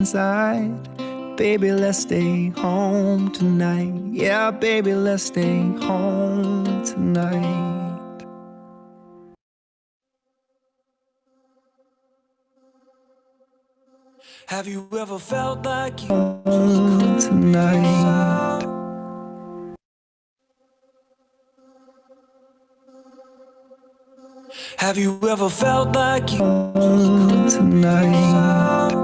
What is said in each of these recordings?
inside. Baby, let's stay home tonight. Yeah, baby, let's stay home tonight. Have you ever felt like you home tonight? Have you ever felt like you home tonight?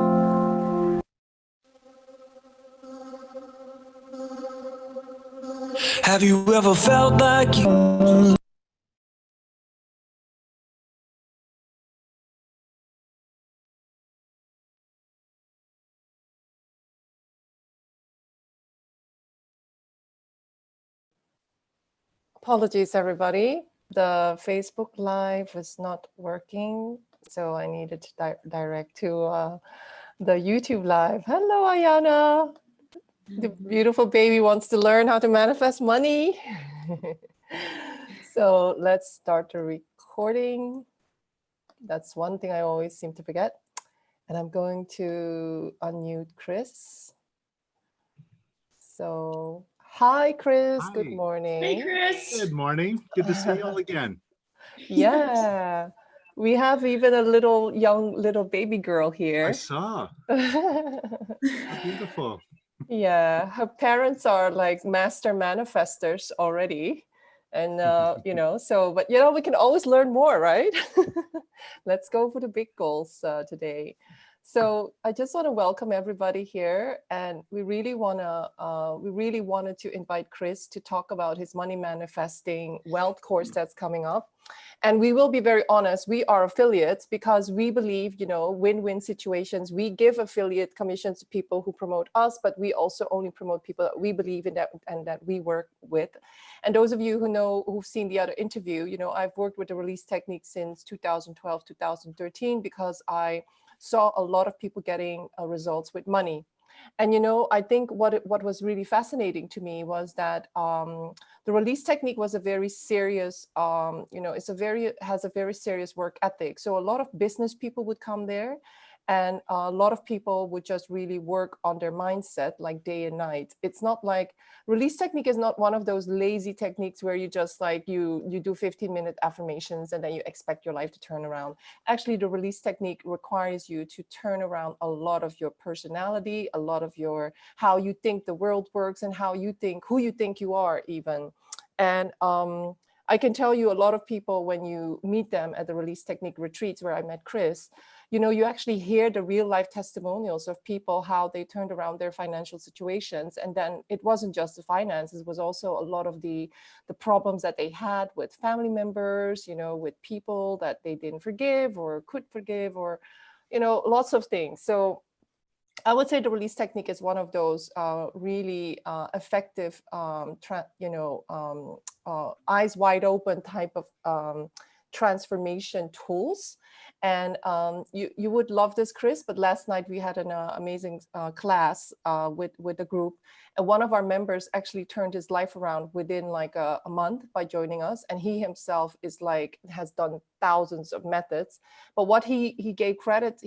Have you ever felt like you Apologies, everybody. The Facebook Live is not working, so I needed to direct to the YouTube Live. Hello, Ayana. The beautiful baby wants to learn how to manifest money. So let's start the recording. That's one thing I always seem to forget. And I'm going to unmute Kris. So, hi, Kris. Hi. Good morning. Hey, Kris. Good morning. Good to see you all again. Yeah. We have even a little baby girl here. I saw. Beautiful. Yeah, her parents are like master manifestors already. And, but, we can always learn more, right? Let's go for the big goals today. So I just want to welcome everybody here, and we really wanted to invite Kris to talk about his money manifesting wealth course that's coming up. And we will be very honest, we are affiliates because we believe, win-win situations. We give affiliate commissions to people who promote us, but we also only promote people that we believe in that and that we work with. And those of you who've seen the other interview, I've worked with the release technique since 2012, 2013, because I saw a lot of people getting results with money. And, I think what was really fascinating to me was that the release technique was a very serious, has a very serious work ethic. So a lot of business people would come there, and a lot of people would just really work on their mindset like day and night. It's not like release technique is not one of those lazy techniques where you just like you do 15-minute affirmations and then you expect your life to turn around. Actually, the release technique requires you to turn around a lot of your personality, a lot of your how you think the world works, and who you think you are even. And I can tell you a lot of people, when you meet them at the release technique retreats where I met Kris, you actually hear the real life testimonials of people, how they turned around their financial situations. And then it wasn't just the finances, it was also a lot of the problems that they had with family members, with people that they didn't forgive or could forgive, or, lots of things. So I would say the release technique is one of those really effective, eyes wide open type of transformation tools. And you would love this, Kris, but last night we had an amazing class with the group. And one of our members actually turned his life around within like a month by joining us. And he himself has done thousands of methods. But what he gave credit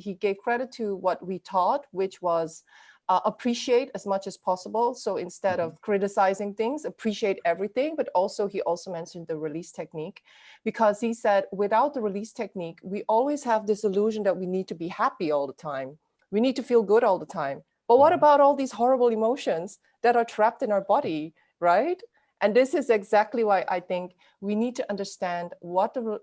to what we taught, which was appreciate as much as possible. So instead of criticizing things, appreciate everything. But he also mentioned the release technique, because he said without the release technique, we always have this illusion that we need to be happy all the time. We need to feel good all the time. But what about all these horrible emotions that are trapped in our body, right? And this is exactly why I think we need to understand what the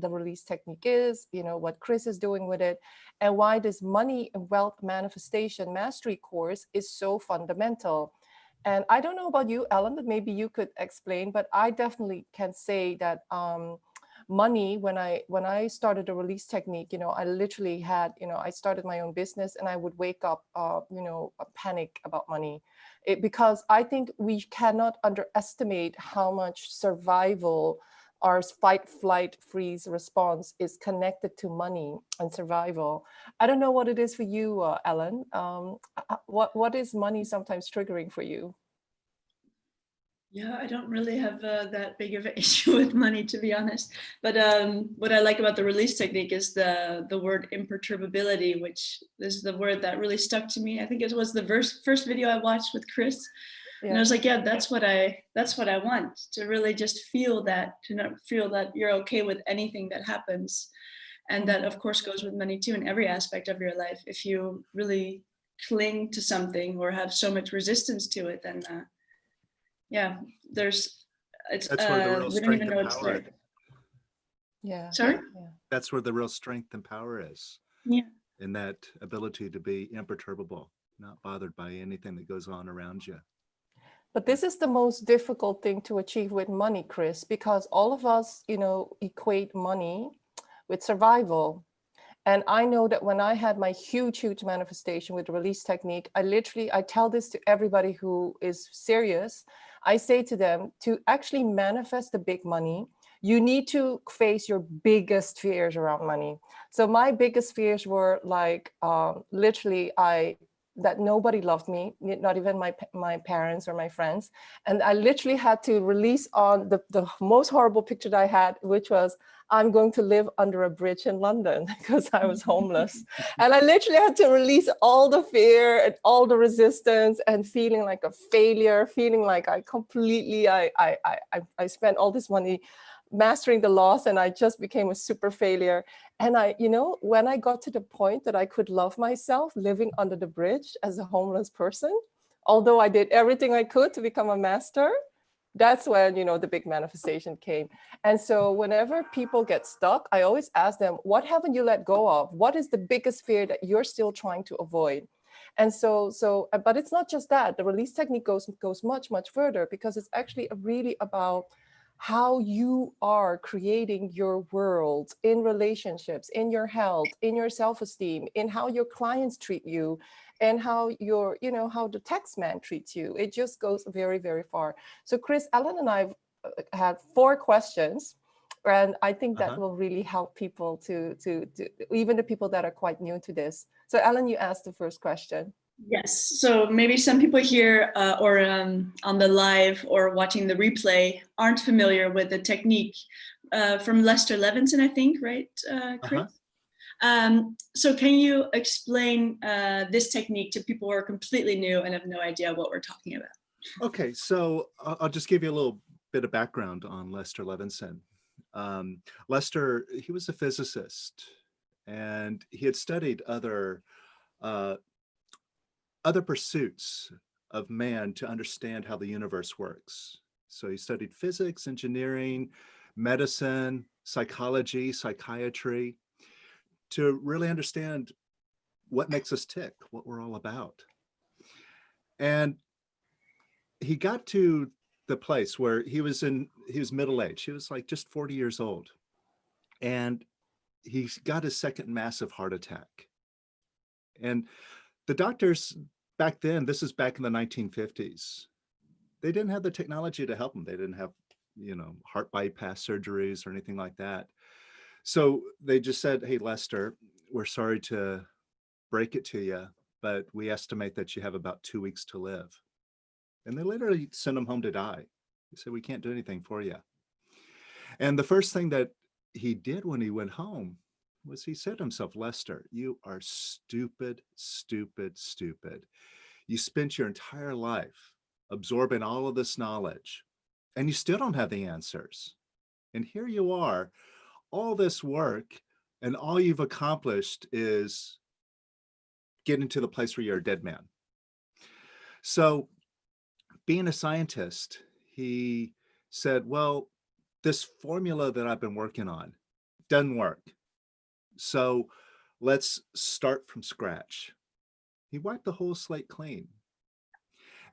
release technique is, what Kris is doing with it, and why this money and wealth manifestation mastery course is so fundamental. And I don't know about you, Ellen, but maybe you could explain, but I definitely can say that money, when I started the release technique, I literally had, I started my own business, and I would wake up, a panic about money. Because I think we cannot underestimate how much survival, our fight, flight, freeze response is connected to money and survival. I don't know what it is for you, Ellen. What is money sometimes triggering for you? Yeah, I don't really have that big of an issue with money, to be honest. But what I like about the release technique is the word imperturbability, which is the word that really stuck to me. I think it was the first video I watched with Kris, and I was like, yeah, that's what I want, to really just feel that, to not feel that you're okay with anything that happens, and that of course goes with money too in every aspect of your life. If you really cling to something or have so much resistance to it, then yeah, there's it's That's where the real we don't even strength know and it's power there. is. Yeah. Sorry? Yeah. That's where the real strength and power is, Yeah. in that ability to be imperturbable, not bothered by anything that goes on around you. But this is the most difficult thing to achieve with money, Kris, because all of us, equate money with survival. And I know that when I had my huge manifestation with the release technique, I tell this to everybody who is serious. I say to them, to actually manifest the big money, you need to face your biggest fears around money. So my biggest fears were like, literally, that nobody loved me, not even my parents or my friends. And I literally had to release on the most horrible picture that I had, which was, I'm going to live under a bridge in London because I was homeless. And I literally had to release all the fear and all the resistance and feeling like a failure, feeling like I spent all this money mastering the loss and I just became a super failure. And when I got to the point that I could love myself living under the bridge as a homeless person, although I did everything I could to become a master, that's when, the big manifestation came. And so whenever people get stuck, I always ask them, what haven't you let go of? What is the biggest fear that you're still trying to avoid? And but it's not just that. The release technique goes much further, because it's actually really about how you are creating your world in relationships, in your health, in your self-esteem, in how your clients treat you, and how how the tax man treats you. It just goes very far. So Kris, Ellen and I had 4 questions, and I think that will really help people to even the people that are quite new to this. So Ellen, you asked the first question. Yes. So maybe some people here or on the live or watching the replay aren't familiar with the technique from Lester Levinson, I think, right, Kris? So can you explain this technique to people who are completely new and have no idea what we're talking about? Okay, so I'll just give you a little bit of background on Lester Levinson. Lester, he was a physicist, and he had studied other pursuits of man to understand how the universe works. So he studied physics, engineering, medicine, psychology, psychiatry, to really understand what makes us tick, what we're all about. And he got to the place where he was middle age. He was like just 40 years old. And he got his second massive heart attack. And the doctors back then, this is back in the 1950s, they didn't have the technology to help him. They didn't have, heart bypass surgeries or anything like that. So they just said, hey, Lester, we're sorry to break it to you, but we estimate that you have about 2 weeks to live. And they literally sent him home to die. They said, we can't do anything for you. And the first thing that he did when he went home was he said to himself, Lester, you are stupid. You spent your entire life absorbing all of this knowledge, and you still don't have the answers. And here you are, all this work, and all you've accomplished is getting to the place where you're a dead man. So being a scientist, he said, well, this formula that I've been working on doesn't work. So let's start from scratch. He wiped the whole slate clean.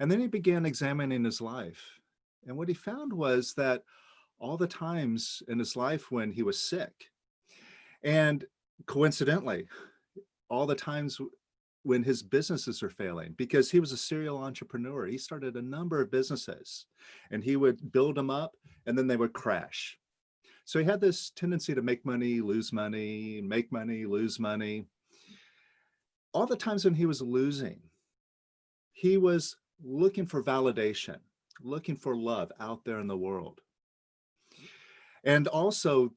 And then he began examining his life. And what he found was that all the times in his life when he was sick, and coincidentally, all the times when his businesses are failing, because he was a serial entrepreneur. He started a number of businesses, and he would build them up, and then they would crash. So he had this tendency to make money, lose money, make money, lose money. All the times when he was losing, he was looking for validation. looking for love out there in the world. And also,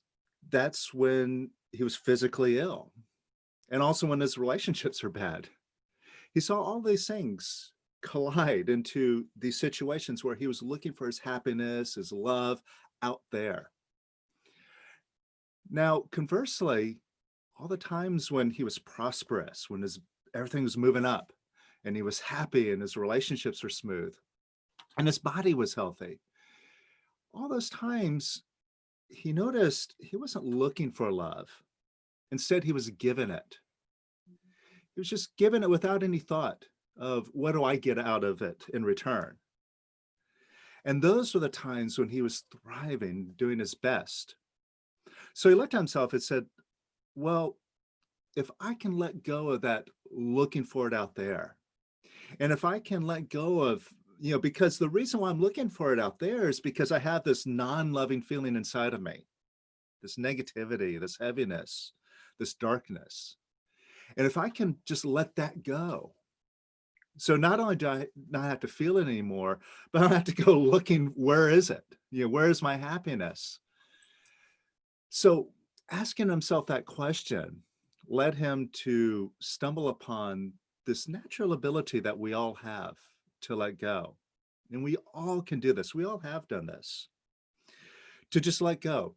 that's when he was physically ill. And also when his relationships are bad. He saw all these things collide into these situations where he was looking for his happiness, his love out there. Now, conversely, all the times when he was prosperous, when everything was moving up and he was happy and his relationships were smooth and his body was healthy, all those times he noticed he wasn't looking for love. Instead, he was given it. He was just given it without any thought of what do I get out of it in return. And those were the times when he was thriving, doing his best. So he looked at himself and said, well, if I can let go of that looking for it out there, and if I can let go of, because the reason why I'm looking for it out there is because I have this non-loving feeling inside of me, this negativity, this heaviness, this darkness. And if I can just let that go, so not only do I not have to feel it anymore, but I don't have to go looking, where is it? Where is my happiness? So asking himself that question led him to stumble upon this natural ability that we all have to let go. And we all can do this. We all have done this, to just let go.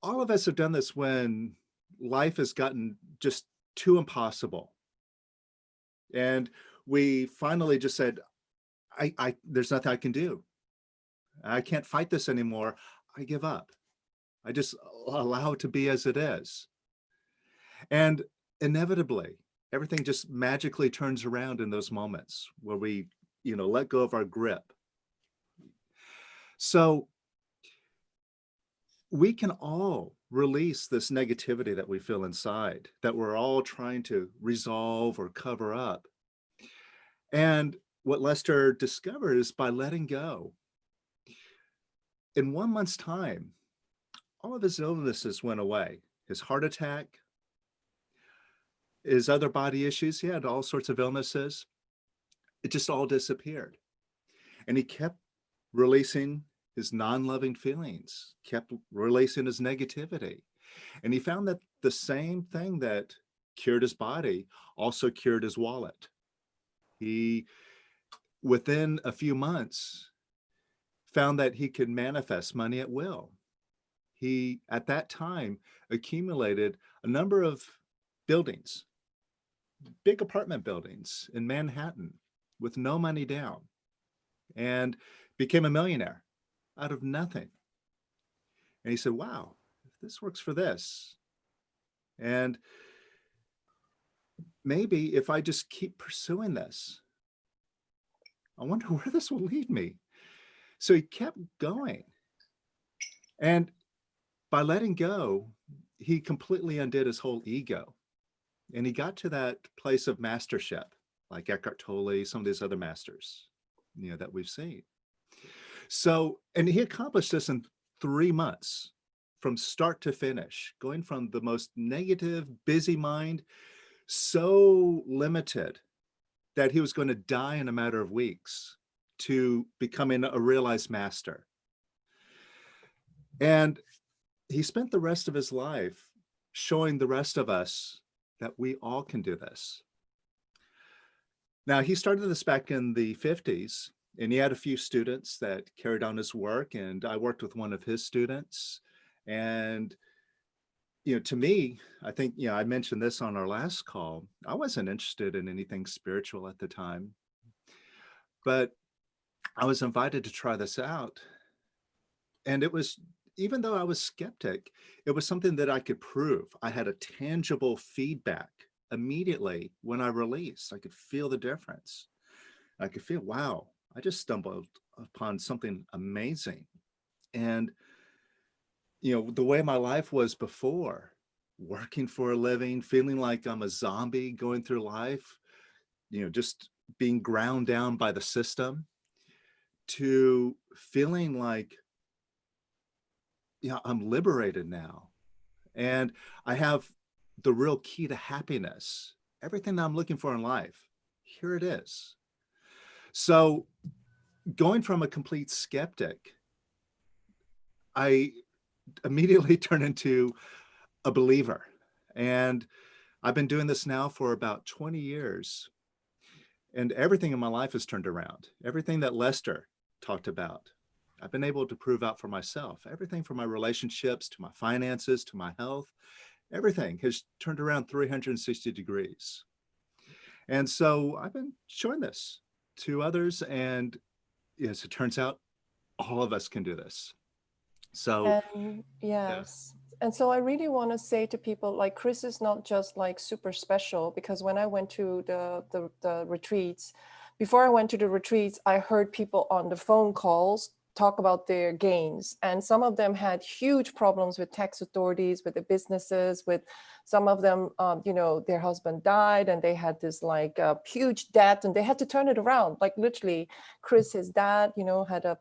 All of us have done this when life has gotten just too impossible. And we finally just said, there's nothing I can do. I can't fight this anymore. I give up. I just allow it to be as it is. And inevitably, everything just magically turns around in those moments where we, let go of our grip. So we can all release this negativity that we feel inside, that we're all trying to resolve or cover up. And what Lester discovered is by letting go. In 1 month's time, all of his illnesses went away. His heart attack, his other body issues, he had all sorts of illnesses. It just all disappeared. And he kept releasing his non-loving feelings, kept releasing his negativity. And he found that the same thing that cured his body also cured his wallet. He, within a few months, found that he could manifest money at will. He, at that time, accumulated a number of buildings, big apartment buildings in Manhattan with no money down, and became a millionaire out of nothing. And he said, wow, if this works for this, and maybe if I just keep pursuing this, I wonder where this will lead me. So he kept going. And by letting go, he completely undid his whole ego. And he got to that place of mastership, like Eckhart Tolle, some of these other masters, that we've seen. So, and he accomplished this in 3 months, from start to finish, going from the most negative, busy mind, so limited that he was going to die in a matter of weeks, to becoming a realized master. And he spent the rest of his life showing the rest of us that we all can do this. Now, he started this back in the 50s, and he had a few students that carried on his work, and I worked with one of his students. And to me, I think, I mentioned this on our last call, I wasn't interested in anything spiritual at the time, but I was invited to try this out. And it was, even though I was skeptic, it was something that I could prove. I had a tangible feedback immediately when I released. I could feel the difference. I could feel, wow, I just stumbled upon something amazing. And the way my life was before, working for a living, feeling like I'm a zombie going through life, just being ground down by the system, to feeling like, I'm liberated now. And I have the real key to happiness. Everything that I'm looking for in life, here it is. So going from a complete skeptic, I immediately turned into a believer. And I've been doing this now for about 20 years. And everything in my life has turned around. Everything that Lester talked about, I've been able to prove out for myself. Everything from my relationships to my finances to my health, everything has turned around 360 degrees. And so I've been showing this to others. And as it turns out, all of us can do this. So, And yes. And so I really want to say to people, like, Kris is not just like super special, because when I went to the retreats, before I went to the retreats, I heard people on the phone calls talk about their gains. And some of them had huge problems with tax authorities, with the businesses, with some of them, you know, their husband died and they had this like huge debt and they had to turn it around. Like literally, Kris, his dad, you know, had an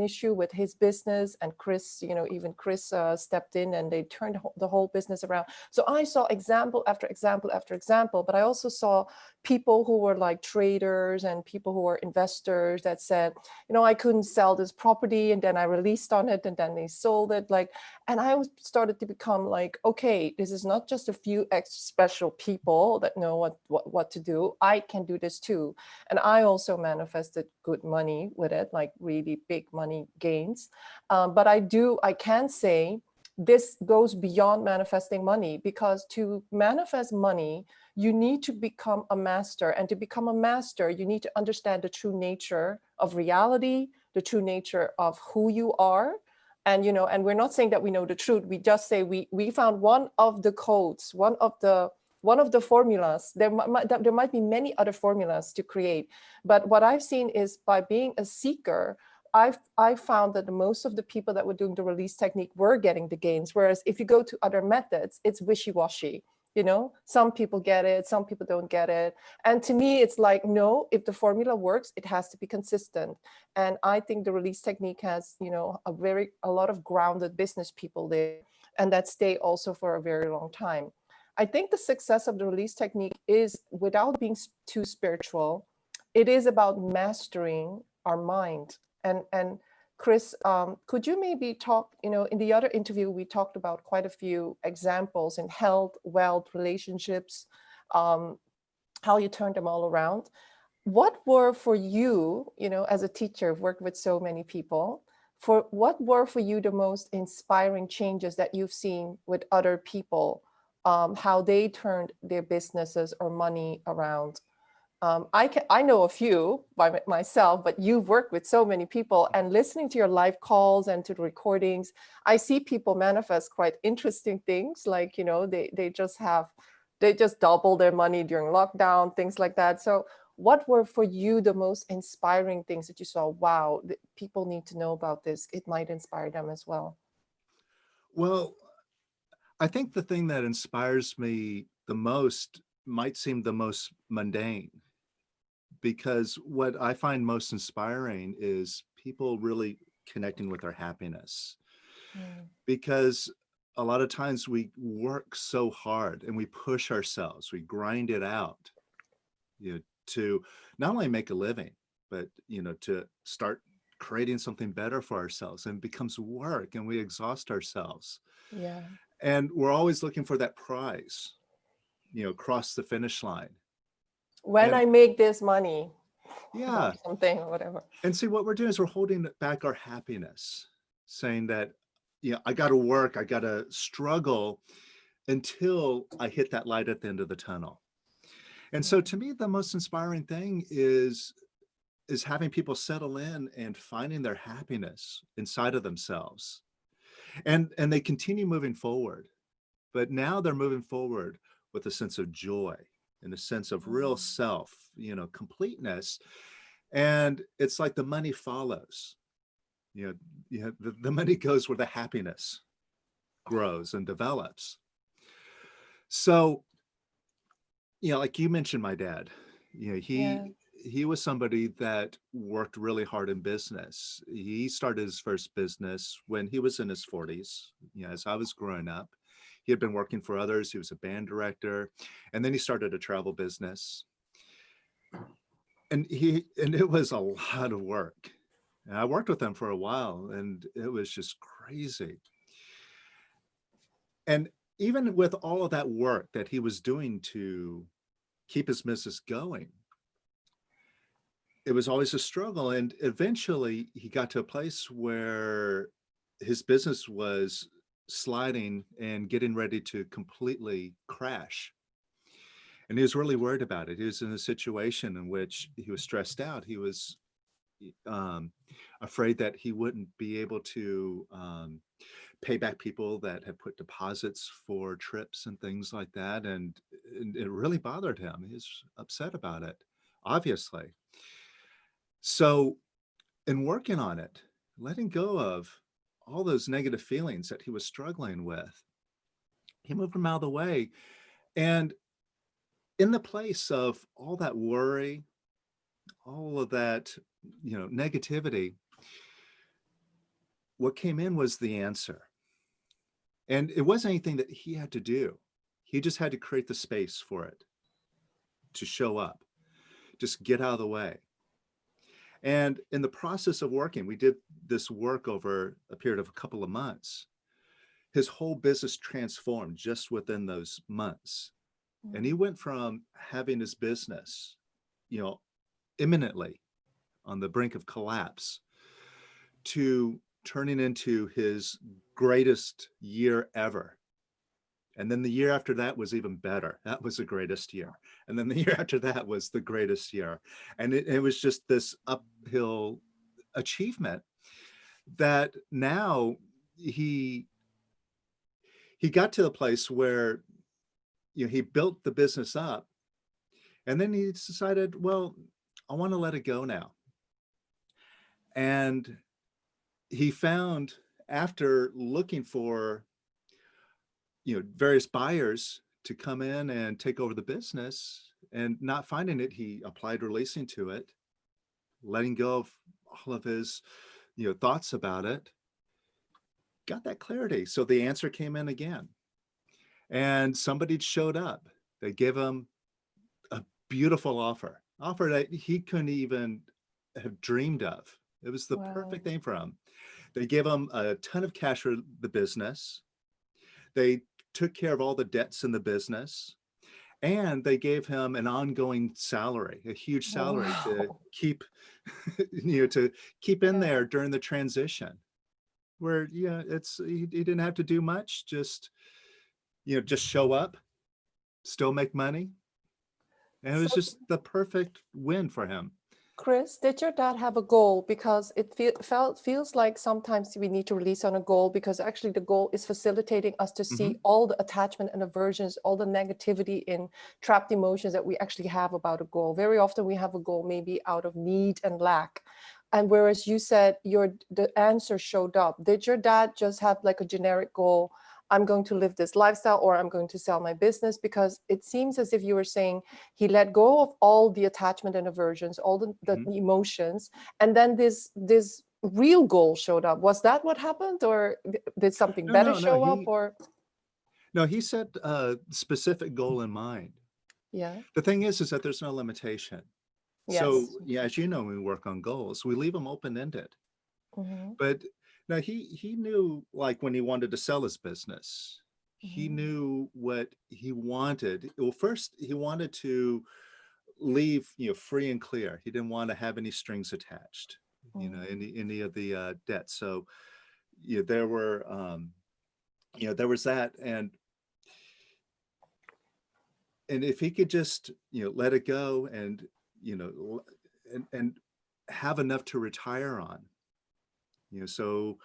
issue with his business, and Kris, you know, even Kris stepped in and they turned the whole business around. So I saw example after example after example, but I also saw people who were like traders and people who were investors that said, you know, I couldn't sell this property, and then I released on it and then they sold it. Like, and I started to become like, okay, this is not just a few extra special people that know what to do. I can do this too. And I also manifested good money with it, like really big money gains. But I can say this goes beyond manifesting money, because to manifest money, you need to become a master. And to become a master, you need to understand the true nature of reality, the true nature of who you are. And, you know, and we're not saying that we know the truth. We just say we found one of the codes, one of the formulas. There might be many other formulas to create. But what I've seen is, by being a seeker, I found that most of the people that were doing the release technique were getting the gains. Whereas if you go to other methods, it's wishy-washy. You know, some people get it, some people don't get it. And to me, it's like, no, if the formula works, it has to be consistent. And I think the release technique has, you know, a lot of grounded business people there, and that stay also for a very long time. I think the success of the release technique is, without being too spiritual, it is about mastering our mind. And Kris, could you maybe talk, you know, in the other interview, we talked about quite a few examples in health, wealth, relationships, how you turned them all around. What were for you, you know, as a teacher, I've worked with so many people, what were for you the most inspiring changes that you've seen with other people, how they turned their businesses or money around? I know a few by myself, but you've worked with so many people, and listening to your live calls and to the recordings, I see people manifest quite interesting things. Like, you know, they just double their money during lockdown, things like that. So what were for you the most inspiring things that you saw? Wow, people need to know about this. It might inspire them as well. well, I think the thing that inspires me the most might seem the most mundane, because what I find most inspiring is people really connecting with their happiness. Because a lot of times we work so hard and we push ourselves, we grind it out, you know, to not only make a living, but, you know, to start creating something better for ourselves, and it becomes work and we exhaust ourselves. Yeah. And we're always looking for that prize, you know, cross the finish line. When And I make this money, yeah, or something, or whatever. and see, what we're doing is we're holding back our happiness, saying that, you know, I got to work, I got to struggle until I hit that light at the end of the tunnel. And so to me, the most inspiring thing is having people settle in and finding their happiness inside of themselves. And they continue moving forward, but now they're moving forward with a sense of joy and a sense of real self, you know, completeness. And it's like the money follows, you know, the money goes where the happiness grows and develops. So, you know, like you mentioned, my dad, you know, he was somebody that worked really hard in business. He started his first business when he was in his 40s, you know, as I was growing up. He had been working for others. He was a band director, and then he started a travel business. And it was a lot of work. And I worked with him for a while, and it was just crazy. And even with all of that work that he was doing to keep his business going, it was always a struggle. And eventually he got to a place where his business was sliding and getting ready to completely crash. And he was really worried about it. He was in a situation in which he was stressed out. He was afraid that he wouldn't be able to pay back people that had put deposits for trips and things like that. And it really bothered him. He was upset about it, obviously. So in working on it, letting go of all those negative feelings that he was struggling with, he moved them out of the way. And in the place of all that worry, all of that, negativity, what came in was the answer. And it wasn't anything that he had to do. He just had to create the space for it to show up, just get out of the way. And in the process of working, we did this work over a period of a couple of months. His whole business transformed just within those months. And he went from having his business, imminently on the brink of collapse to turning into his greatest year ever. And then the year after that was even better. That was the greatest year. And then the year after that was the greatest year. And it was just this uphill achievement that now he got to the place where, he built the business up, and then he decided, well, I want to let it go now. And he found, after looking for various buyers to come in and take over the business and not finding it, he applied releasing to it, letting go of all of his thoughts about it, got that clarity. So the answer came in again, and somebody showed up. They gave him a beautiful offer that he couldn't even have dreamed of. It was the perfect thing for him. They gave him a ton of cash for the business. They took care of all the debts in the business, and they gave him an ongoing salary, a huge salary to keep, to keep in there during the transition, where, he didn't have to do much, just show up, still make money. And it was just the perfect win for him. Kris, did your dad have a goal? Because it feels like sometimes we need to release on a goal, because actually the goal is facilitating us to see all the attachment and aversions, all the negativity in trapped emotions that we actually have about a goal. Very often we have a goal maybe out of need and lack. And whereas you said the answer showed up, did your dad just have like a generic goal? I'm going to live this lifestyle, or I'm going to sell my business? Because it seems as if you were saying he let go of all the attachment and aversions, all the emotions, and then this real goal showed up. Was that what happened, or did something better show up? Or no, he set a specific goal in mind. Yeah. The thing is that there's no limitation. Yes. So as you know, when we work on goals, we leave them open-ended. But now he knew, like, when he wanted to sell his business, he knew what he wanted. Well, first he wanted to leave, free and clear. He didn't want to have any strings attached, any of the debts. So, there were, there was that, and if he could just, let it go and, and have enough to retire on, so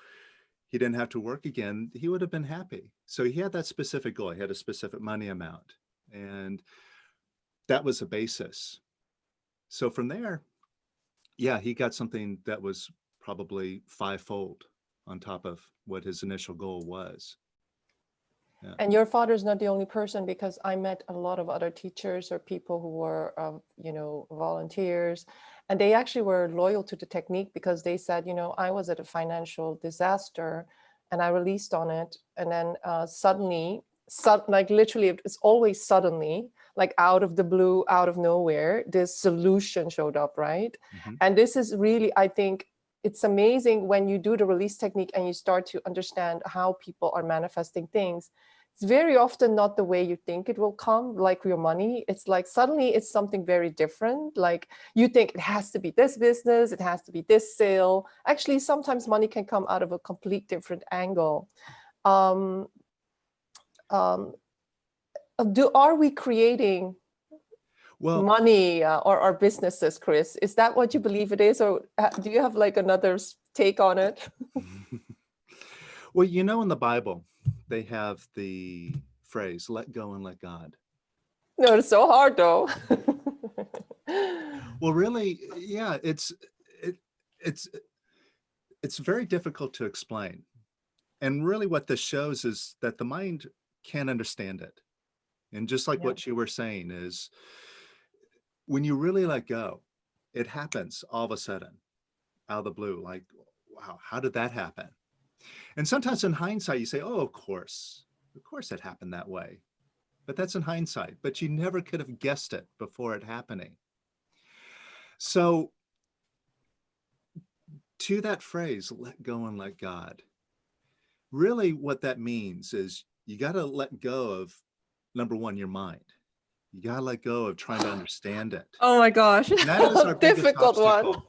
he didn't have to work again, he would have been happy. So he had that specific goal. He had a specific money amount, and that was a basis. So from there, he got something that was probably fivefold on top of what his initial goal was. Yeah. And your father's not the only person, because I met a lot of other teachers or people who were, volunteers, and they actually were loyal to the technique, because they said, I was at a financial disaster and I released on it. And then suddenly, like literally, it's always suddenly, like out of the blue, out of nowhere, this solution showed up, right? And this is really, I think, it's amazing when you do the release technique and you start to understand how people are manifesting things. It's very often not the way you think it will come, like your money. It's like suddenly it's something very different. Like you think it has to be this business, it has to be this sale. Actually, sometimes money can come out of a complete different angle. Are we creating money or our businesses, Kris? Is that what you believe it is, or do you have like another take on it? Well, you know, in the Bible, they have the phrase, let go and let God. No, it's so hard though. Well, really, yeah, it's very difficult to explain. And really what this shows is that the mind can't understand it. And just like what you were saying is, when you really let go, it happens all of a sudden, out of the blue, like, wow, how did that happen? And sometimes in hindsight, you say, oh, of course it happened that way. But that's in hindsight, but you never could have guessed it before it happening. So to that phrase, let go and let God, really what that means is you got to let go of, number one, your mind. You got to let go of trying to understand it. Oh my gosh. That is our difficult one.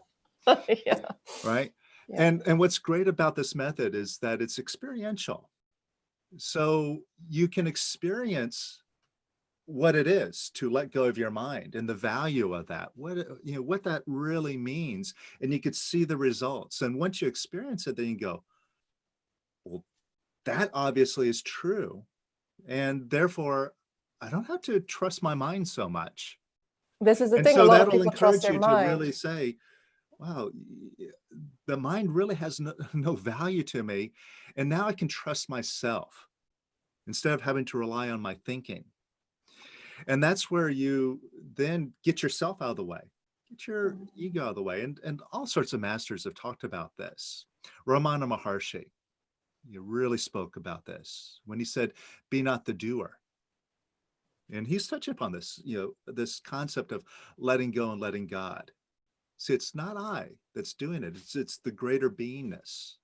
Yeah. Right. Yeah. And what's great about this method is that it's experiential. So you can experience what it is to let go of your mind and the value of that, what that really means. And you could see the results. And once you experience it, then you go, well, that obviously is true. And therefore, I don't have to trust my mind so much. This is the thing. So a lot of people trust their mind. To really say, wow, the mind really has no value to me. And now I can trust myself instead of having to rely on my thinking. And that's where you then get yourself out of the way, get your ego out of the way. And all sorts of masters have talked about this. Ramana Maharshi, he really spoke about this when he said, be not the doer. And he's touched upon this, this concept of letting go and letting God. See, it's not I that's doing it. It's the greater beingness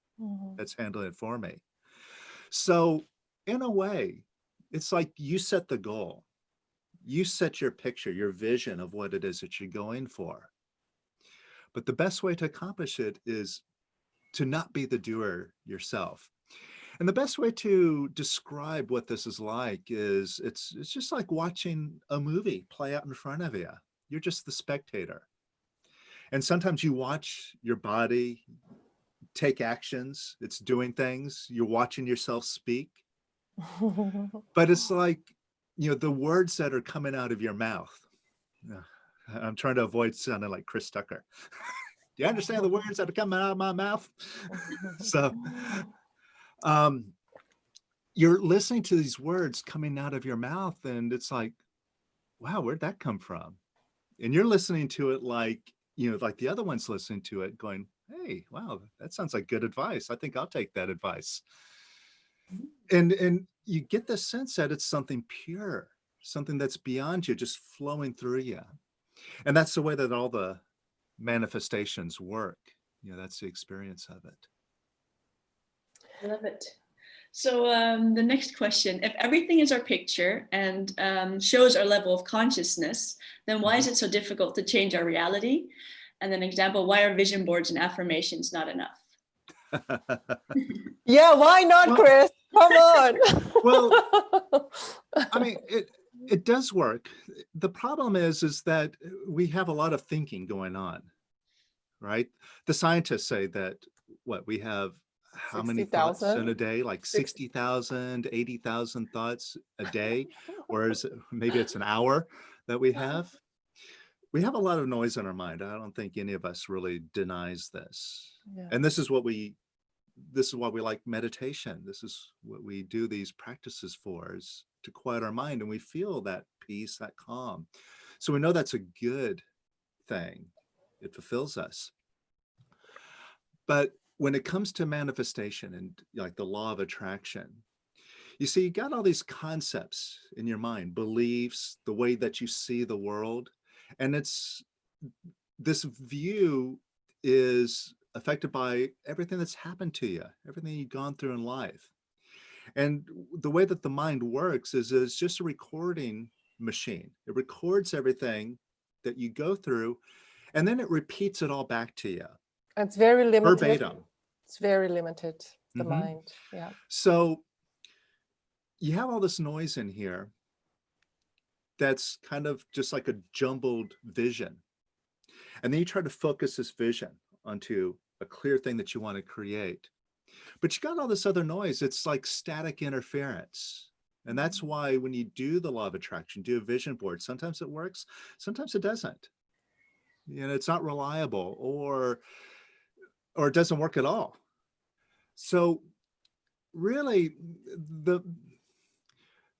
that's handling it for me. So in a way, it's like you set the goal. You set your picture, your vision of what it is that you're going for. But the best way to accomplish it is to not be the doer yourself. And the best way to describe what this is like is it's just like watching a movie play out in front of you. You're just the spectator. And sometimes you watch your body take actions. It's doing things. You're watching yourself speak. But it's like, the words that are coming out of your mouth. I'm trying to avoid sounding like Chris Tucker. Do you understand the words that are coming out of my mouth? So you're listening to these words coming out of your mouth, and it's like, wow, where'd that come from? And you're listening to it like, like the other one's listening to it going, hey, wow, that sounds like good advice. I think I'll take that advice. And you get the sense that it's something pure, something that's beyond you, just flowing through you. And that's the way that all the manifestations work. That's the experience of it. I love it. So the next question, if everything is our picture and shows our level of consciousness, then why is it so difficult to change our reality? And then example, why are vision boards and affirmations not enough? Yeah, why not, Kris? Come on. Well, I mean, it does work. The problem is that we have a lot of thinking going on, right? The scientists say that we have how many thoughts in a day? Like 60,000, 80,000 thoughts a day, or maybe it's an hour that we have. We have a lot of noise in our mind. I don't think any of us really denies this. Yeah. And this is why we like meditation. This is what we do these practices for, is to quiet our mind, and we feel that peace, that calm. So we know that's a good thing. It fulfills us. But when it comes to manifestation and like the law of attraction, you see, you got all these concepts in your mind, beliefs, the way that you see the world. And this view is affected by everything that's happened to you, everything you've gone through in life. And the way that the mind works is it's just a recording machine. It records everything that you go through, and then it repeats it all back to you. It's very limited. Verbatim. It's very limited, the Mhm. mind. Yeah. So you have all this noise in here that's kind of just like a jumbled vision. And then you try to focus this vision onto a clear thing that you want to create. But you got all this other noise. It's like static interference. And that's why when you do the law of attraction, do a vision board, sometimes it works, sometimes it doesn't. You know, it's not reliable, or it doesn't work at all. So really, the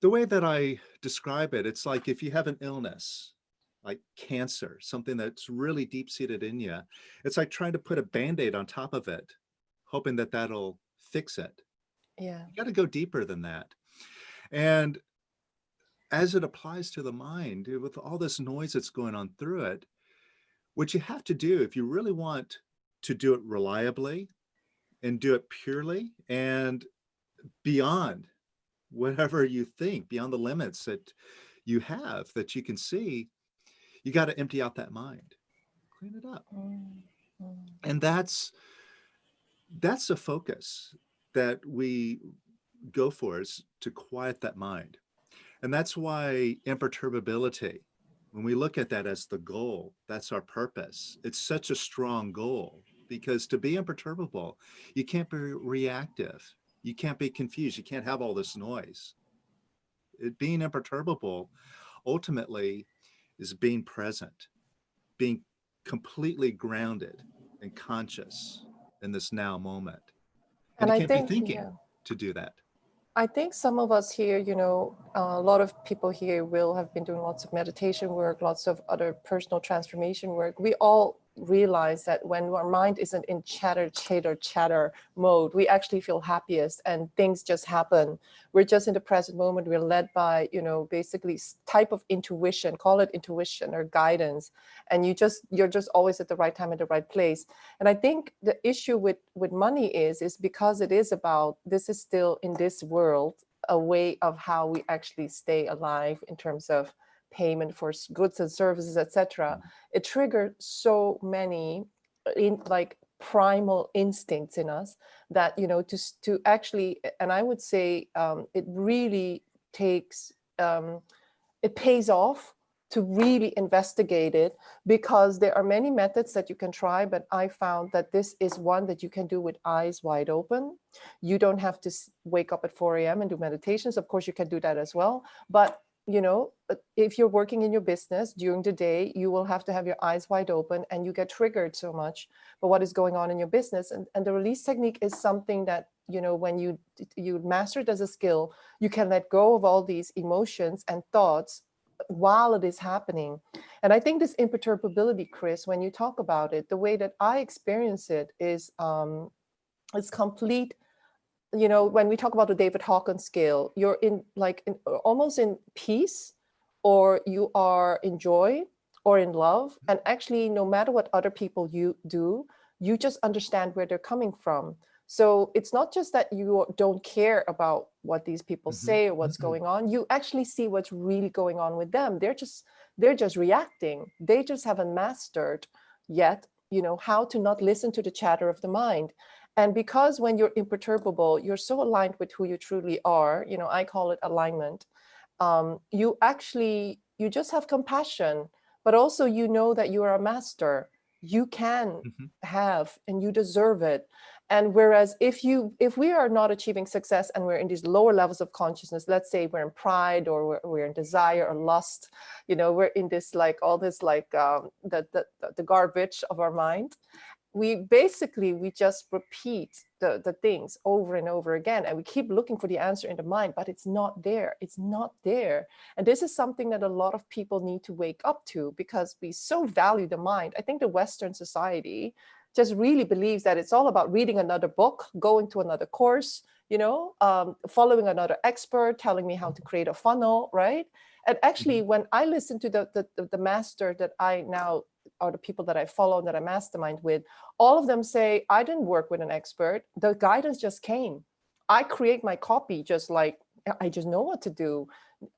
way that I describe it, it's like if you have an illness, like cancer, something that's really deep-seated in you, it's like trying to put a Band-Aid on top of it, hoping that that'll fix it. Yeah. You got to go deeper than that. And as it applies to the mind, with all this noise that's going on through it, what you have to do, if you really want to do it reliably and do it purely and beyond whatever you think, beyond the limits that you have, that you can see, you got to empty out that mind, clean it up. And that's the focus that we go for, is to quiet that mind. And that's why imperturbability, when we look at that as the goal, that's our purpose. It's such a strong goal, because to be imperturbable, you can't be reactive. You can't be confused. You can't have all this noise. Being imperturbable ultimately is being present, being completely grounded and conscious in this now moment. And you I can't think, be thinking yeah. to do that. I think some of us here, you know, a lot of people here will have been doing lots of meditation work, lots of other personal transformation work. We all realize that when our mind isn't in chatter mode, we actually feel happiest and things just happen. We're just in the present moment. We're led by, you know, basically type of intuition, call it intuition or guidance. And you're just always at the right time at the right place. And I think the issue with money is because it is about, this is still in this world, a way of how we actually stay alive in terms of payment for goods and services, etc. It triggered so many primal instincts in us that, you know, to actually, and I would say it really takes, it pays off to really investigate it, because there are many methods that you can try, but I found that this is one that you can do with eyes wide open. You don't have to wake up at 4 a.m. and do meditations. Of course, you can do that as well. But, you know, if you're working in your business during the day, you will have to have your eyes wide open, and you get triggered so much by what is going on in your business. And the release technique is something that, you know, when you master it as a skill, you can let go of all these emotions and thoughts while it is happening. And I think this imperturbability, Kris, when you talk about it, the way that I experience it is it's complete. You know, when we talk about the David Hawkins scale, you're almost in peace, or you are in joy or in love. And actually, no matter what other people you do, you just understand where they're coming from. So it's not just that you don't care about what these people say or what's going on. You actually see what's really going on with them. They're just reacting. They just haven't mastered yet, you know, how to not listen to the chatter of the mind. And because when you're imperturbable, you're so aligned with who you truly are, you know, I call it alignment. You just have compassion, but also you know that you are a master. You can have, and you deserve it. And whereas if we are not achieving success and we're in these lower levels of consciousness, let's say we're in pride, or we're in desire or lust, you know, we're in this the garbage of our mind. We just repeat the things over and over again, and we keep looking for the answer in the mind, but it's not there. It's not there. And this is something that a lot of people need to wake up to, because we so value the mind. I think the Western society just really believes that it's all about reading another book, going to another course, you know, following another expert telling me how to create a funnel, right? And actually, when I listen to the master that I now or the people that I follow, that I mastermind with, all of them say, I didn't work with an expert. The guidance just came. I create my copy just like I just know what to do.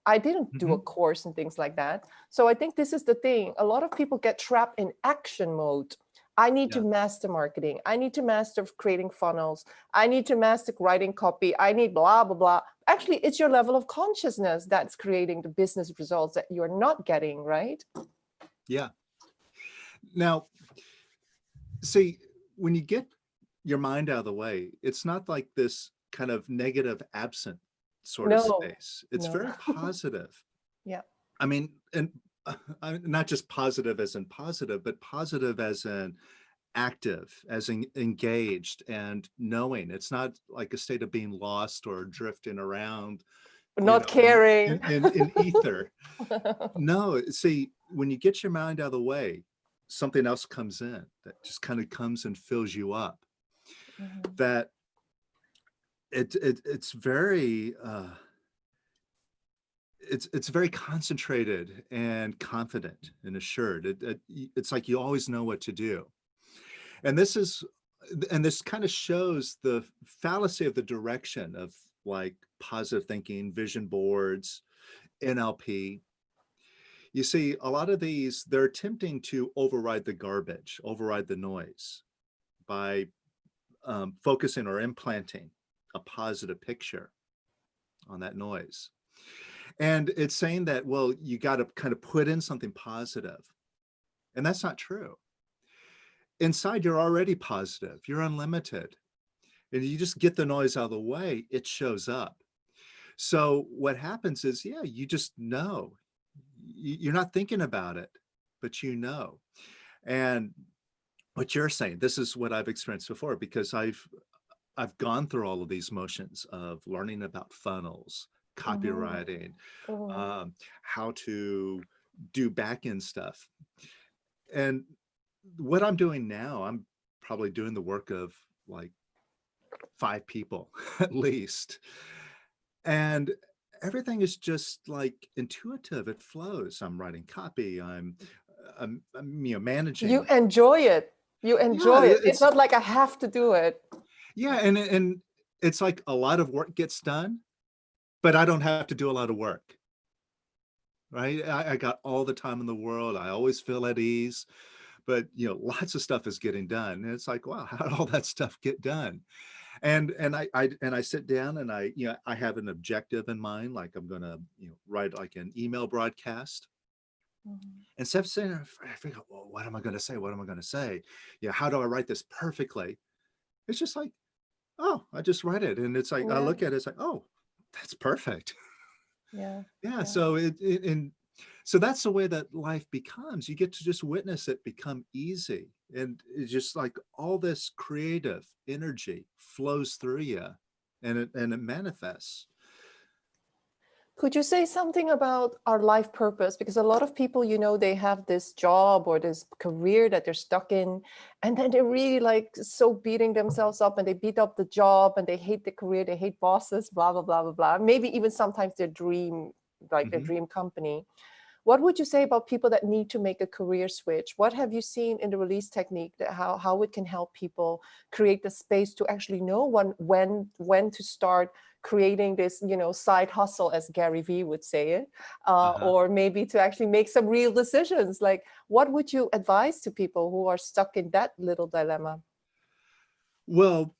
I didn't do a course and things like that. So I think this is the thing. A lot of people get trapped in action mode. I need to master marketing. I need to master creating funnels. I need to master writing copy. I need blah, blah, blah. Actually, it's your level of consciousness that's creating the business results that you're not getting, right? Yeah. Now, see, when you get your mind out of the way, it's not like this kind of negative absent sort of space. It's very positive. Yeah. I mean, and not just positive as in positive, but positive as in active, as in engaged and knowing. It's not like a state of being lost or drifting around, not caring in ether. No, see, when you get your mind out of the way, something else comes in that just kind of comes and fills you up. That it's very it's very concentrated and confident and assured. It's like you always know what to do. And this kind of shows the fallacy of the direction of like positive thinking, vision boards, NLP. You see, a lot of these, they're attempting to override the garbage, override the noise by focusing or implanting a positive picture on that noise. And it's saying that, well, you got to kind of put in something positive. And that's not true. Inside, you're already positive. You're unlimited. And you just get the noise out of the way, it shows up. So what happens is, yeah, you just know. You're not thinking about it, but you know. And what you're saying, this is what I've experienced before, because I've gone through all of these motions of learning about funnels, copywriting, how to do back-end stuff. And what I'm doing now, I'm probably doing the work of like 5 people at least. And everything is just like intuitive. It flows. I'm writing copy. I'm managing. You enjoy it. You enjoy it. It's not like I have to do it. Yeah, and it's like a lot of work gets done, but I don't have to do a lot of work. Right? I got all the time in the world. I always feel at ease, but lots of stuff is getting done. And it's like, wow, how did all that stuff get done? And I sit down and I have an objective in mind, like I'm gonna write like an email broadcast. Instead of saying, I figure, well, what am I going to say? What am I going to say? How do I write this perfectly? It's just like, oh, I just write it. And it's like, I look at it, it's like, oh, that's perfect. Yeah. So so that's the way that life becomes. You get to just witness it become easy. And it's just like all this creative energy flows through you and it manifests. Could you say something about our life purpose? Because a lot of people, they have this job or this career that they're stuck in, and then they're really like so beating themselves up, and they beat up the job and they hate the career, they hate bosses, blah, blah, blah, blah, blah. Maybe even sometimes their dream, like their dream company. What would you say about people that need to make a career switch? What have you seen in the release technique that how it can help people create the space to actually know when to start creating this, side hustle, as Gary Vee would say it, or maybe to actually make some real decisions? Like, what would you advise to people who are stuck in that little dilemma? Well,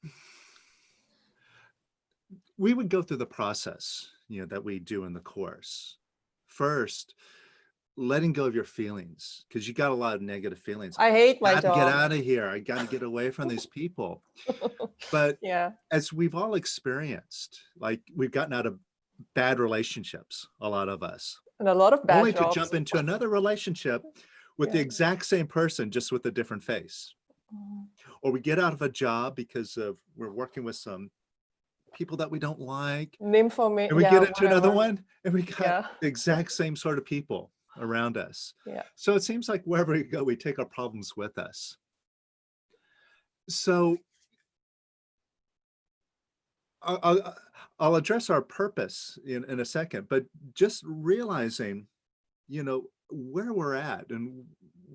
we would go through the process, that we do in the course. First, letting go of your feelings, because you got a lot of negative feelings. I hate my job. Get out of here. I got to get away from these people. But as we've all experienced, like we've gotten out of bad relationships, a lot of us. And a lot of bad only jobs. To jump into another relationship with the exact same person, just with a different face. Or we get out of a job because we're working with some people that we don't like. And we get into another one and we got the exact same sort of people around us. So it seems like wherever we go, we take our problems with us. So I'll address our purpose in a second, but just realizing, where we're at and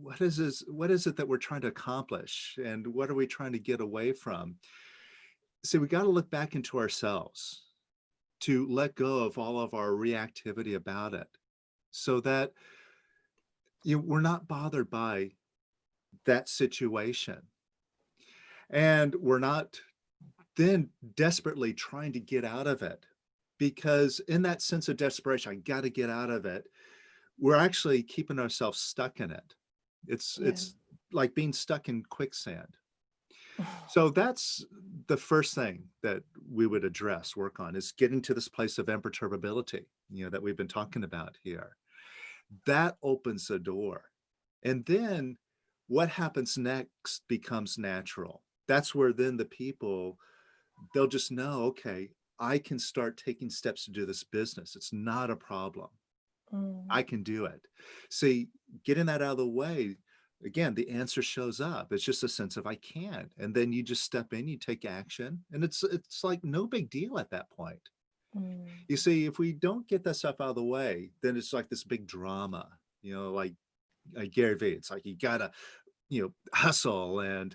what is it that we're trying to accomplish and what are we trying to get away from. See, we got to look back into ourselves to let go of all of our reactivity about it so that we're not bothered by that situation. And we're not then desperately trying to get out of it, because in that sense of desperation, I got to get out of it, we're actually keeping ourselves stuck in it. It's like being stuck in quicksand. So that's the first thing that we would address, work on, is getting to this place of imperturbability, that we've been talking about here. That opens the door. And then what happens next becomes natural. That's where then the people, they'll just know, okay, I can start taking steps to do this business. It's not a problem. I can do it. See, getting that out of the way, again, the answer shows up. It's just a sense of I can. And then you just step in, you take action, and it's like no big deal at that point. You see, if we don't get that stuff out of the way, then it's like this big drama, like Gary Vee. It's like you gotta, hustle and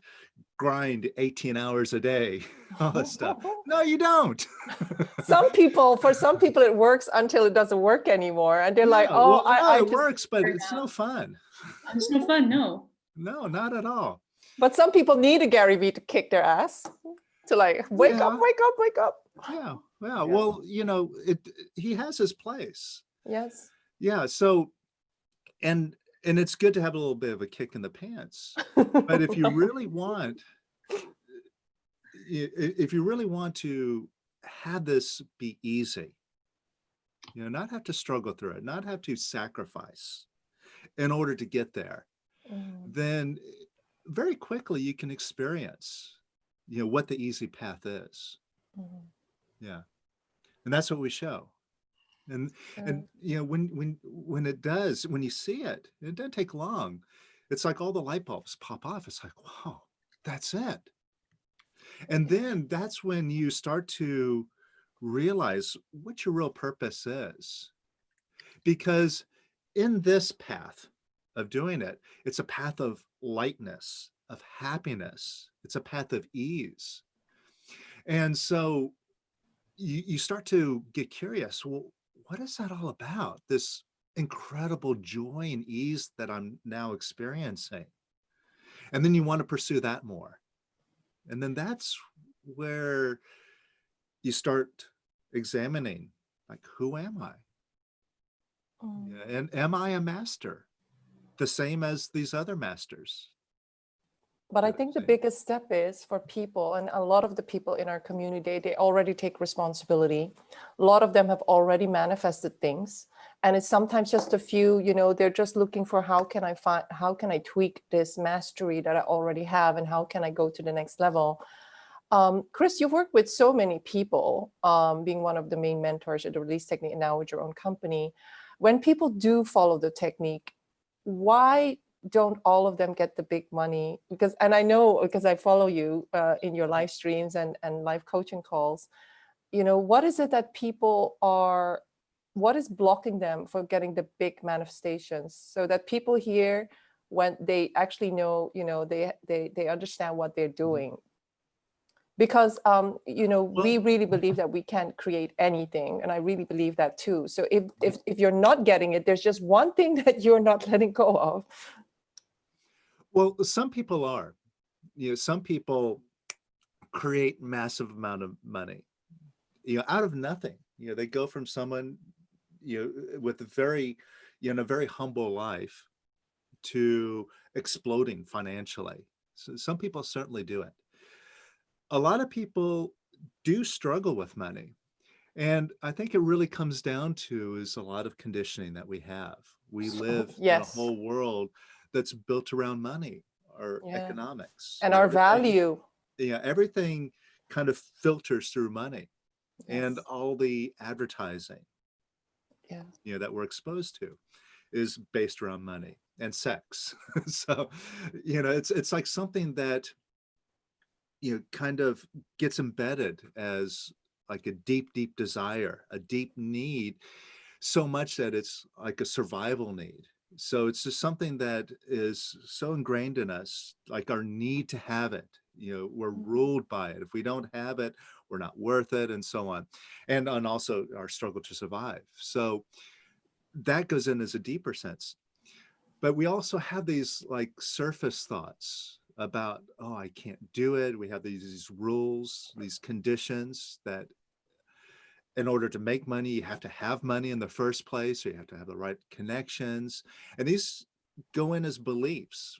grind 18 hours a day, all that stuff. No, you don't. For some people, it works until it doesn't work anymore. And they're like, oh, well, I it just works, but it's no fun. It's no fun, no. No, not at all. But some people need a Gary Vee to kick their ass, to like, wake up, wake up, wake up. Yeah. Well, he has his place. Yes. Yeah. So, and it's good to have a little bit of a kick in the pants. But if you really want, to have this be easy, not have to struggle through it, not have to sacrifice in order to get there, then very quickly you can experience, what the easy path is. Yeah. And that's what we show. And when it does, when you see it, it doesn't take long. It's like all the light bulbs pop off. It's like, wow, that's it. And then that's when you start to realize what your real purpose is. Because in this path of doing it, it's a path of lightness, of happiness. It's a path of ease. And so you start to get curious. Well, what is that all about? This incredible joy and ease that I'm now experiencing. And then you want to pursue that more. And then that's where you start examining, like, who am I? And am I a master? The same as these other masters. But I think the biggest step is for people, and a lot of the people in our community, they already take responsibility. A lot of them have already manifested things. And it's sometimes just a few, they're just looking for how can I tweak this mastery that I already have, and how can I go to the next level? Kris, you've worked with so many people, being one of the main mentors at the Release Technique and now with your own company. When people do follow the technique, why don't all of them get the big money? And I know, because I follow you in your live streams and live coaching calls, what is it that what is blocking them from getting the big manifestations, so that people here, when they actually know, they understand what they're doing? Because, we really believe that we can't create anything. And I really believe that too. So if you're not getting it, there's just one thing that you're not letting go of. Well, some people are, some people create massive amount of money, out of nothing. They go from someone, with a very humble life to exploding financially. So some people certainly do it. A lot of people do struggle with money. And I think it really comes down to is a lot of conditioning that we have. We live in a whole world that's built around money, or economics. And our value. Yeah, everything kind of filters through money and all the advertising that we're exposed to is based around money and sex. So, it's like something that, kind of gets embedded as like a deep, deep desire, a deep need, so much that it's like a survival need. So it's just something that is so ingrained in us, like our need to have it. We're ruled by it. If we don't have it, we're not worth it, and so on. And also our struggle to survive. So that goes in as a deeper sense. But we also have these like surface thoughts about, oh, I can't do it. We have these rules, these conditions that in order to make money, you have to have money in the first place, or you have to have the right connections. And these go in as beliefs.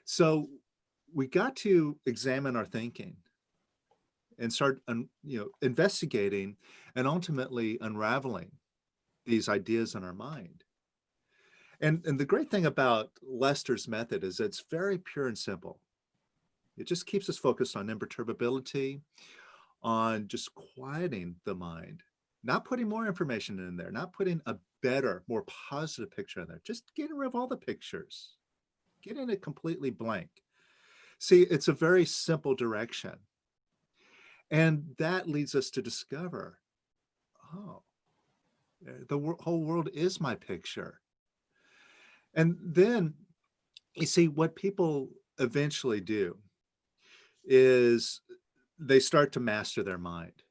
So we got to examine our thinking and start, investigating and ultimately unraveling these ideas in our mind. And the great thing about Lester's method is it's very pure and simple. It just keeps us focused on imperturbability, on just quieting the mind, not putting more information in there, not putting a better, more positive picture in there, just getting rid of all the pictures, getting it completely blank. See, it's a very simple direction. And that leads us to discover, oh, the whole world is my picture. And then you see what people eventually do is they start to master their mind.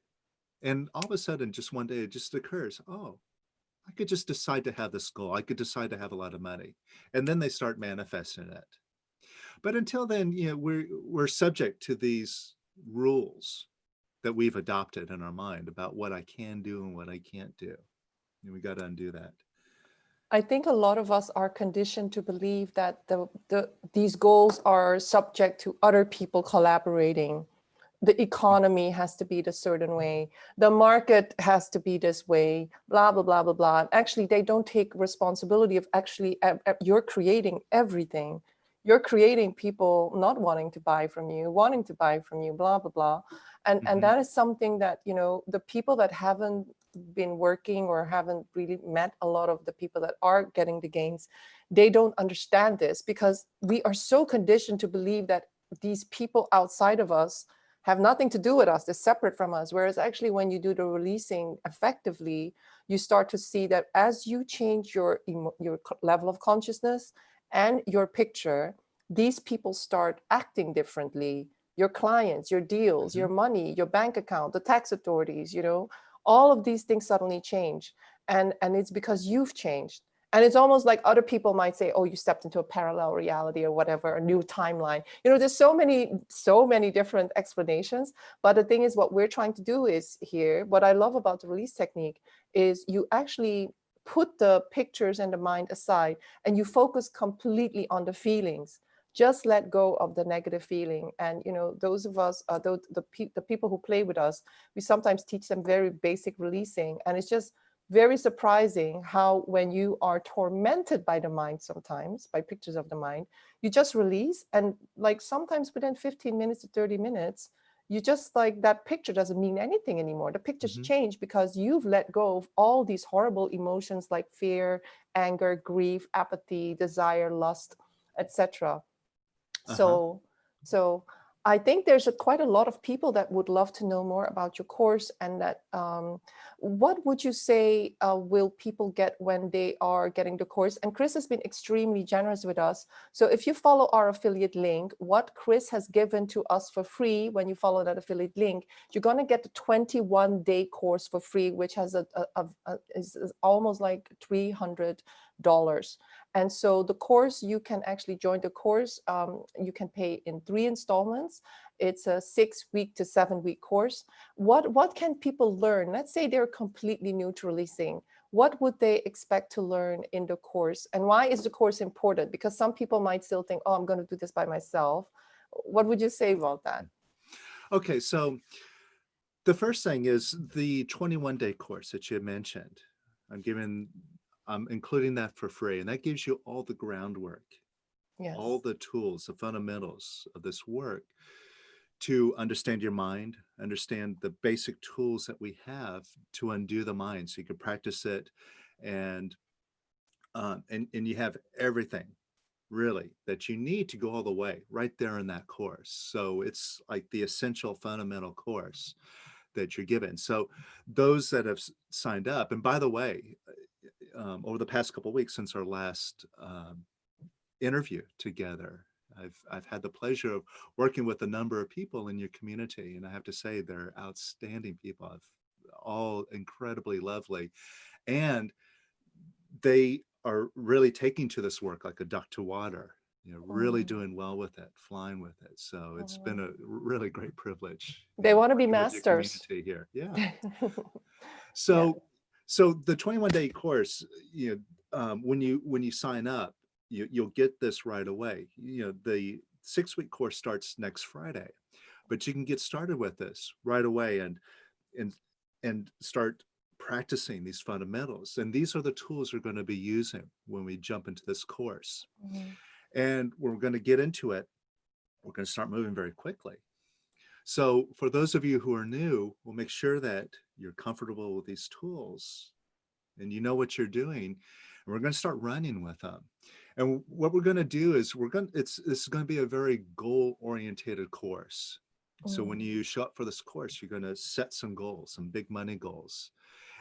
And all of a sudden, just one day, it just occurs, oh, I could just decide to have this goal. I could decide to have a lot of money. And then they start manifesting it. But until then, we're subject to these rules that we've adopted in our mind about what I can do and what I can't do. And we got to undo that. I think a lot of us are conditioned to believe that these goals are subject to other people collaborating. The economy has to be the certain way. The market has to be this way, blah, blah, blah, blah, blah. And actually, they don't take responsibility of actually, you're creating everything. You're creating people not wanting to buy from you, wanting to buy from you, blah, blah, blah. And that is something that, the people that haven't been working or haven't really met a lot of the people that are getting the gains, they don't understand this because we are so conditioned to believe that these people outside of us have nothing to do with us, they're separate from us. Whereas actually when you do the releasing effectively, you start to see that as you change your level of consciousness and your picture, these people start acting differently. Your clients, your deals, your money, your bank account, the tax authorities, all of these things suddenly change. And it's because you've changed. And it's almost like other people might say, oh, you stepped into a parallel reality or whatever, a new timeline. There's so many different explanations. But the thing is, what we're trying to do is here, what I love about the release technique is you actually put the pictures and the mind aside and you focus completely on the feelings. Just let go of the negative feeling. And, those of us, the people who play with us, we sometimes teach them very basic releasing. And it's just very surprising how when you are tormented by the mind sometimes, by pictures of the mind, you just release. And like sometimes within 15 minutes to 30 minutes, you just like that picture doesn't mean anything anymore. The pictures change because you've let go of all these horrible emotions like fear, anger, grief, apathy, desire, lust, etc. So I think there's quite a lot of people that would love to know more about your course, and that what would you say will people get when they are getting the course? And Kris has been extremely generous with us. So if you follow our affiliate link, what Kris has given to us for free, when you follow that affiliate link, you're going to get the 21-day course for free, which has is almost like $300. And so the course, you can actually join the course. You can pay in 3 installments. It's a 6-week to 7-week course. What can people learn? Let's say they're completely new to releasing. What would they expect to learn in the course? And why is the course important? Because some people might still think, oh, I'm going to do this by myself. What would you say about that? Okay, so the first thing is the 21-day course that you mentioned. I'm including that for free, and that gives you all the groundwork, all the tools, the fundamentals of this work to understand your mind, understand the basic tools that we have to undo the mind, so you can practice it, and you have everything really that you need to go all the way right there in that course. So it's like the essential fundamental course that you're given. So those that have signed up, and by the way, over the past couple of weeks since our last interview together, I've had the pleasure of working with a number of people in your community, and I have to say they're outstanding people. All incredibly lovely, and they are really taking to this work like a duck to water. Really doing well with it, flying with it. So it's been a really great privilege. They want to be working with your masters. community here. Yeah. So the 21-day course, when you sign up, you'll get this right away. The 6-week course starts next Friday, but you can get started with this right away and start practicing these fundamentals. And these are the tools we're going to be using when we jump into this course. And we're going to get into it. We're going to start moving very quickly. So for those of you who are new, we'll make sure that you're comfortable with these tools and you know what you're doing. And we're going to start running with them. And what we're going to do is this is going to be a very goal-oriented course. So when you show up for this course, you're going to set some goals, some big money goals.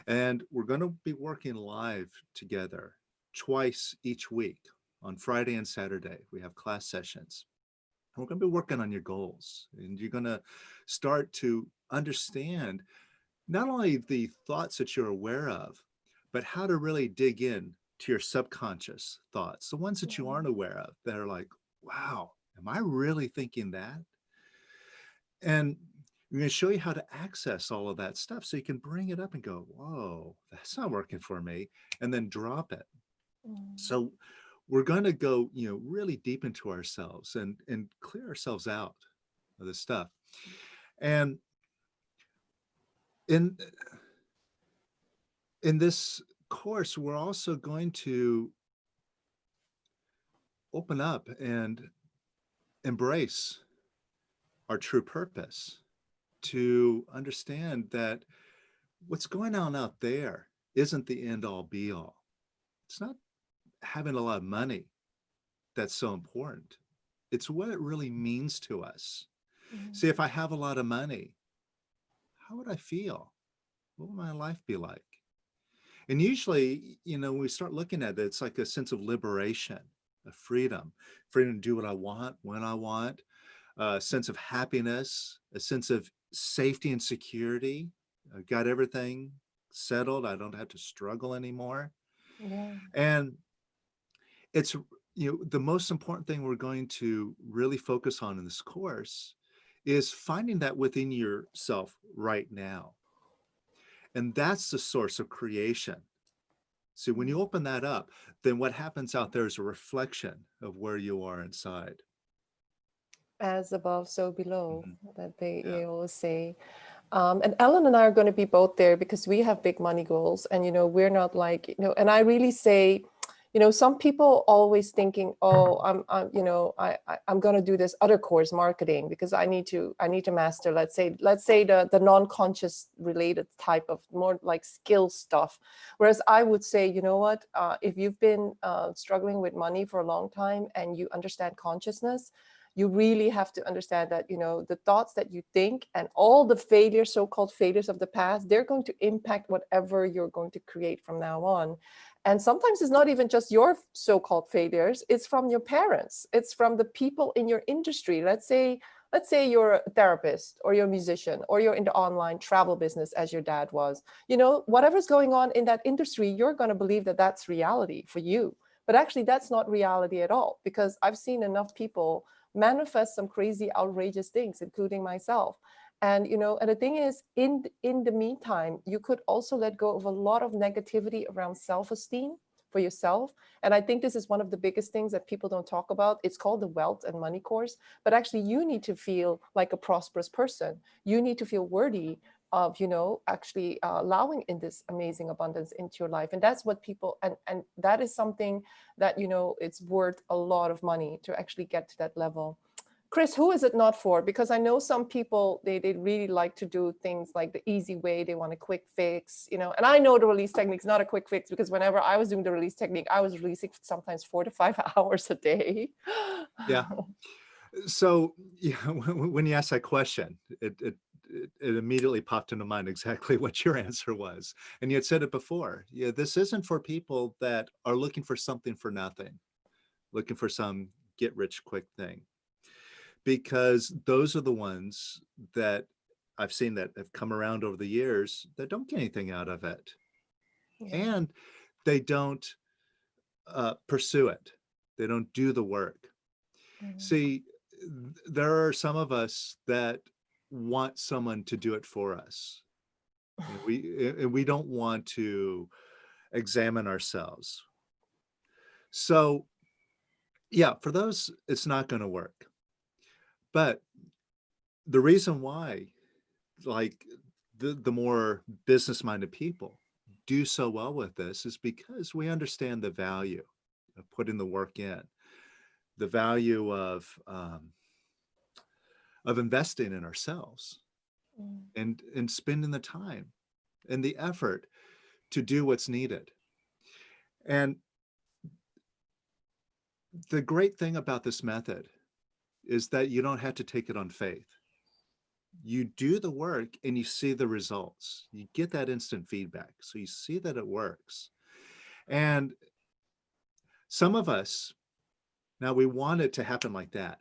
And we're going to be working live together twice each week. On Friday and Saturday, we have class sessions. And we're going to be working on your goals. And you're going to start to understand not only the thoughts that you're aware of, but how to really dig in to your subconscious thoughts, the ones that you aren't aware of, that are like, wow, am I really thinking that? And we're going to show you how to access all of that stuff so you can bring it up and go, whoa, that's not working for me, and then drop it. So we're going to go, really deep into ourselves and clear ourselves out of this stuff. And in this course, we're also going to open up and embrace our true purpose, to understand that what's going on out there isn't the end all be all. It's not having a lot of money that's so important. It's what it really means to us. See, if I have a lot of money, how would I feel? What would my life be like? And usually, when we start looking at it, it's like a sense of liberation, of freedom to do what I want, when I want, a sense of happiness, a sense of safety and security. I got everything settled. I don't have to struggle anymore. And it's, the most important thing we're going to really focus on in this course is finding that within yourself right now. And that's the source of creation. So when you open that up, then what happens out there is a reflection of where you are inside. As above, so below, that they always say. And Ellen and I are going to be both there because we have big money goals, and we're not like, and I really say, some people always thinking, oh, I'm going to do this other course, marketing, because I need to master, let's say the non-conscious related type of more like skill stuff. Whereas I would say, what, if you've been struggling with money for a long time and you understand consciousness, you really have to understand that, the thoughts that you think and all the failures, so-called failures of the past, they're going to impact whatever you're going to create from now on. And sometimes it's not even just your so-called failures, it's from your parents. It's from the people in your industry. Let's say you're a therapist, or you're a musician, or you're in the online travel business as your dad was. Whatever's going on in that industry, you're going to believe that that's reality for you. But actually, that's not reality at all, because I've seen enough people manifest some crazy, outrageous things, including myself. And, and the thing is, in the meantime, you could also let go of a lot of negativity around self-esteem for yourself. And I think this is one of the biggest things that people don't talk about. It's called the Wealth and Money course, but actually you need to feel like a prosperous person. You need to feel worthy of, actually allowing in this amazing abundance into your life. And that's what people, and that is something that, it's worth a lot of money to actually get to that level. Kris, who is it not for? Because I know some people, they really like to do things like the easy way. They want a quick fix, and I know the release technique is not a quick fix, because whenever I was doing the release technique, I was releasing sometimes 4 to 5 hours a day. Yeah. So when you ask that question, it immediately popped into mind exactly what your answer was. And you had said it before. Yeah, this isn't for people that are looking for something for nothing, looking for some get rich quick thing, because those are the ones that I've seen that have come around over the years that don't get anything out of it. Yeah. And they don't pursue it. They don't do the work. See, there are some of us that want someone to do it for us. And we don't want to examine ourselves. So yeah, for those, it's not going to work. But the reason why, like the more business-minded people do so well with this is because we understand the value of putting the work in, the value of investing in ourselves and spending the time and the effort to do what's needed. And the great thing about this method is that you don't have to take it on faith. You do the work and you see the results. You get that instant feedback. So you see that it works. And some of us, now we want it to happen like that.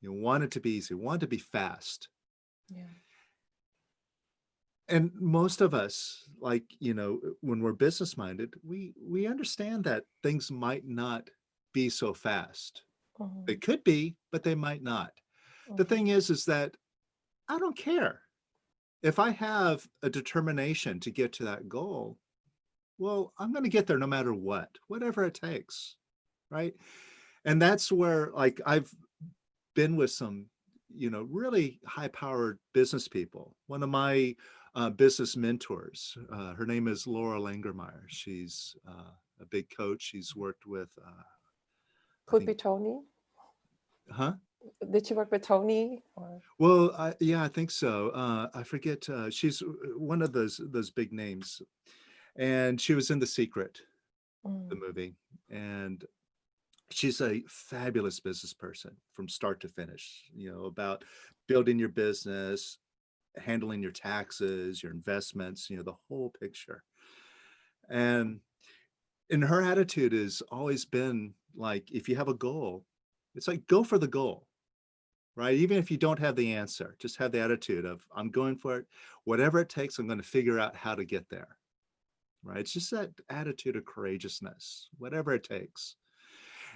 You want it to be easy, want it to be fast. Yeah. And most of us, like, when we're business minded, we understand that things might not be so fast. They could be, but they might not. The thing is that I don't care. If I have a determination to get to that goal, well, I'm going to get there no matter what, whatever it takes, right? And that's where, like, I've been with some, really high-powered business people. One of my business mentors, her name is Laura Langermeyer. She's a big coach. She's worked with Could be Tony. Huh? Did you work with Tony? Or? Well, yeah, I think so. I forget. She's one of those big names, and she was in The Secret, the movie, and she's a fabulous business person from start to finish. About building your business, handling your taxes, your investments, the whole picture. And her attitude has always been like, if you have a goal, it's like, go for the goal. Right? Even if you don't have the answer, just have the attitude of, I'm going for it. Whatever it takes, I'm going to figure out how to get there. Right? It's just that attitude of courageousness, whatever it takes.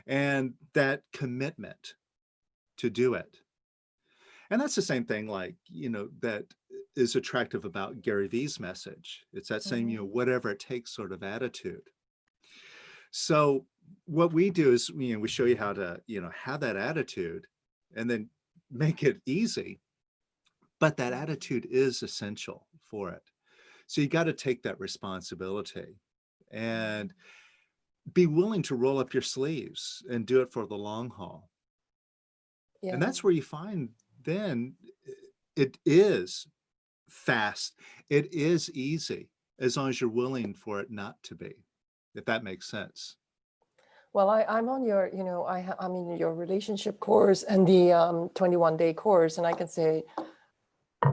And that commitment to do it. And that's the same thing, like, that is attractive about Gary Vee's message. It's that same, whatever it takes sort of attitude. So what we do is, we show you how to, have that attitude and then make it easy, but that attitude is essential for it. So you got to take that responsibility and be willing to roll up your sleeves and do it for the long haul. Yeah. And that's where you find then it is fast. It is easy as long as you're willing for it not to be, if that makes sense. Well, I'm on your, I'm in your relationship course and the 21-day course, and I can say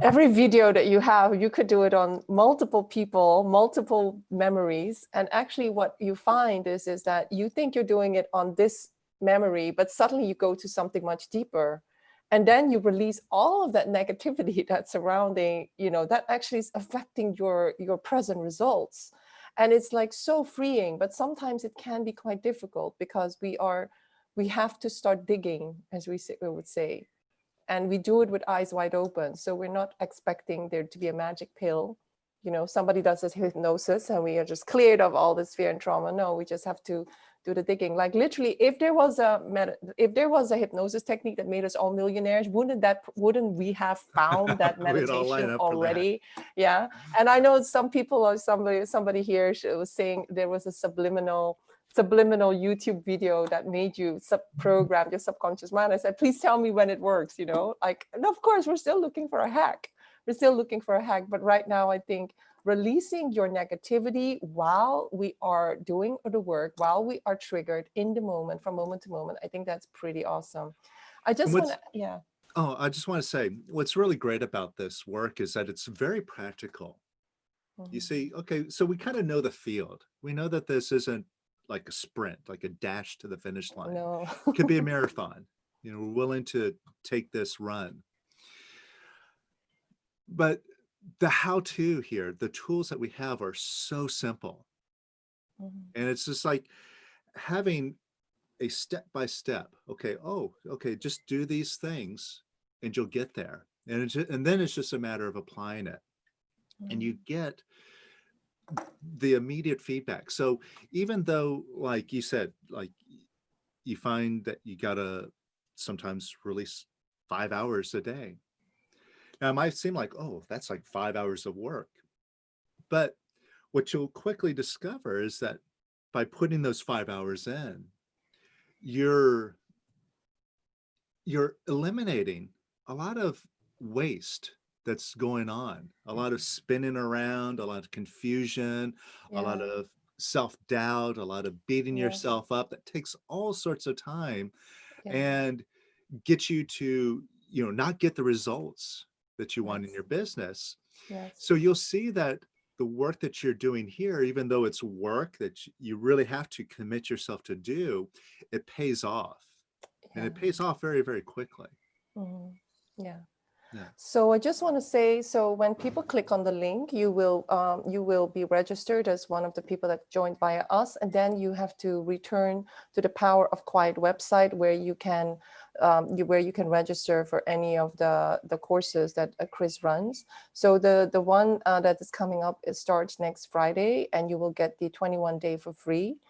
every video that you have, you could do it on multiple people, multiple memories. And actually what you find is that you think you're doing it on this memory, but suddenly you go to something much deeper. And then you release all of that negativity that's surrounding, that actually is affecting your present results. And it's like so freeing, but sometimes it can be quite difficult because we have to start digging, as we would say, and we do it with eyes wide open. So we're not expecting there to be a magic pill. Somebody does this hypnosis and we are just cleared of all this fear and trauma. No, we just have to do the digging. Like literally, if there was a hypnosis technique that made us all millionaires, wouldn't we have found that meditation already? Yeah. And I know some people, or somebody here was saying there was a subliminal YouTube video that made you program your subconscious mind. I said, please tell me when it works, and of course, we're still looking for a hack. But right now, I think releasing your negativity while we are doing the work, while we are triggered in the moment, from moment to moment, I think that's pretty awesome. I just want to, yeah. Oh, I just want to say what's really great about this work is that it's very practical. You see, okay, so we kind of know the field. We know that this isn't like a sprint, like a dash to the finish line. No. It could be a marathon. You know, we're willing to take this run. But the how-to here, the tools that we have are so simple. And it's just like having a step-by-step. Okay, oh, okay, just do these things and you'll get there. And then it's just a matter of applying it. And you get the immediate feedback. So even though, like you said, like you find that you gotta sometimes release 5 hours a day. Now it might seem like, oh, that's like 5 hours of work. But what you'll quickly discover is that by putting those 5 hours in, you're eliminating a lot of waste that's going on, a lot of spinning around, a lot of confusion, a lot Yeah. of self-doubt, a lot of beating Yes. yourself up. That takes all sorts of time Yeah. and get you to, not get the results that you want in Yes. your business. Yes. So you'll see that the work that you're doing here, even though it's work that you really have to commit yourself to do, it pays off. And Yeah. it pays off very, very quickly. Yeah. Yeah. So I just want to say, so when people click on the link, you will be registered as one of the people that joined via us, and then you have to return to the Power of Quiet website where you can register for any of the courses that Kris runs. So the one that is coming up, it starts next Friday, and you will get the 21-day for free.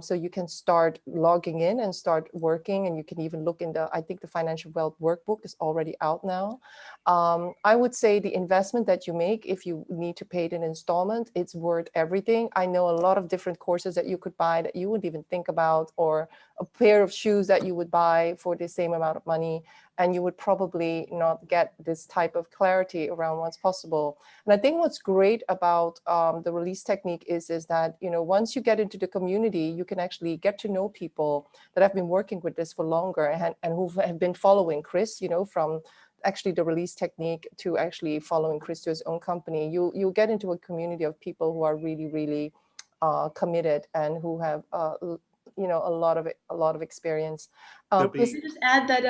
So you can start logging in and start working, and you can even look in I think the Financial Wealth Workbook is already out now. I would say the investment that you make, if you need to pay it in installment, it's worth everything. I know a lot of different courses that you could buy that you wouldn't even think about, or a pair of shoes that you would buy for the same amount of money, and you would probably not get this type of clarity around what's possible. And I think what's great about the release technique is that, once you get into the community, you can actually get to know people that have been working with this for longer and who have been following Kris, from actually the release technique to actually following Kris to his own company. You get into a community of people who are really, really committed and who have a lot of experience. There'll Can be, I just add that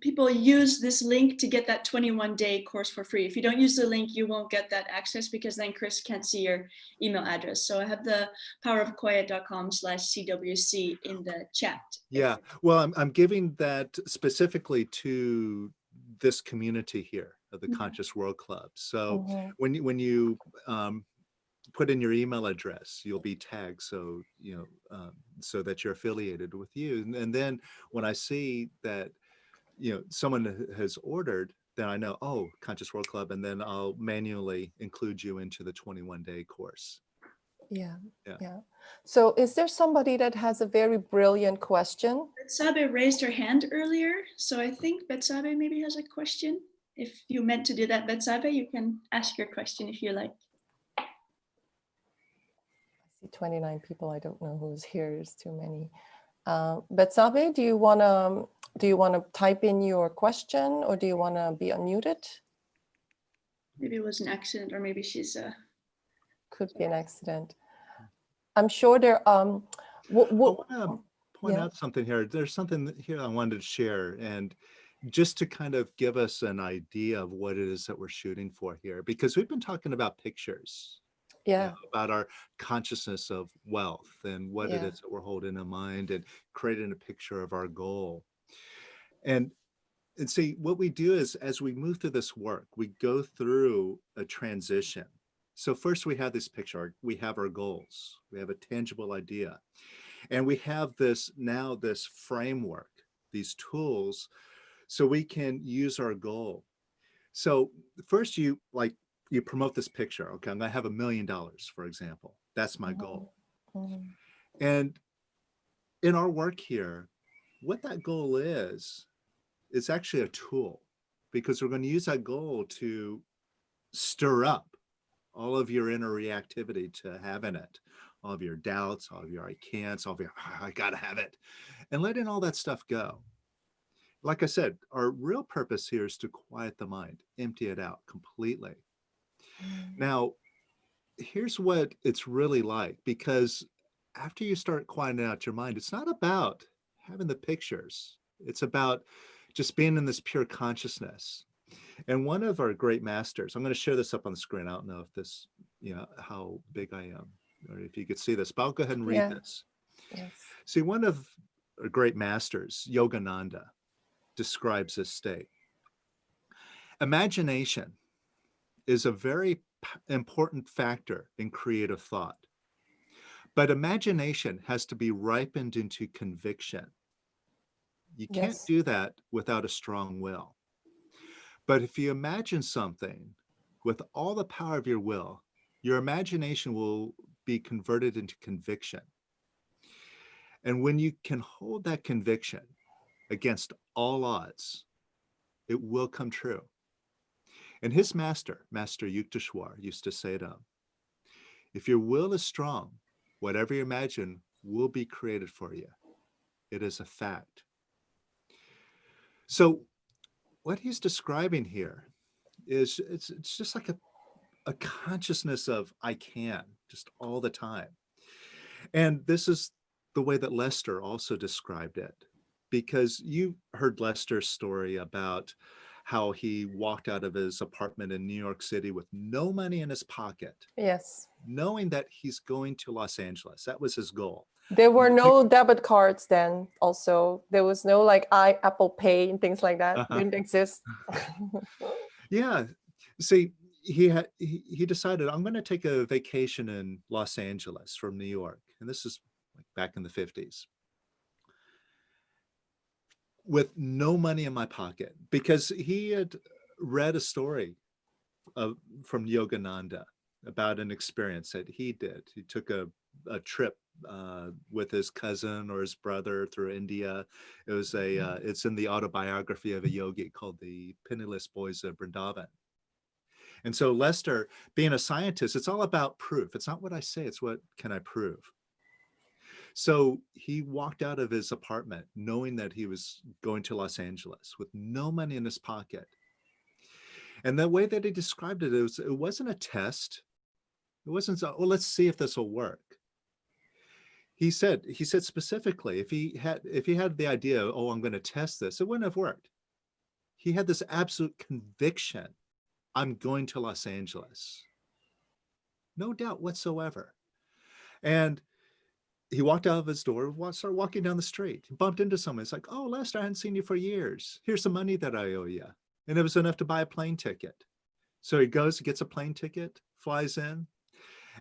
people use this link to get that 21-day course for free. If you don't use the link, you won't get that access because then Kris can't see your email address. So I have the powerofquiet.com/CWC in the chat. yeah, well, I'm giving that specifically to this community here of the Conscious World Club. So when you put in your email address, you'll be tagged, so so that you're affiliated with you. And then when I see that someone has ordered, then I know, oh, Conscious World Club, and then I'll manually include you into the 21-day course. Yeah. So is there somebody that has a very brilliant question? Betsabe raised her hand earlier, so I think Betsabe maybe has a question. If you meant to do that, Betsabe, you can ask your question if you like. 29 people. I don't know who's here. There's too many. Betsabe, do you want to type in your question, or do you want to be unmuted? Maybe it was an accident, or maybe she's Could be an accident. I'm sure there. I want to point out something here. There's something here I wanted to share, and just to kind of give us an idea of what it is that we're shooting for here, because we've been talking about pictures. About our consciousness of wealth and what it is that we're holding in mind, and creating a picture of our goal. And see, what we do is, as we move through this work, we go through a transition. So first we have this picture, we have our goals, we have a tangible idea, and we have this framework, these tools, so we can use our goal. So first you promote this picture. Okay, I'm gonna have $1 million, for example. That's my goal. And in our work here, what that goal is actually a tool, because we're going to use that goal to stir up all of your inner reactivity to having it, all of your doubts, all of your I can'ts, all of your I gotta have it, and letting all that stuff go. like I said, our real purpose here is to quiet the mind, empty it out completely. Now, here's what it's really like, because after you start quieting out your mind, it's not about having the pictures. It's about just being in this pure consciousness. And one of our great masters, I'm going to share this up on the screen. I don't know if this, how big I am, or if you could see this, but I'll go ahead and read Yeah. this. Yes. See, one of our great masters, Yogananda, describes this state. Imagination is a very important factor in creative thought. But imagination has to be ripened into conviction. You can't Yes. do that without a strong will. But if you imagine something with all the power of your will, your imagination will be converted into conviction. And when you can hold that conviction against all odds, it will come true. And his master, Master Yukteswar, used to say to him, if your will is strong, whatever you imagine will be created for you. It is a fact. So what he's describing here is it's just like a consciousness of I can, just all the time. And this is the way that Lester also described it, because you heard Lester's story about how he walked out of his apartment in New York City with no money in his pocket, Yes. knowing that he's going to Los Angeles. That was his goal. There were no debit cards then. Also, there was no like Apple Pay and things like that. Didn't exist. Yeah. See, he decided, I'm going to take a vacation in Los Angeles from New York. And this is like back in the 50s. With no money in my pocket, because he had read a story from Yogananda about an experience that he did. He took a trip with his cousin or his brother through India. It was it's in the autobiography of a yogi called The Penniless Boys of Vrindavan. And so Lester, being a scientist, it's all about proof. It's not what I say, it's what can I prove. So he walked out of his apartment knowing that he was going to Los Angeles with no money in his pocket. And the way that he described it, it wasn't a test. It wasn't, well, let's see if this will work. He said specifically, if he had the idea, oh, I'm going to test this, it wouldn't have worked. He had this absolute conviction, I'm going to Los Angeles. No doubt whatsoever. And he walked out of his door, started walking down the street, bumped into someone. It's like, oh, Lester, I hadn't seen you for years. Here's some money that I owe you. And it was enough to buy a plane ticket. So he goes, gets a plane ticket, flies in.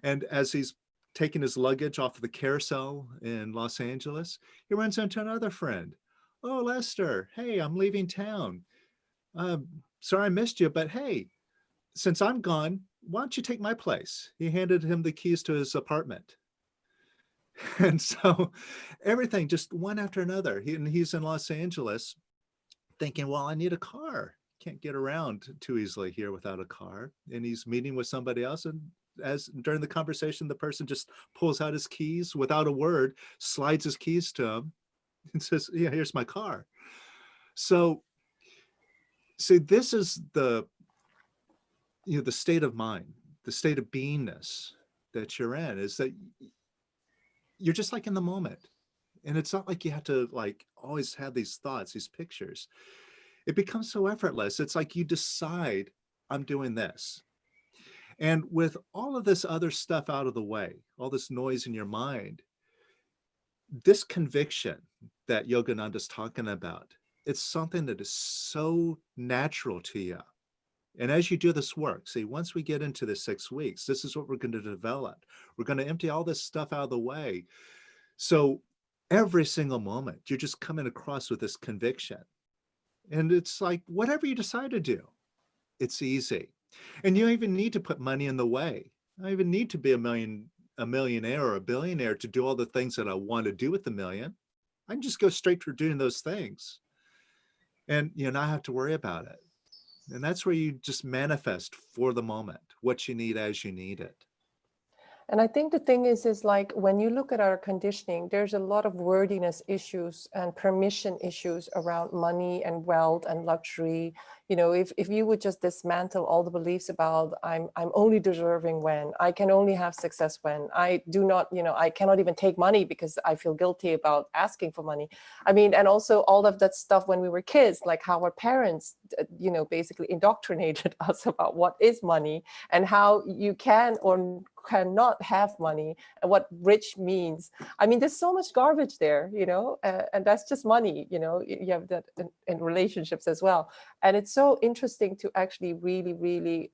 And as he's taking his luggage off of the carousel in Los Angeles, he runs into another friend. Oh, Lester, hey, I'm leaving town. Sorry I missed you, but hey, since I'm gone, why don't you take my place? He handed him the keys to his apartment. And so everything just one after another. He's in Los Angeles thinking, well, I need a car. Can't get around too easily here without a car. And he's meeting with somebody else. And as during the conversation, the person just pulls out his keys without a word, slides his keys to him and says, yeah, here's my car. So see, this is the state of mind, the state of beingness that you're in, is that you're just like in the moment. And it's not like you have to like always have these thoughts, these pictures. It becomes so effortless. It's like you decide, I'm doing this. And with all of this other stuff out of the way, all this noise in your mind, this conviction that Yogananda's talking about, it's something that is so natural to you. And as you do this work, see, once we get into the 6 weeks, this is what we're going to develop. We're going to empty all this stuff out of the way. So every single moment, you're just coming across with this conviction. And it's like, whatever you decide to do, it's easy. And you don't even need to put money in the way. I don't even need to be a millionaire or a billionaire to do all the things that I want to do with the million. I can just go straight for doing those things and not have to worry about it. And that's where you just manifest for the moment what you need as you need it. And I think the thing is like when you look at our conditioning, there's a lot of wordiness issues and permission issues around money and wealth and luxury. You know, if you would just dismantle all the beliefs about I'm only deserving when, I can only have success when, I do not, you know, I cannot even take money because I feel guilty about asking for money. I mean, and also all of that stuff when we were kids, like how our parents, you know, basically indoctrinated us about what is money and how you can or cannot have money and what rich means. I mean, there's so much garbage there, you know, and that's just money, you know, you have that in relationships as well. And it's so interesting to actually really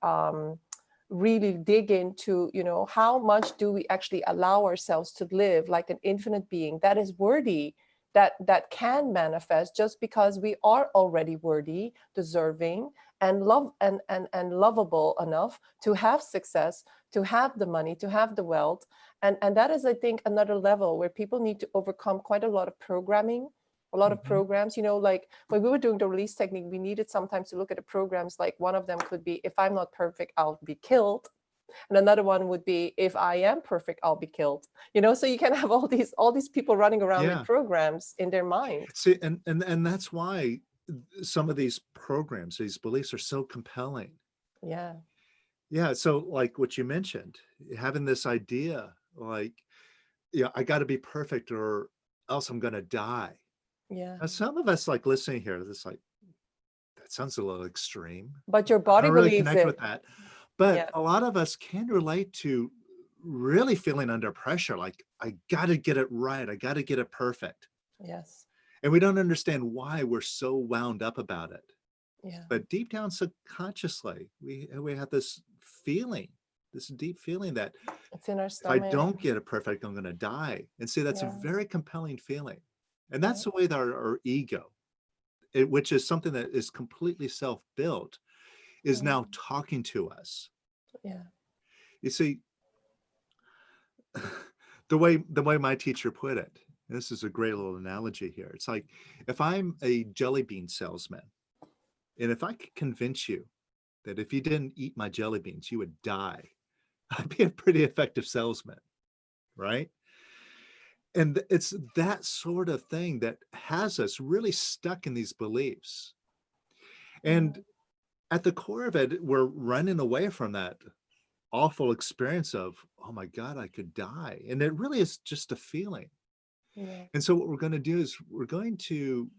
dig into, you know, how much do we actually allow ourselves to live like an infinite being that is worthy, that can manifest just because we are already worthy, deserving, and lovable enough to have success, to have the money, to have the wealth. And that is, I think, another level where people need to overcome quite a lot of programming, a lot of programs. You know, like when we were doing the release technique, we needed sometimes to look at the programs. Like one of them could be, if I'm not perfect, I'll be killed. And another one would be, if I am perfect, I'll be killed. You know, so you can have all these people running around with programs in their mind. See, and that's why some of these programs, these beliefs are so compelling. Yeah. Yeah. So like what you mentioned, having this idea, like, yeah, I got to be perfect or else I'm going to die. Yeah. Now, some of us like listening here, it's like, that sounds a little extreme. But your I body don't really believes connect it. with that. But Yeah. a lot of us can relate to really feeling under pressure. Like, I got to get it right. I got to get it perfect. Yes. And we don't understand why we're so wound up about it. Yeah. But deep down subconsciously, we have this feeling, this deep feeling that It's in our if I stomach. don't get it perfect, I'm going to die. And see, that's a very compelling feeling. And that's the way that our ego, which is something that is completely self-built, is now talking to us. Yeah. You see, the way my teacher put it, this is a great little analogy here. It's like, if I'm a jelly bean salesman, and if I could convince you that if you didn't eat my jelly beans, you would die, I'd be a pretty effective salesman, right? And it's that sort of thing that has us really stuck in these beliefs. And at the core of it, we're running away from that awful experience of, oh my God, I could die. And it really is just a feeling. Yeah. And so what we're going to do is we're going to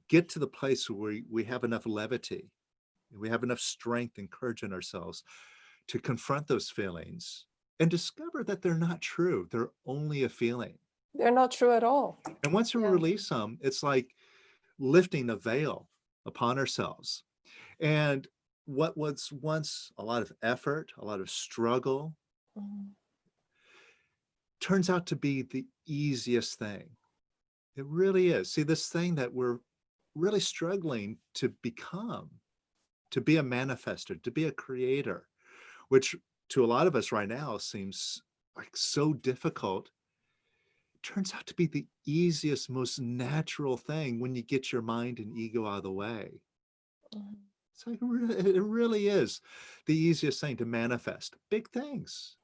get to the place where we have enough levity, we have enough strength and courage in ourselves to confront those feelings and discover that they're not true. They're only a feeling. They're not true at all. And once we release them, it's like lifting a veil upon ourselves. And what was once a lot of effort, a lot of struggle, turns out to be the easiest thing. It really is. See, this thing that we're really struggling to become, to be a manifester, to be a creator, which to a lot of us right now seems like so difficult, turns out to be the easiest, most natural thing when you get your mind and ego out of the way. It's like, it really is the easiest thing to manifest big things.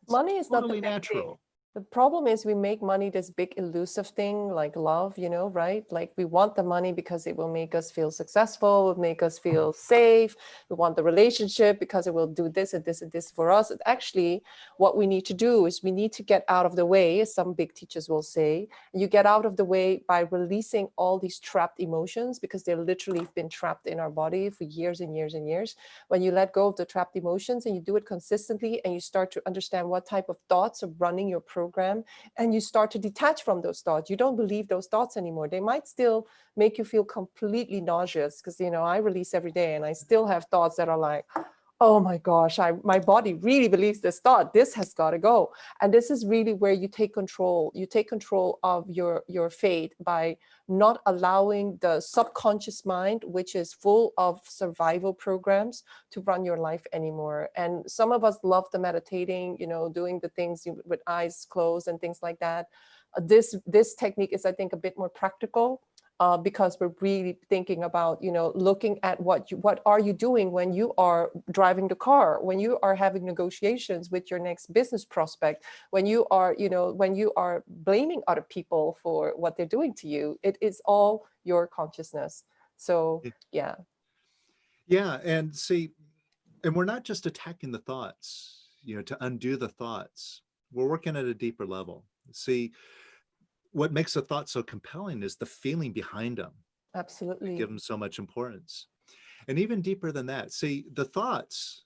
Money is not the totally big natural. thing. The problem is we make money this big elusive thing like love, you know, right? Like we want the money because it will make us feel successful, will make us feel safe. We want the relationship because it will do this and this and this for us. And actually, what we need to do is we need to get out of the way, as some big teachers will say. You get out of the way by releasing all these trapped emotions because they're literally been trapped in our body for years and years and years. When you let go of the trapped emotions and you do it consistently and you start to understand what type of thoughts are running your program, and you start to detach from those thoughts. You don't believe those thoughts anymore. They might still make you feel completely nauseous because, you know, I release every day and I still have thoughts that are like, oh my gosh, my body really believes this thought. This has got to go. And this is really where you take control. You take control of your fate by not allowing the subconscious mind, which is full of survival programs, to run your life anymore. And some of us love the meditating, you know, doing the things with eyes closed and things like that. This technique is, I think, a bit more practical. because we're really thinking about, looking at what are you doing when you are driving the car, when you are having negotiations with your next business prospect, when you are, when you are blaming other people for what they're doing to you. It is all your consciousness. So yeah. Yeah, and see, and we're not just attacking the thoughts, to undo the thoughts. We're working at a deeper level. See, what makes a thought so compelling is the feeling behind them. Absolutely. Give them so much importance. And even deeper than that, see, the thoughts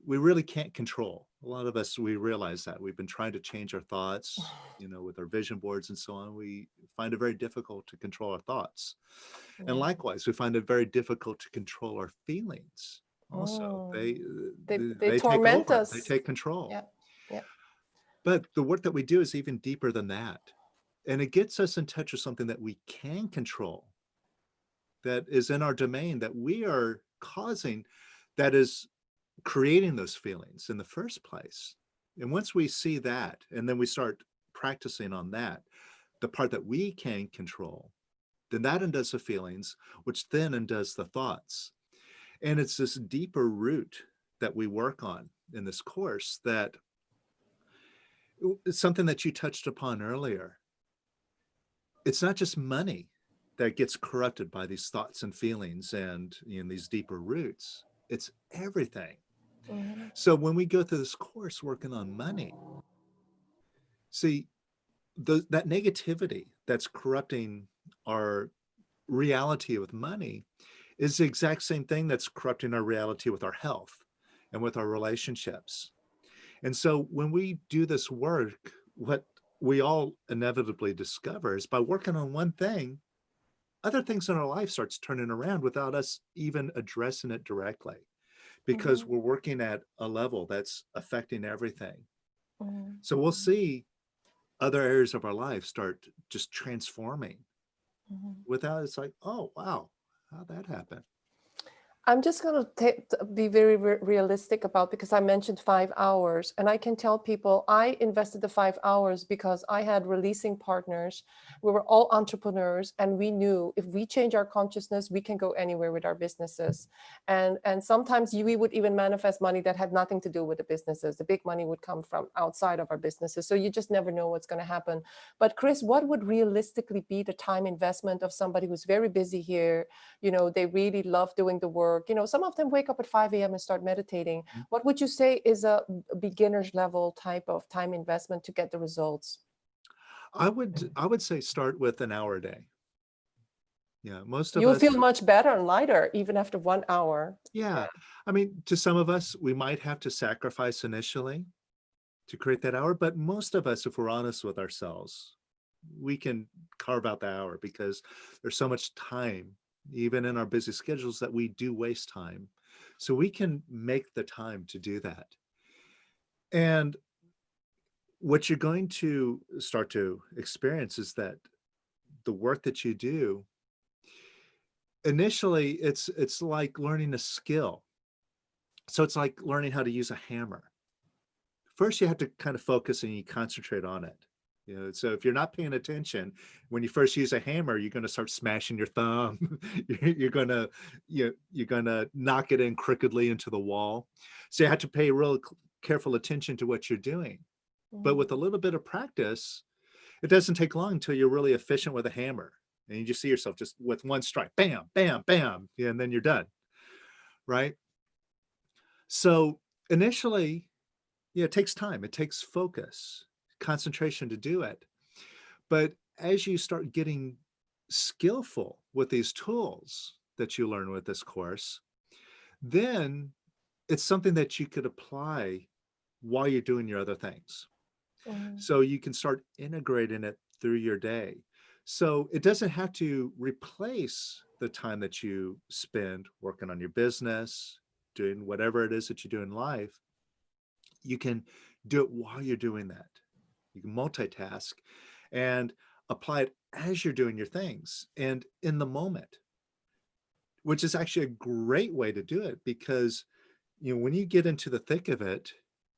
we really can't control. A lot of us, we realize that. We've been trying to change our thoughts, with our vision boards and so on. We find it very difficult to control our thoughts. And likewise, we find it very difficult to control our feelings. Also, they take torment over. us. They take control. Yeah. Yeah. But the work that we do is even deeper than that. And it gets us in touch with something that we can control, that is in our domain, that we are causing, that is creating those feelings in the first place. And once we see that, and then we start practicing on that, the part that we can control, then that undoes the feelings, which then undoes the thoughts. And it's this deeper root that we work on in this course, that it's something that you touched upon earlier. It's not just money that gets corrupted by these thoughts and feelings and these deeper roots. It's everything. So when we go through this course working on money, see, that negativity that's corrupting our reality with money is the exact same thing that's corrupting our reality with our health and with our relationships. And so when we do this work, what we all inevitably discover is by working on one thing, other things in our life starts turning around without us even addressing it directly, because we're working at a level that's affecting everything. So we'll see other areas of our life start just transforming without, it's like, oh, wow, how'd that happen? I'm just going to be very realistic about, because I mentioned 5 hours, and I can tell people I invested the 5 hours because I had releasing partners. We were all entrepreneurs, and we knew if we change our consciousness, we can go anywhere with our businesses. And sometimes we would even manifest money that had nothing to do with the businesses. The big money would come from outside of our businesses. So you just never know what's going to happen. But Kris, what would realistically be the time investment of somebody who's very busy here? They really love doing the work. Some of them wake up at 5 a.m. and start meditating. What would you say is a beginner's level type of time investment to get the results? I would say start with an hour a day. Yeah, most of You'll us feel much better and lighter even after 1 hour. Yeah. I mean, to some of us, we might have to sacrifice initially to create that hour, but most of us, if we're honest with ourselves, we can carve out the hour, because there's so much time, even in our busy schedules, that we do waste time. So we can make the time to do that. And what you're going to start to experience is that the work that you do, initially, it's like learning a skill. So it's like learning how to use a hammer. First, you have to kind of focus and you concentrate on it. So if you're not paying attention, when you first use a hammer, you're going to start smashing your thumb. you're going to knock it in crookedly into the wall. So you have to pay real careful attention to what you're doing. But with a little bit of practice, it doesn't take long until you're really efficient with a hammer. And you just see yourself just with one strike, bam, bam, bam, and then you're done, right? So initially, it takes time. It takes focus, concentration to do it. But as you start getting skillful with these tools that you learn with this course, then it's something that you could apply while you're doing your other things. So you can start integrating it through your day. So it doesn't have to replace the time that you spend working on your business, doing whatever it is that you do in life. You can do it while you're doing that. You can multitask and apply it as you're doing your things and in the moment, which is actually a great way to do it, because when you get into the thick of it,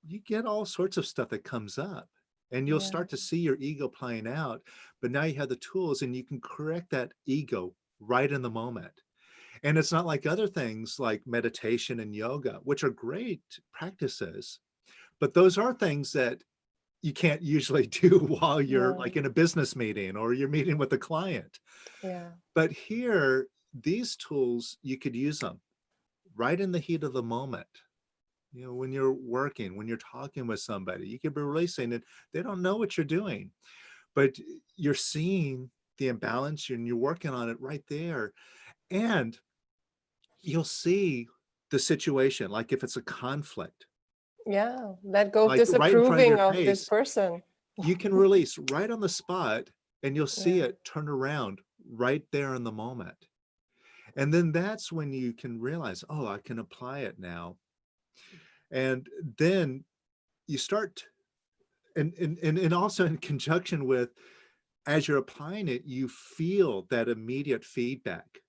you get all sorts of stuff that comes up. and you'll Yeah. start to see your ego playing out. But now you have the tools and you can correct that ego right in the moment. And it's not like other things like meditation and yoga, which are great practices, but those are things that you can't usually do while you're Yeah. like in a business meeting or you're meeting with a client. Yeah. But here, these tools, you could use them right in the heat of the moment. You know, when you're working, when you're talking with somebody, you could be releasing it. They don't know what you're doing, but you're seeing the imbalance and you're working on it right there. And you'll see the situation, like if it's a conflict, Yeah. Let go of like right in front of disapproving your of this face, person. you can release right on the spot and you'll see Yeah. it turn around right there in the moment. And then that's when you can realize, oh, I can apply it now. And then you start, and also in conjunction with, as you're applying it, you feel that immediate feedback,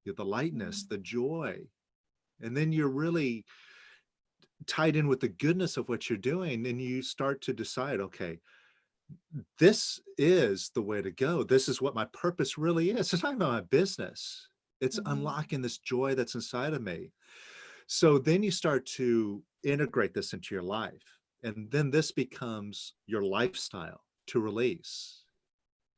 the lightness, the joy. And then you're really tied in with the goodness of what you're doing. And you start to decide, okay, this is the way to go. This is what my purpose really is. It's not about my business. It's unlocking this joy that's inside of me. So then you start to integrate this into your life. And then this becomes your lifestyle to release.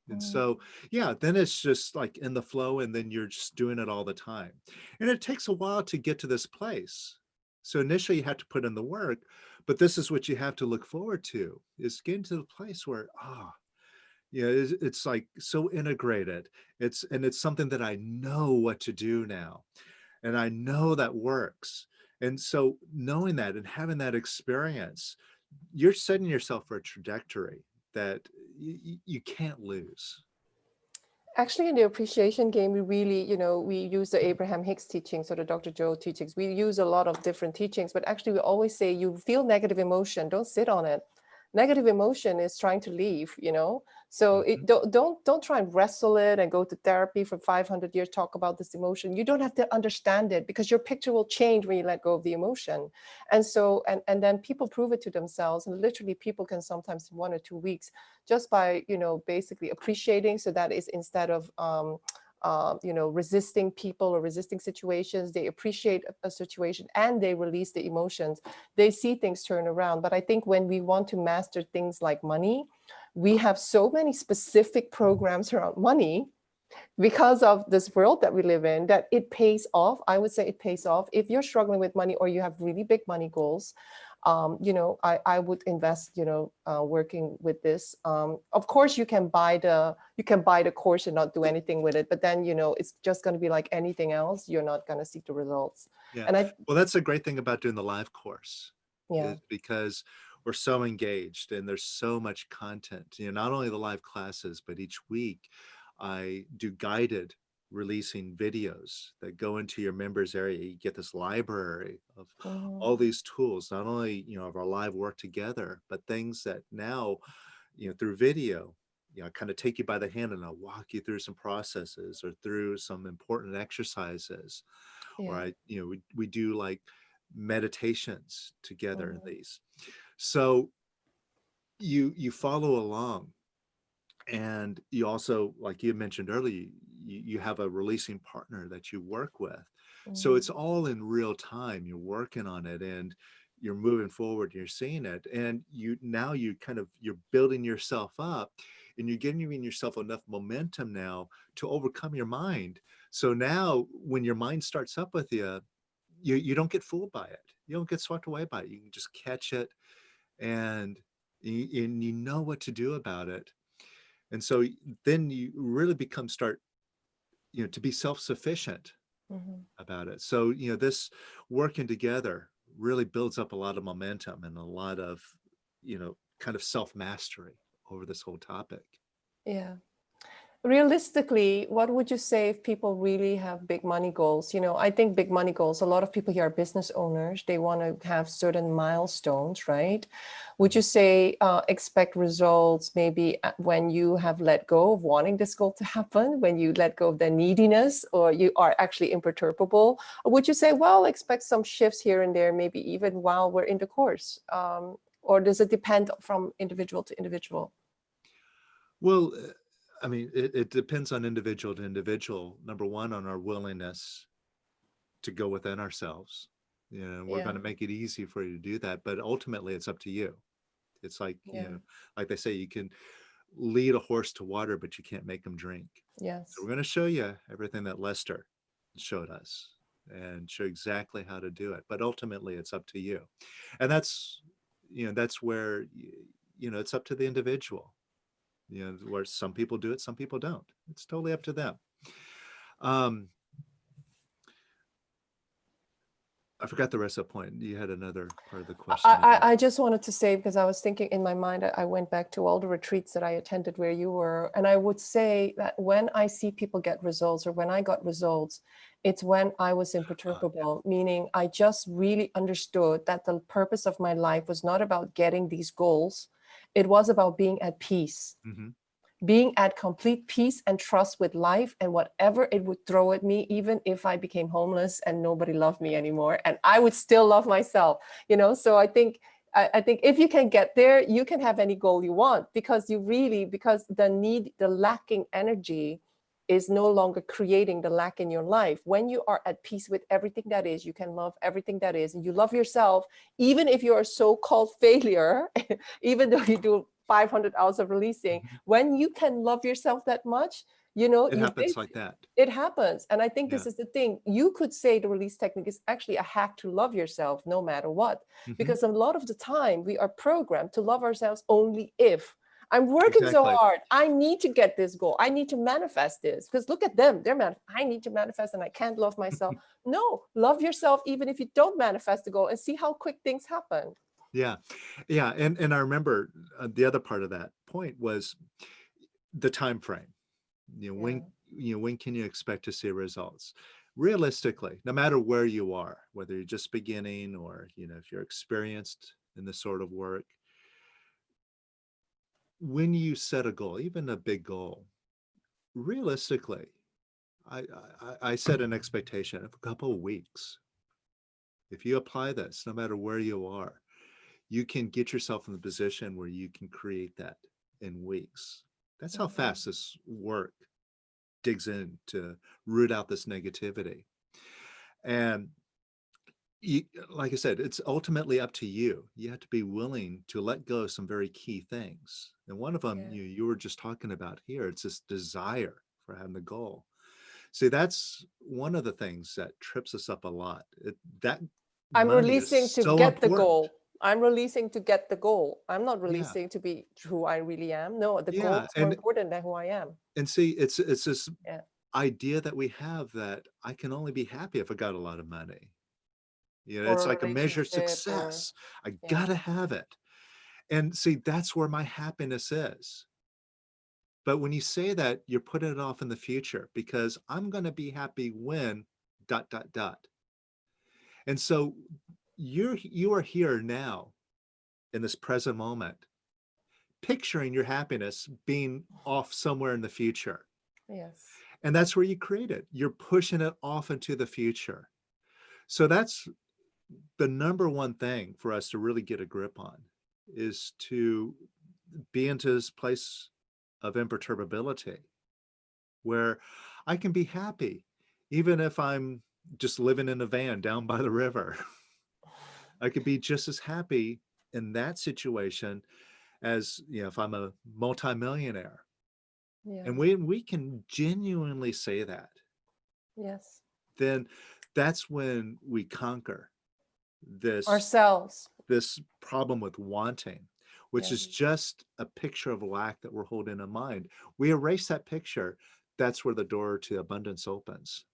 And so, yeah, then it's just like in the flow, and then you're just doing it all the time. And it takes a while to get to this place. So initially you have to put in the work, but this is what you have to look forward to, is getting to the place where, it's like so integrated. It's something that I know what to do now. And I know that works. And so knowing that and having that experience, you're setting yourself for a trajectory that you can't lose. Actually, in the appreciation game, we really, we use the Abraham Hicks teachings or the Dr. Joe teachings. We use a lot of different teachings, but actually we always say, you feel negative emotion, don't sit on it. Negative emotion is trying to leave, so don't try and wrestle it and go to therapy for 500 years, talk about this emotion. You don't have to understand it, because your picture will change when you let go of the emotion. And so, and then people prove it to themselves, and literally people can sometimes in 1 or 2 weeks, just by, basically appreciating. So that is, instead of resisting people or resisting situations, they appreciate a situation and they release the emotions. They see things turn around. But I think when we want to master things like money, we have so many specific programs around money because of this world that we live in, that it pays off. I would say it pays off. If you're struggling with money or you have really big money goals, I would invest, working with this. Of course, you can buy the course and not do anything with it, but then, it's just going to be like anything else. You're not going to see the results. Yeah. And well, that's a great thing about doing the live course, yeah, is because we're so engaged and there's so much content, not only the live classes, but each week I do guided releasing videos that go into your members area. You get this library of all these tools, not only, of our live work together, but things that now, through video, kind of take you by the hand and I'll walk you through some processes or through some important exercises. Or we do like meditations together in these. So you follow along. And you also, like you mentioned earlier, you have a releasing partner that you work with. So it's all in real time. You're working on it and you're moving forward, you're seeing it. And you're building yourself up, and you're giving yourself enough momentum now to overcome your mind. So now when your mind starts up with you, you don't get fooled by it. You don't get swept away by it. You can just catch it, and you know what to do about it. And so then you really start to be self-sufficient about it. So, this working together really builds up a lot of momentum and a lot of, kind of self-mastery over this whole topic. yeah. Realistically, what would you say if people really have big money goals? I think big money goals, a lot of people here are business owners. They want to have certain milestones, right? Would you say expect results maybe when you have let go of wanting this goal to happen, when you let go of the neediness, or you are actually imperturbable? Or would you say, well, expect some shifts here and there, maybe even while we're in the course? or does it depend from individual to individual? Well, I mean, it depends on individual to individual. Number one, on our willingness to go within ourselves. You know, we're going to make it easy for you to do that, but ultimately it's up to you. It's like, you know, like they say, you can lead a horse to water, but you can't make him drink. Yes. So we're going to show you everything that Lester showed us and show exactly how to do it. But ultimately it's up to you. And that's, you know, that's where, you know, it's up to the individual, you know, where some people do it, some people don't. It's totally up to them. I forgot the rest of the point. You had another part of the question. I just wanted to say, because I was thinking in my mind, I went back to all the retreats that I attended where you were. And I would say that when I see people get results, or when I got results, it's when I was imperturbable, meaning I just really understood that the purpose of my life was not about getting these goals. It was about being at peace. Mm-hmm. Being at complete peace and trust with life and whatever it would throw at me, even if I became homeless and nobody loved me anymore, and I would still love myself, you know? So I think if you can get there, you can have any goal you want, because the lacking energy is no longer creating the lack in your life. When you are at peace with everything that is, you can love everything that is, and you love yourself, even if you're a so-called failure, even though you do 500 hours of releasing. When you can love yourself that much, you know, it happens like that. It happens. And I think this is the thing. You could say the release technique is actually a hack to love yourself no matter what. Because a lot of the time we are programmed to love ourselves only if I'm working so hard. I need to get this goal. I need to manifest this, because look at them. I need to manifest and I can't love myself. No, love yourself even if you don't manifest the goal, and see how quick things happen. Yeah. Yeah. And I remember the other part of that point was the time frame. You know, when can you expect to see results? Realistically, no matter where you are, whether you're just beginning or, you know, if you're experienced in this sort of work, when you set a goal, even a big goal, realistically, I set an expectation of a couple of weeks. If you apply this, no matter where you are, you can get yourself in the position where you can create that in weeks. That's how fast this work digs in to root out this negativity. And like I said, it's ultimately up to you. You have to be willing to let go of some very key things. And one of them you were just talking about here, it's this desire for having the goal. See, that's one of the things that trips us up a lot. I'm releasing to get the goal. I'm releasing to get the goal. I'm not releasing to be who I really am. No, the goal is more important than who I am. And see, it's this idea that we have that I can only be happy if I got a lot of money. You know, it's like a measure of success. I gotta have it. And see, that's where my happiness is. But when you say that, you're putting it off in the future, because I'm going to be happy when ... And so you are here now in this present moment, picturing your happiness being off somewhere in the future. Yes. And that's where you create it. You're pushing it off into the future. So that's the number one thing for us to really get a grip on, is to be into this place of imperturbability where I can be happy, even if I'm just living in a van down by the river. I could be just as happy in that situation as, you know, if I'm a multimillionaire. And we can genuinely say that. Yes. Then that's when we conquer this ourselves, this problem with wanting, which is just a picture of lack that we're holding in mind. We erase that picture. That's where the door to abundance opens.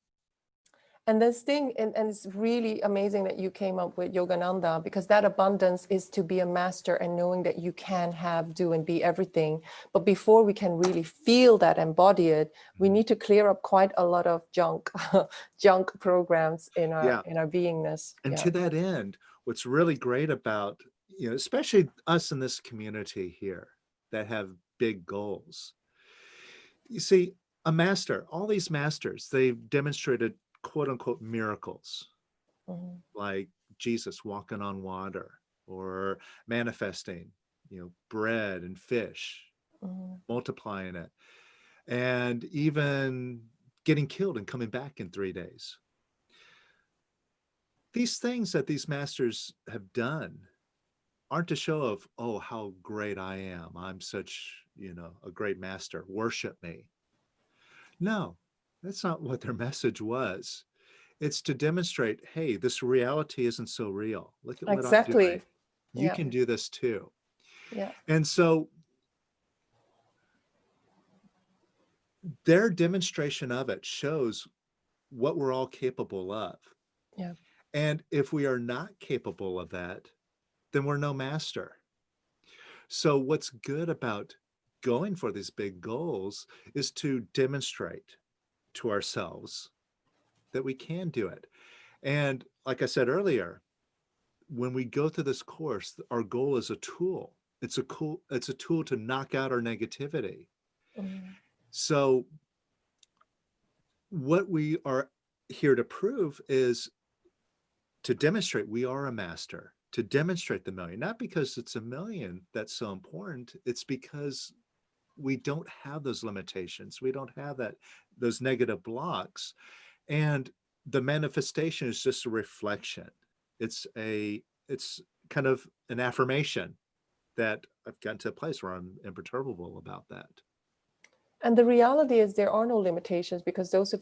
And this thing, and it's really amazing that you came up with Yogananda, because that abundance is to be a master and knowing that you can have, do, and be everything. But before we can really feel that, embody it, we need to clear up quite a lot of junk programs in our beingness. And to that end, what's really great about, you know, especially us in this community here that have big goals, you see, a master, all these masters, they've demonstrated quote unquote miracles, like Jesus walking on water, or manifesting, bread and fish, Mm. multiplying it, and even getting killed and coming back in 3 days. These things that these masters have done aren't to show of, oh, how great I am. I'm such, a great master. Worship me. No, that's not what their message was. It's to demonstrate, hey, this reality isn't so real. Look at what I'm doing. Exactly. You Yeah. can do this too. Yeah. And so their demonstration of it shows what we're all capable of. Yeah. And if we are not capable of that, then we're no master. So what's good about going for these big goals is to demonstrate to ourselves that we can do it. And like I said earlier, when we go through this course, our goal is a tool. It's a tool to knock out our negativity. Mm. So what we are here to prove is to demonstrate we are a master, to demonstrate the million, not because it's a million that's so important. It's because we don't have those limitations. We don't have those negative blocks. And the manifestation is just a reflection. It's kind of an affirmation that I've gotten to a place where I'm imperturbable about that. And the reality is there are no limitations, because those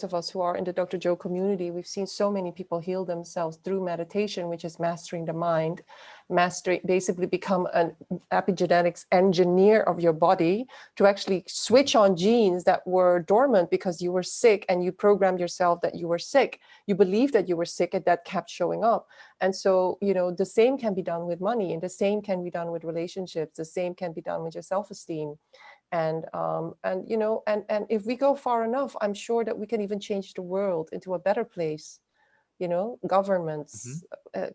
of us who are in the Dr. Joe community, we've seen so many people heal themselves through meditation, which is mastering the mind, basically become an epigenetics engineer of your body to actually switch on genes that were dormant because you were sick, and you programmed yourself that you were sick. You believed that you were sick, and that kept showing up. And so, the same can be done with money, and the same can be done with relationships. The same can be done with your self-esteem. And if we go far enough, I'm sure that we can even change the world into a better place, governments,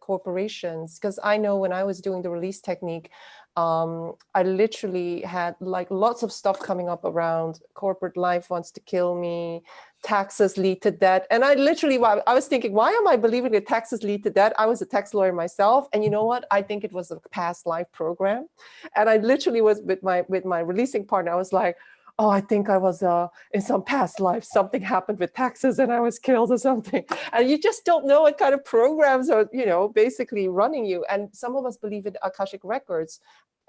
corporations. Because I know when I was doing the release technique, I literally had like lots of stuff coming up around corporate life wants to kill me, taxes lead to debt. And I was thinking, why am I believing that taxes lead to debt? I was a tax lawyer myself. And you know what? I think it was a past life program. And I literally was with my releasing partner. I was like, oh, I think I was in some past life, something happened with taxes and I was killed or something. And you just don't know what kind of programs are, basically running you. And some of us believe in Akashic records.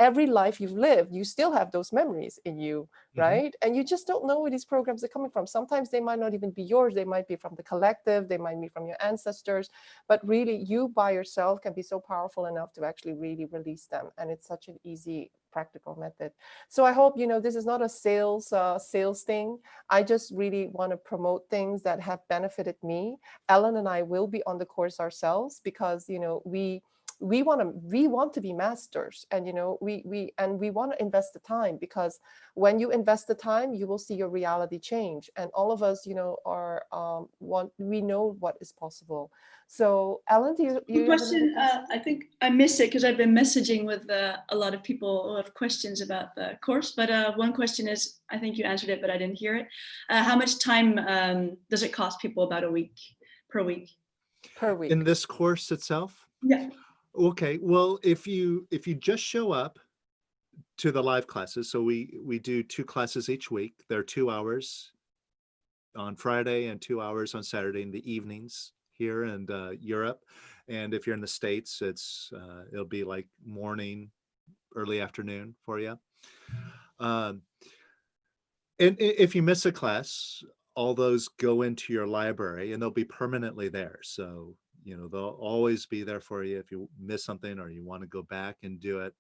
Every life you've lived, you still have those memories in you, right? And you just don't know where these programs are coming from. Sometimes they might not even be yours. They might be from the collective. They might be from your ancestors. But really, you by yourself can be so powerful enough to actually really release them. And it's such an easy, practical method. So I hope, this is not a sales thing. I just really want to promote things that have benefited me. Ellen and I will be on the course ourselves because, we want to be masters, and we want to invest the time, because when you invest the time, you will see your reality change. And all of us, we know what is possible. So Ellen, do you question? I think I missed it because I've been messaging with a lot of people who have questions about the course. But one question is, I think you answered it, but I didn't hear it. How much time does it cost people about a week, per week? Per week. In this course itself? Yeah. Okay. Well, if you just show up to the live classes, so we do 2 classes each week. They're 2 hours on Friday and 2 hours on Saturday in the evenings here in Europe. And if you're in the States, it'll be like morning, early afternoon for you. And if you miss a class, all those go into your library and they'll be permanently there. So, they'll always be there for you if you miss something or you want to go back and do it.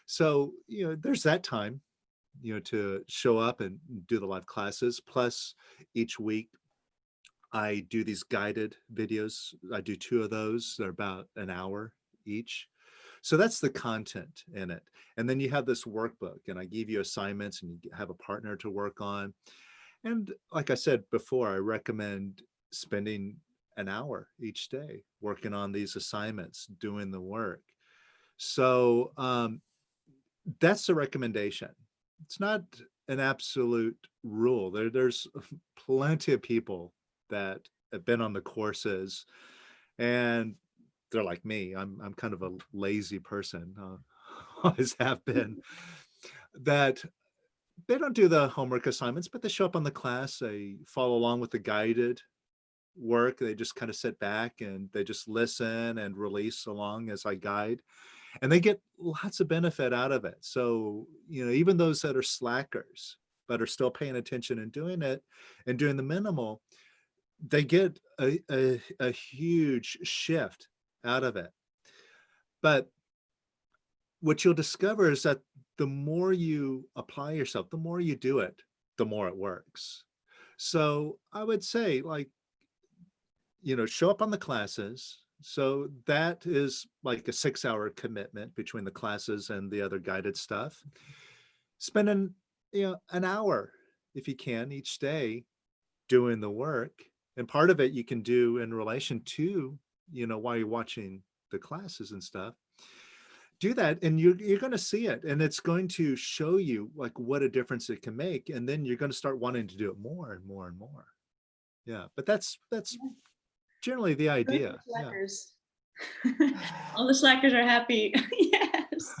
So, there's that time, to show up and do the live classes. Plus, each week, I do these guided videos. I do 2 of those. They're about an hour each. So that's the content in it. And then you have this workbook, and I give you assignments, and you have a partner to work on. And like I said before, I recommend spending an hour each day working on these assignments, doing the work. So that's the recommendation. It's not an absolute rule. There's plenty of people that have been on the courses, and they're like me. I'm kind of a lazy person, always have been. That they don't do the homework assignments, but they show up on the class. They follow along with the guided work. They just kind of sit back and they just listen and release along as I guide, and they get lots of benefit out of it. So, even those that are slackers but are still paying attention and doing it and doing the minimal, they get a huge shift out of it. But what you'll discover is that the more you apply yourself, the more you do it, the more it works. So I would say, like, show up on the classes. So that is like a 6-hour commitment between the classes and the other guided stuff. Spend an hour, if you can, each day doing the work. And part of it you can do in relation to, while you're watching the classes and stuff. Do that, and you're going to see it, and it's going to show you like what a difference it can make, and then you're going to start wanting to do it more and more and more. Yeah, but that's generally the idea. Slackers. All the slackers are happy. Yes.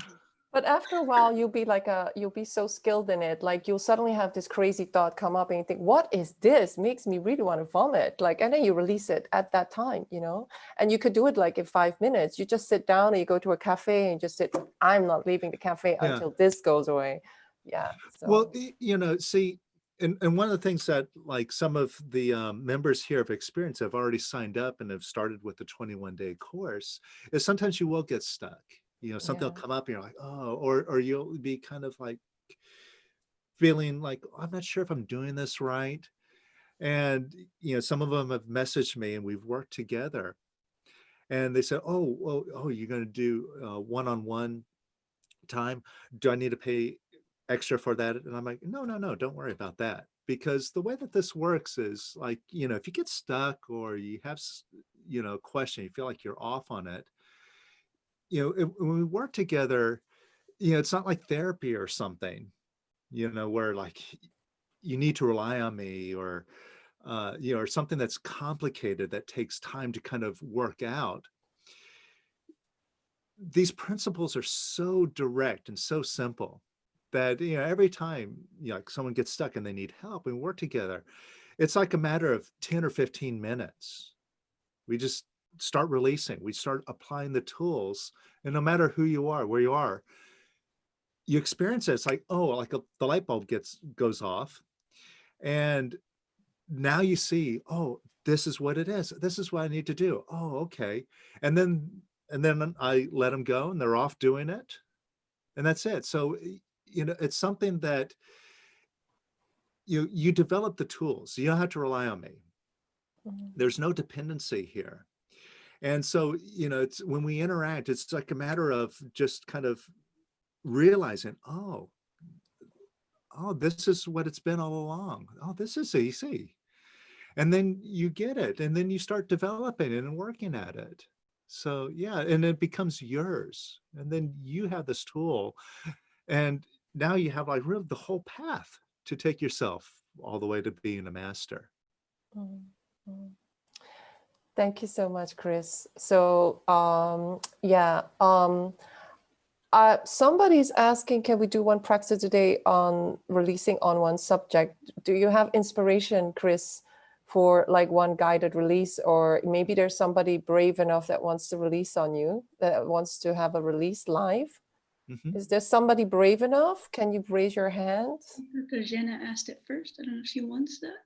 But after a while, you'll be so skilled in it. Like you'll suddenly have this crazy thought come up and you think, what is this? Makes me really want to vomit. Like, and then you release it at that time, and you could do it like in 5 minutes. You just sit down and you go to a cafe and just sit. I'm not leaving the cafe until this goes away. Yeah. So. Well, see, and one of the things that like some of the members here have experienced, have already signed up and have started with the 21-day course, is sometimes you will get stuck. Something will come up and you're like, oh, or you'll be kind of like feeling like, I'm not sure if I'm doing this right. And, some of them have messaged me and we've worked together and they said, oh, you're going to do one-on-one time. Do I need to pay extra for that? And I'm like, no, don't worry about that. Because the way that this works is like, if you get stuck or you have, a question, you feel like you're off on it, when we work together, it's not like therapy or something, where like you need to rely on me or, or something that's complicated that takes time to kind of work out. These principles are so direct and so simple that, every time, like someone gets stuck and they need help and we work together, it's like a matter of 10 or 15 minutes. We just start releasing, we start applying the tools, and no matter who you are, where you are, you experience it. It's like, the light bulb goes off, and now you see, this is what it is. This is what I need to do. Oh, okay. And then I let them go, and they're off doing it, and that's it. So, it's something that you develop the tools. You don't have to rely on me. Mm-hmm. There's no dependency here. And so, it's when we interact, it's like a matter of just kind of realizing, this is what it's been all along. Oh, this is easy. And then you get it, and then you start developing it and working at it. So, yeah, and it becomes yours. And then you have this tool, and now you have like really the whole path to take yourself all the way to being a master. Mm-hmm. Thank you so much, Kris. So, somebody's asking, can we do one practice today on releasing on one subject? Do you have inspiration, Kris, for like one guided release? Or maybe there's somebody brave enough that wants to release on you, that wants to have a release live? Mm-hmm. Is there somebody brave enough? Can you raise your hand? Jenna asked it first. I don't know if she wants that.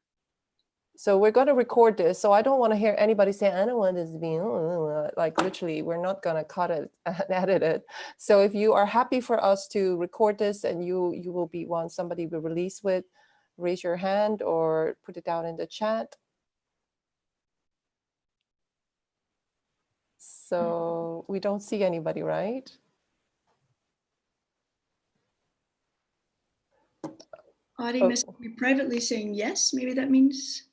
So we're going to record this. So I don't want to hear anybody say, I don't want this to be, like literally, we're not going to cut it and edit it. So if you are happy for us to record this and you will be one somebody will release with, raise your hand or put it down in the chat. So we don't see anybody, right? Audie must be privately saying yes. Maybe that means...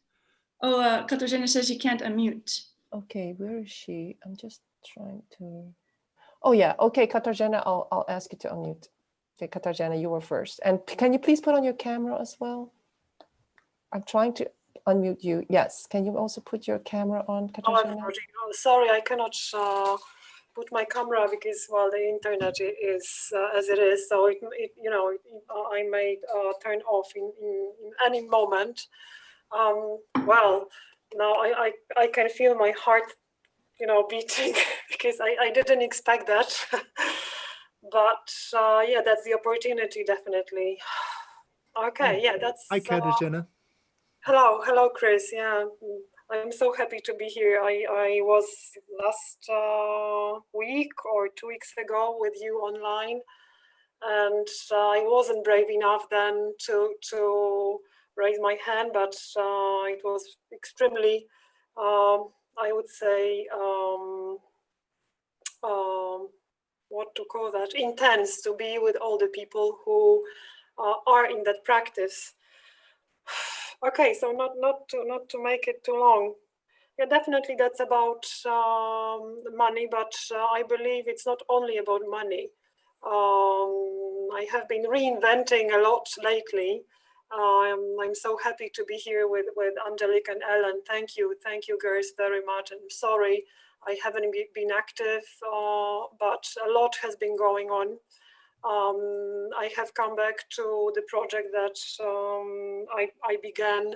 Oh, Katarzyna says you can't unmute. Okay, where is she? I'm just trying to... Oh yeah, okay, Katarzyna, I'll ask you to unmute. Okay, Katarzyna, you were first. And can you please put on your camera as well? I'm trying to unmute you. Yes. Can you also put your camera on, Oh, Katarzyna? sorry, I cannot put my camera because, well, the internet is as it is. So I may turn off in any moment. Well, now I can feel my heart, beating because I didn't expect that. But yeah, that's the opportunity, definitely. Okay, yeah, that's. Hi, Katarzyna. Hello, Kris. Yeah, I'm so happy to be here. I was last week or 2 weeks ago with you online, and I wasn't brave enough then to raise my hand, but it was extremely, I would say, what to call that, intense to be with all the people who are in that practice. Okay, so not to make it too long. Yeah, definitely that's about money, but I believe it's not only about money. I have been reinventing a lot lately. I'm so happy to be here with Angelique and Ellen. Thank you, girls, very much. I'm sorry I haven't been active, but a lot has been going on. I have come back to the project that I began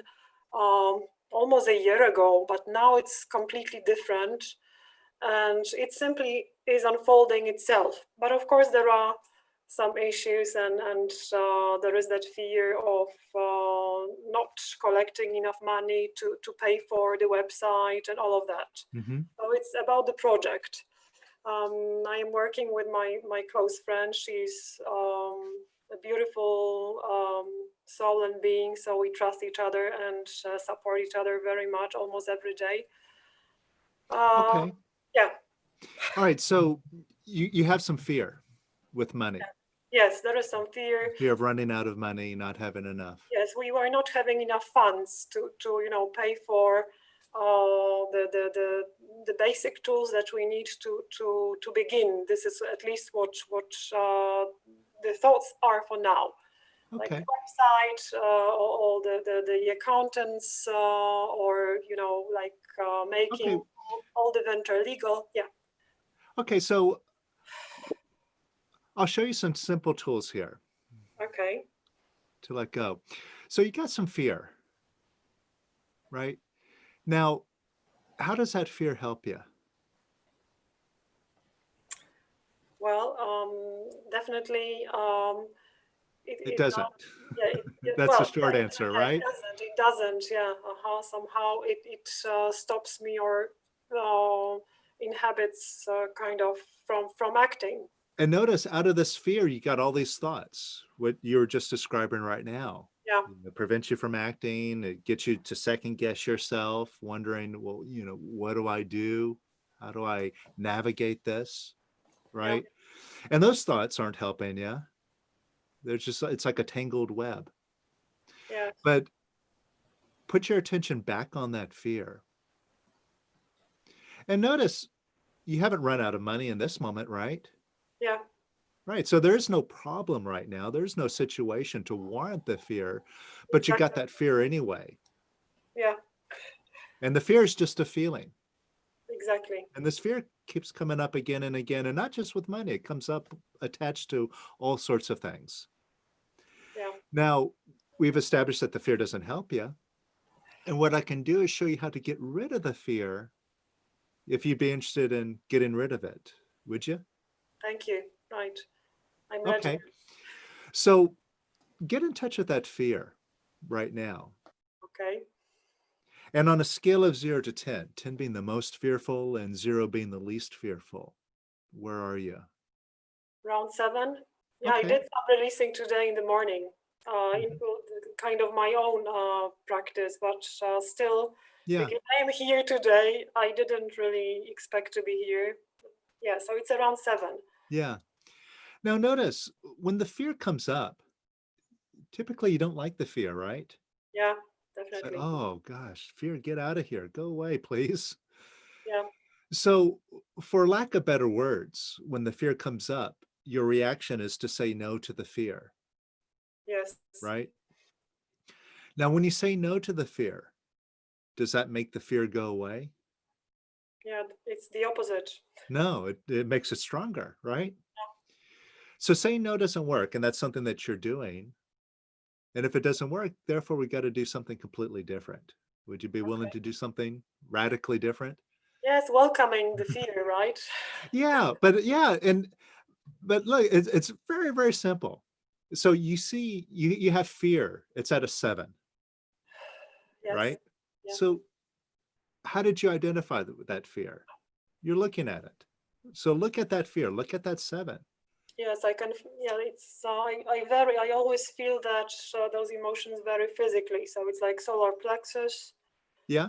almost a year ago, but now it's completely different, and it simply is unfolding itself. But of course, there are some issues, and there is that fear of not collecting enough money to pay for the website and all of that. So it's about the project. I am working with my close friend. She's a beautiful soul and being, so we trust each other and support each other very much, almost every day. Okay. Yeah. All right. So you have some fear with money. Yes, there is some fear. Fear of running out of money, not having enough. Yes, we were not having enough funds to pay for the basic tools that we need to begin. This is at least what the thoughts are for now. Okay. Like the website, all the accountants, or making all the venture legal. Yeah. Okay, so I'll show you some simple tools here. Okay. To let go. So you got some fear, right? Now, how does that fear help you? Well, definitely. It doesn't. Yeah, That's the short answer, right? It doesn't. Yeah. Somehow it stops me or inhabits kind of from acting. And notice out of this fear, you got all these thoughts, what you're just describing right now. Yeah. It prevents you from acting. It gets you to second guess yourself, wondering, well, what do I do? How do I navigate this? Right. Yeah. And those thoughts aren't helping you. They're just, it's like a tangled web. Yeah. But put your attention back on that fear. And notice you haven't run out of money in this moment, right? Yeah. Right. So there's no problem right now. There's no situation to warrant the fear, but you got that fear anyway. Yeah. And the fear is just a feeling. Exactly. And this fear keeps coming up again and again, and not just with money. It comes up attached to all sorts of things. Yeah. Now, we've established that the fear doesn't help you. And what I can do is show you how to get rid of the fear if you'd be interested in getting rid of it. Would you? Thank you. Right. I'm ready. Okay. So get in touch with that fear right now. Okay. And on a scale of 0 to 10, 10 being the most fearful and 0 being the least fearful, where are you? Around 7. Yeah, Okay. I did some releasing today in the morning. Kind of my own practice, but still, Yeah. because I am here today, I didn't really expect to be here. Yeah, so it's around 7. Yeah. Now notice when the fear comes up, typically you don't like the fear, right? Yeah, Say, definitely. oh gosh, fear, get out of here. Go away, please. Yeah. So for lack of better words, when the fear comes up, your reaction is to say no to the fear. Yes. Right? Now, when you say no to the fear, does that make the fear go away? Yeah, it's the opposite. No, it makes it stronger, right? So saying no doesn't work, and that's something that you're doing. And if it doesn't work, therefore we got to do something completely different. Would you be willing to do something radically different? Yes, welcoming the fear, right? Yeah, but look, it's very, very simple. So you see, you have fear. It's at a 7, Yes. right? Yeah. So how did you identify that fear? You're looking at it. So look at that fear. Look at that 7. Yes, I can. Yeah, it's I always feel that those emotions very physically. So it's like solar plexus. Yeah.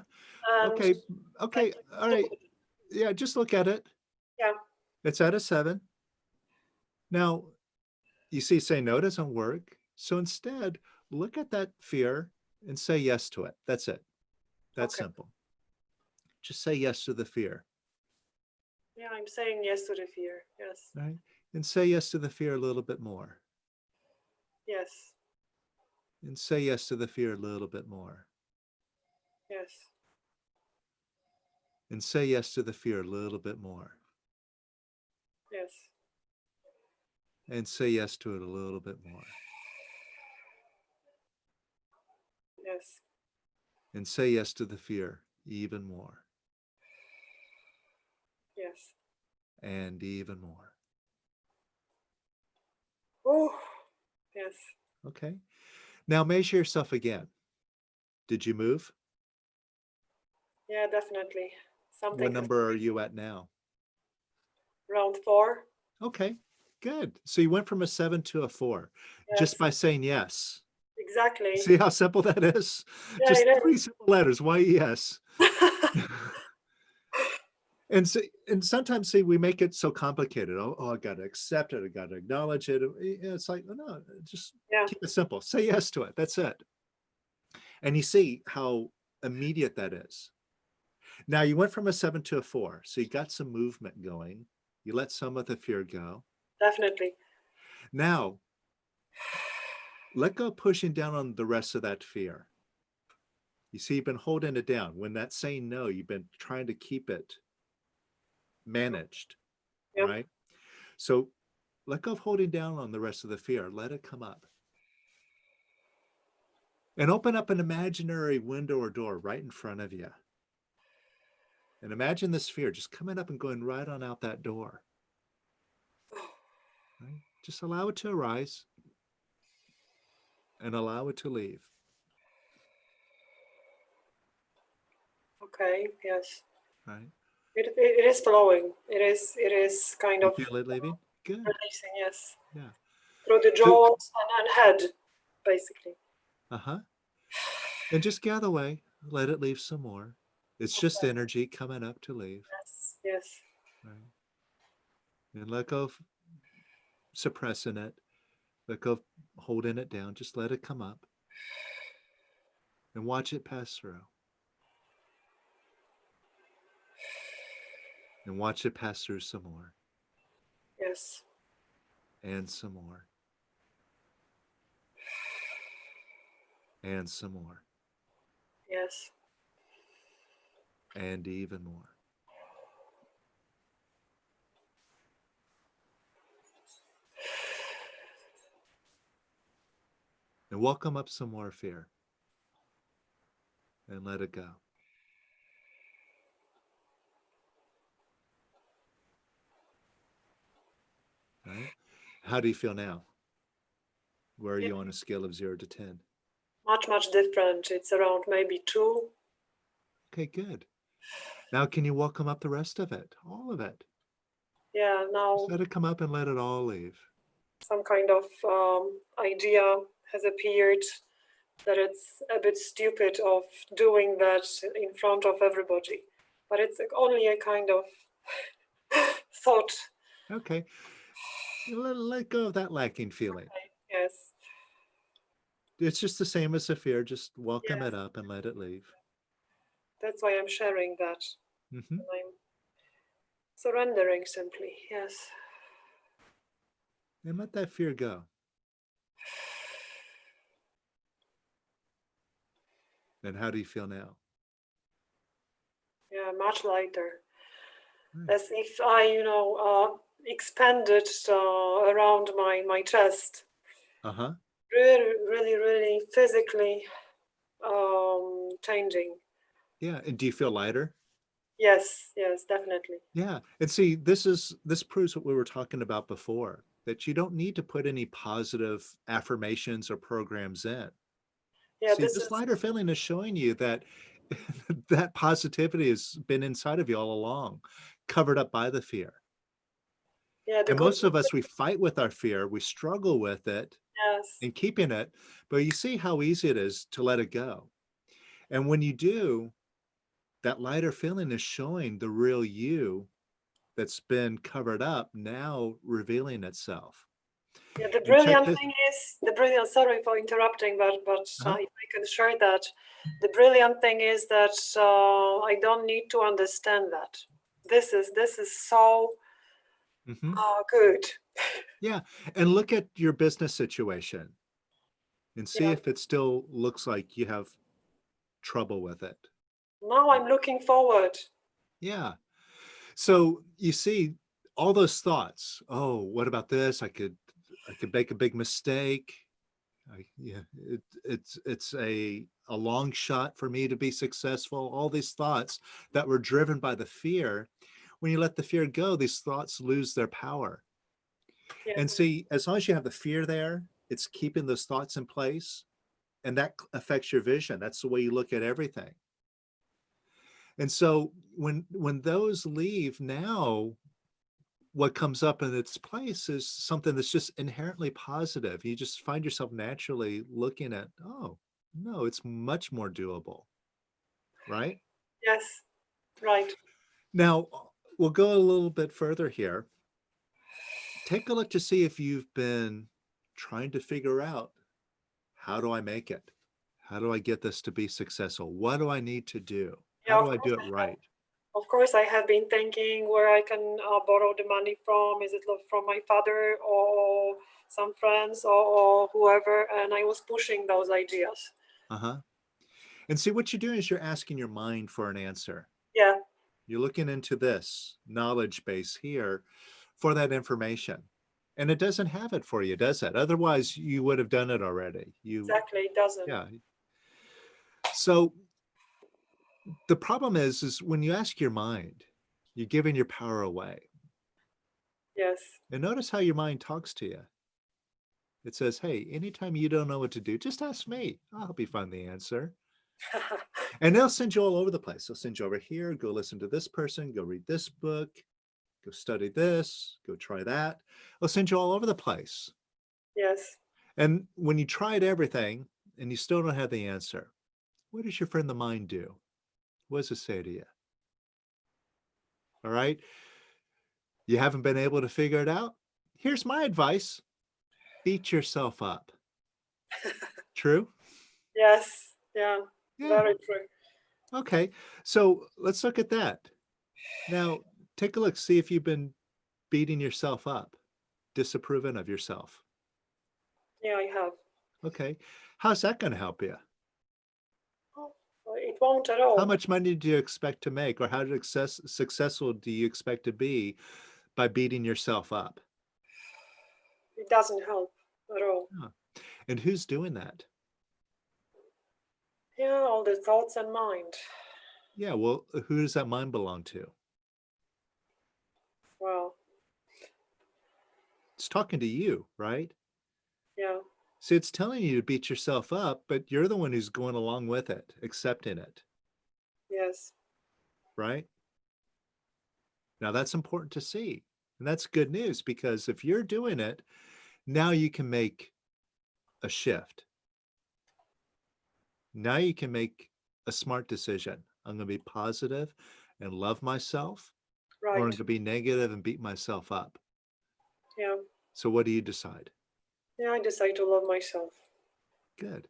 And Okay. Okay. like, All right. Yeah. Just look at it. yeah. It's at a 7. Now, you see, say no doesn't work. So instead, look at that fear and say yes to it. That's it. That's Okay. simple. Just say yes to the fear. Yeah, I'm saying yes to the fear. Yes. Right? And say yes to the fear a little bit more. Yes. And say yes to the fear a little bit more. Yes. And say yes to the fear a little bit more. Yes. And say yes to it a little bit more. Yes. And say yes to the fear even more. Yes. And even more. Oh, yes. Okay. Now measure yourself again. Did you move? Yeah, definitely. Something What number are you at now? around 4. Okay, good. So you went from a 7 to a 4 Yes. just by saying yes. Exactly. See how simple that is? Yeah, Just it 3 is. simple letters. Why yes? And sometimes see we make it so complicated. I got to accept it. I got to acknowledge it. It's like, no, just Yeah. keep it simple. Say yes to it. That's it. And you see how immediate that is. Now you went from a 7 to a 4, so you got some movement going. You let some of the fear go. Definitely. Now, let go pushing down on the rest of that fear. You see, you've been holding it down. When that's saying no, you've been trying to keep it managed, Yep. right? So let go of holding down on the rest of the fear. Let it come up. And open up an imaginary window or door right in front of you. And imagine this fear just coming up and going right on out that door. Right? Just allow it to arise and allow it to leave. Okay. Yes. Right? It is flowing. It is kind You of feel it leaving? Good. releasing. Yes. Yeah. Through the jaws and head, basically. Uh-huh. And just gather away. Let it leave some more. It's just energy coming up to leave. Yes. Yes. Right? And let go of suppressing it. Let go of holding it down. Just let it come up. And watch it pass through. And watch it pass through some more. Yes. And some more. And some more. Yes. And even more. And welcome up some more fear. And let it go. Right? How do you feel now? Where are you on a scale of 0 to 10? Much different. It's around maybe 2. Okay, good. Now can you welcome up the rest of it? All of it. Yeah. Now Just let it come up and let it all leave. some kind of idea has appeared that it's a bit stupid of doing that in front of everybody, but it's only a kind of thought. Okay. Let go of that lacking feeling. Yes. It's just the same as a fear. Just welcome Yes. it up and let it leave. That's why I'm sharing that. Mm-hmm. I'm surrendering simply. Yes. And let that fear go. And how do you feel now? Yeah, much lighter. Right. As if I, expanded around my chest. Uh-huh. Really, really, really physically changing. Yeah. And do you feel lighter? Yes, yes, definitely. Yeah. And see, this proves what we were talking about before, that you don't need to put any positive affirmations or programs in. Yeah, See, this this is, lighter feeling is showing you that that positivity has been inside of you all along, covered up by the fear. yeah, the And good, most of us, we fight with our fear, we struggle with it yes, and keeping it, but you see how easy it is to let it go. And when you do, that lighter feeling is showing the real you that's been covered up now revealing itself. yeah, the And check brilliant this. thing is, the brilliant, sorry for interrupting, but Uh-huh. if I can share that, the brilliant thing is that I don't need to understand that. This is so Mhm. good. Yeah. And look at your business situation and see Yeah, if it still looks like you have trouble with it. now I'm looking forward. Yeah. So you see all those thoughts. Oh, what about this? I could make a big mistake. Yeah, it's a long shot for me to be successful. All these thoughts that were driven by the fear. When you let the fear go, these thoughts lose their power. Yeah, And see, as long as you have the fear there, it's keeping those thoughts in place, and that affects your vision. That's the way you look at everything. And so when those leave, now what comes up in its place is something that's just inherently positive. You just find yourself naturally looking at, oh, no, it's much more doable, right? yes, right. Now, we'll go a little bit further here. Take a look to see if you've been trying to figure out, how do I make it? How do I get this to be successful? What do I need to do? How Yeah, do I do it right? of course, I have been thinking where I can borrow the money from. Is it from my father or some friends or whoever? And I was pushing those ideas. Uh-huh. And see, what you're doing is you're asking your mind for an answer. Yeah, You're looking into this knowledge base here for that information. And it doesn't have it for you, does it? Otherwise, you would have done it already. exactly. It doesn't. Yeah. So the problem is when you ask your mind, you're giving your power away. Yes. And notice how your mind talks to you. It says, hey, anytime you don't know what to do, just ask me. I'll help you find the answer. And they'll send you all over the place. They'll send you over here, go listen to this person, go read this book, go study this, go try that. They'll send you all over the place. Yes. And when you tried everything and you still don't have the answer, what does your friend the mind do? What does it say to you? All right. You haven't been able to figure it out? Here's my advice. Beat yourself up. True? Yes. Yeah. Yeah. Very true. Okay. So let's look at that. Now, take a look, see if you've been beating yourself up, disapproving of yourself. Yeah, I have. Okay. How's that going to help you? Oh, it won't at How all. much money do you expect to make, or how successful do you expect to be by beating yourself up? It doesn't help at all. Huh. And who's doing that? Yeah, all the thoughts and mind. Yeah, well, who does that mind belong to? Well, It's talking to you, right? yeah. See, it's telling you to beat yourself up, but you're the one who's going along with it, accepting it, Yes. right? Now that's important to see. And that's good news, because if you're doing it, now you can make a shift. Now you can make a smart decision. I'm going to be positive and love myself, or I'm Right. going to be negative and beat myself up. Yeah. So what do you decide? Yeah, I decide to love myself. Good.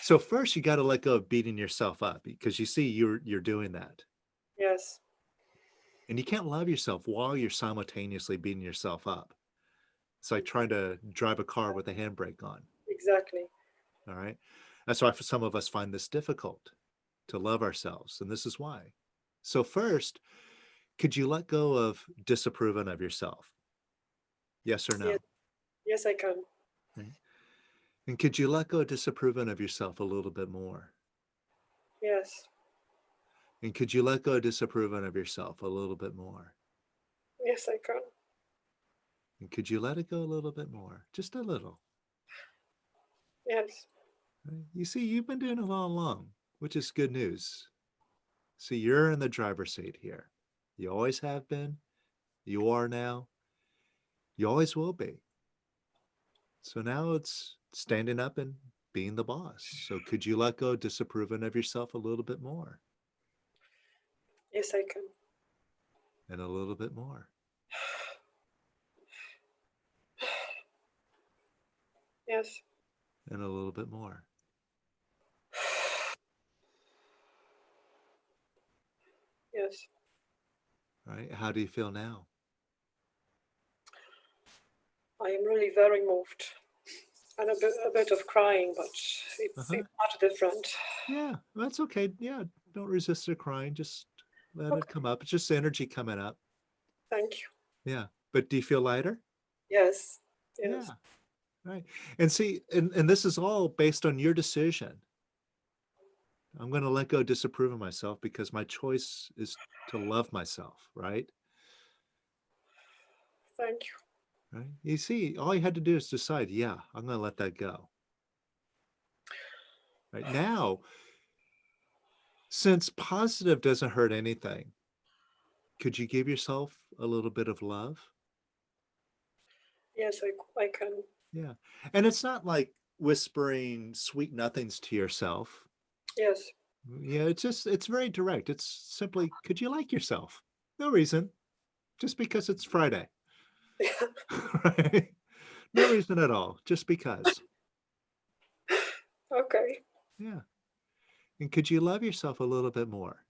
So first you got to let go of beating yourself up, because you see you're doing that. Yes. And you can't love yourself while you're simultaneously beating yourself up. It's like trying to drive a car with a handbrake on. Exactly. All right. That's why for some of us find this difficult to love ourselves. And this is why. So first, could you let go of disapproving of yourself? Yes or Yes, no? yes, I can. Right? And could you let go of disapproving of yourself a little bit more? Yes, And could you let go of disapproving of yourself a little bit more? yes, I can. And could you let it go a little bit more? Just a little. Yes, Right? You see, you've been doing it all along, which is good news. See, you're in the driver's seat here. You always have been. You are now. You always will be. So now it's standing up and being the boss. So could you let go of disapproving of yourself a little bit more? yes, I can. And a little bit more. Yes, And a little bit more. yes. Right? How do you feel now? I am really very moved. And a bit of crying, but it's much different. Yeah, that's okay. Yeah, don't resist the crying. Just let it Okay, come up. It's just energy coming up. thank you. Yeah. But do you feel lighter? Yes, yes, Yeah. Right. And see, and this is all based on your decision. I'm going to let go of disapproving myself because my choice is to love myself, right? thank you. Right. You see, all you had to do is decide, yeah, I'm going to let that go. Right now, since positive doesn't hurt anything, could you give yourself a little bit of love? Yes, I can. Yeah. And it's not like whispering sweet nothings to yourself. Yes, Yeah, it's very direct. It's simply, could you like yourself? No reason, just because it's Friday. Right? No reason at all, just because. okay. Yeah. And could you love yourself a little bit more?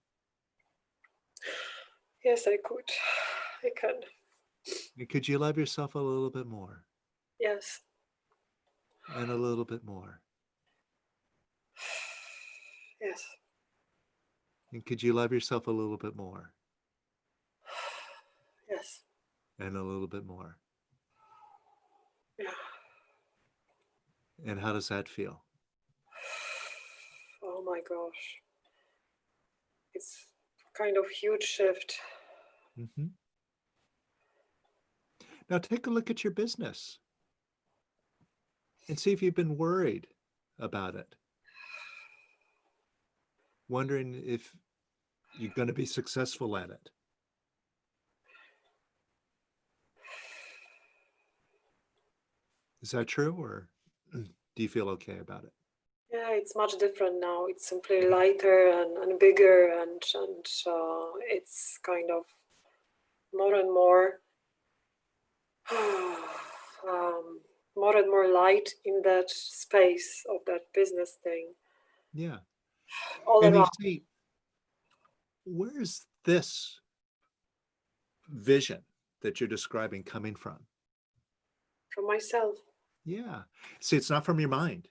Yes, I could. I can. And could you love yourself a little bit more? Yes, And a little bit more? yes, And could you love yourself a little bit more? yes. And a little bit more? Yeah. And how does that feel? Oh my gosh. It's kind of huge shift. Mm-hmm. Now take a look at your business and see if you've been worried about it, wondering if you're going to be successful at it. Is that true, or do you feel okay about it? Yeah, it's much different now. It's simply lighter and bigger, and it's kind of more and more more and more light in that space of that business thing Yeah. all And you around. see, where's this vision that you're describing coming from? From myself. Yeah. See, it's not from your mind.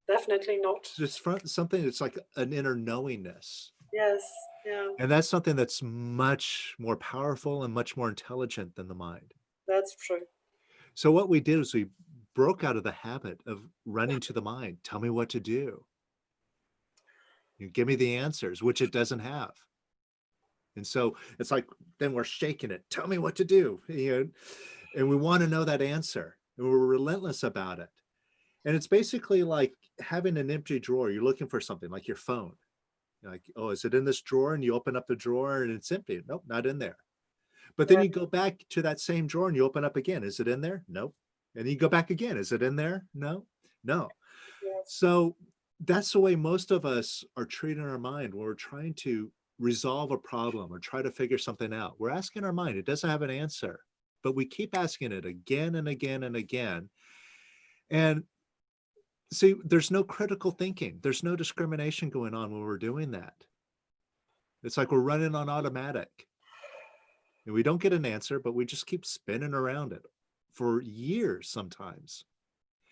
Definitely not. It's just from something that's like an inner knowingness. Yes, yeah, And that's something that's much more powerful and much more intelligent than the mind. that's true. So what we did is we broke out of the habit of running to the mind. Tell me what to do. You give me the answers, which it doesn't have. And so it's like, then we're shaking it. Tell me what to do. And we want to know that answer. And we're relentless about it. And it's basically like having an empty drawer. You're looking for something like your phone. You're like, oh, is it in this drawer? And you open up the drawer and it's empty. Nope, not in there. But then Yeah, you go back to that same drawer and you open up again. Is it in there? Nope. And you go back again. Is it in there? No, no. yes, So that's the way most of us are treating our mind when we're trying to resolve a problem or try to figure something out. We're asking our mind, it doesn't have an answer, but we keep asking it again and again and again. And see, there's no critical thinking. There's no discrimination going on when we're doing that. It's like we're running on automatic. And we don't get an answer, but we just keep spinning around it for years sometimes.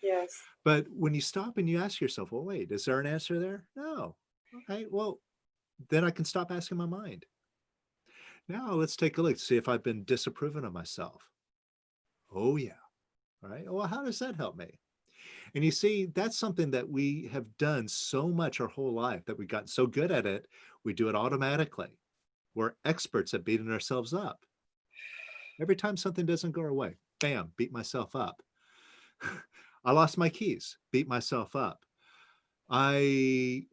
yes, But when you stop and you ask yourself, well, wait, is there an answer there? No. Okay, well, then I can stop asking my mind. Now let's take a look, see if I've been disapproving of myself. Oh yeah. All right. Well, how does that help me? And you see, that's something that we have done so much our whole life that we got so good at it, we do it automatically. We're experts at beating ourselves up. Every time something doesn't go our way, bam, beat myself up. I lost my keys, beat myself up. I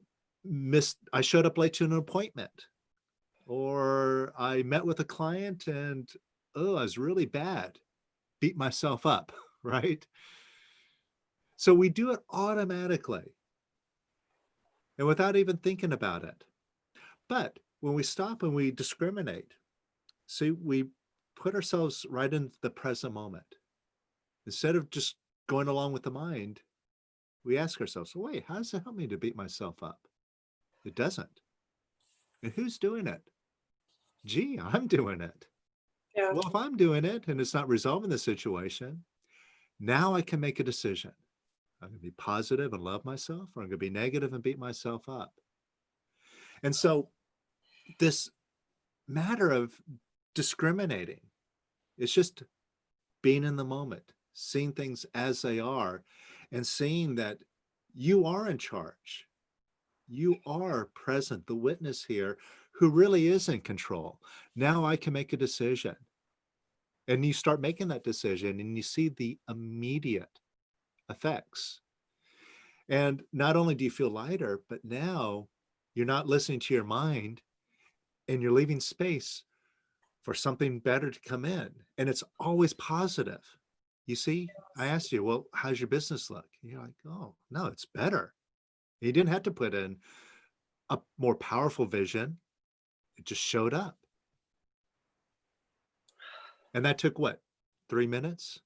showed up late to an appointment, or I met with a client and, oh, I was really bad, beat myself up, right? So we do it automatically and without even thinking about it. But when we stop and we discriminate, see, we put ourselves right in the present moment. Instead of just going along with the mind, we ask ourselves, well, wait, how does it help me to beat myself up? It doesn't. And who's doing it? Gee, I'm doing it. Yeah. Well, if I'm doing it and it's not resolving the situation, now I can make a decision. I'm going to be positive and love myself, or I'm going to be negative and beat myself up. And so this matter of discriminating, it's just being in the moment, seeing things as they are, and seeing that you are in charge. You are present, the witness here, who really is in control. Now I can make a decision. And you start making that decision and you see the immediate effects. And not only do you feel lighter, but now you're not listening to your mind and you're leaving space for something better to come in. And it's always positive. You see, I asked you, well, how's your business look? And you're like, oh, no, it's better. You didn't have to put in a more powerful vision. It just showed up. And that took what, 3 minutes?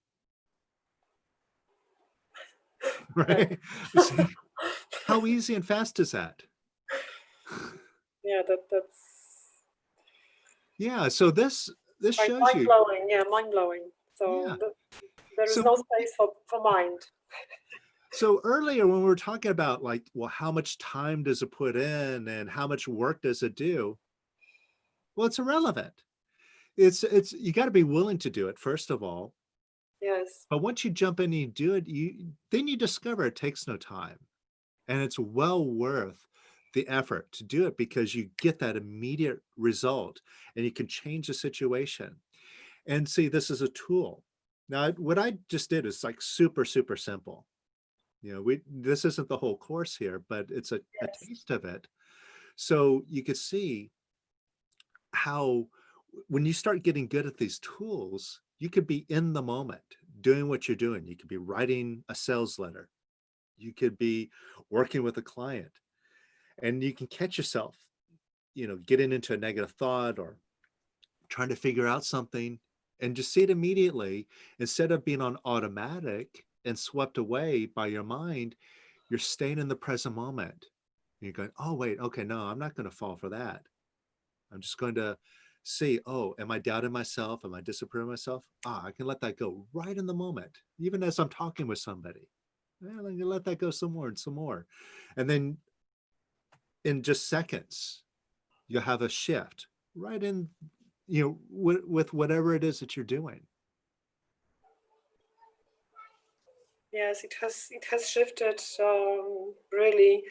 Right? See, how easy and fast is that? Yeah, that's Yeah, so this shows mind you. blowing. Yeah, mind blowing. So Yeah. there is So- no space for mind. So earlier when we were talking about like, well, how much time does it put in and how much work does it do? Well, it's irrelevant. It's you got to be willing to do it, first of all. Yes. But once you jump in and you do it, then you discover it takes no time. And it's well worth the effort to do it because you get that immediate result and you can change the situation. And see, this is a tool. Now, what I just did is like super, super simple. You know, this isn't the whole course here, but it's a Yes. taste of it. So you could see how when you start getting good at these tools, you could be in the moment doing what you're doing. You could be writing a sales letter. You could be working with a client and you can catch yourself, you know, getting into a negative thought or trying to figure out something and just see it immediately instead of being on automatic and swept away by your mind. You're staying in the present moment. You're going, oh, wait, okay, no, I'm not going to fall for that. I'm just going to see, oh, am I doubting myself? Am I disapproving myself? I can let that go right in the moment, even as I'm talking with somebody. Well, I can let that go some more and some more. And then in just seconds, you'll have a shift right in, you know, with whatever it is that you're doing. Yes, it has shifted really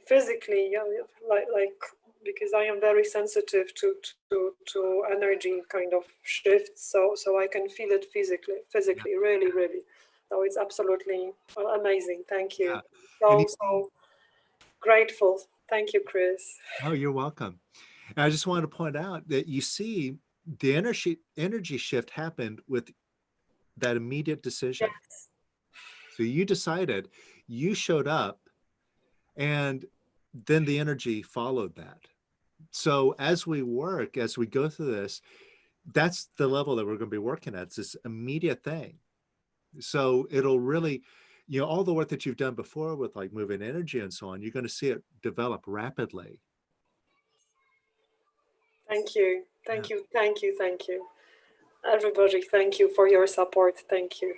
physically. Yeah, like because I am very sensitive to energy kind of shifts, so I can feel it physically, really, really. So it's absolutely amazing. Thank you. Yeah. So grateful. Thank you, Kris. Oh, you're welcome. And I just wanted to point out that you see the energy shift happened with that immediate decision. Yes. So you decided, you showed up, and then the energy followed that. So as we work, as we go through this, that's the level that we're going to be working at. It's this immediate thing. So it'll really, you know, all the work that you've done before with like moving energy and so on, you're going to see it develop rapidly. Thank you. Thank you. Everybody, thank you for your support. Thank you.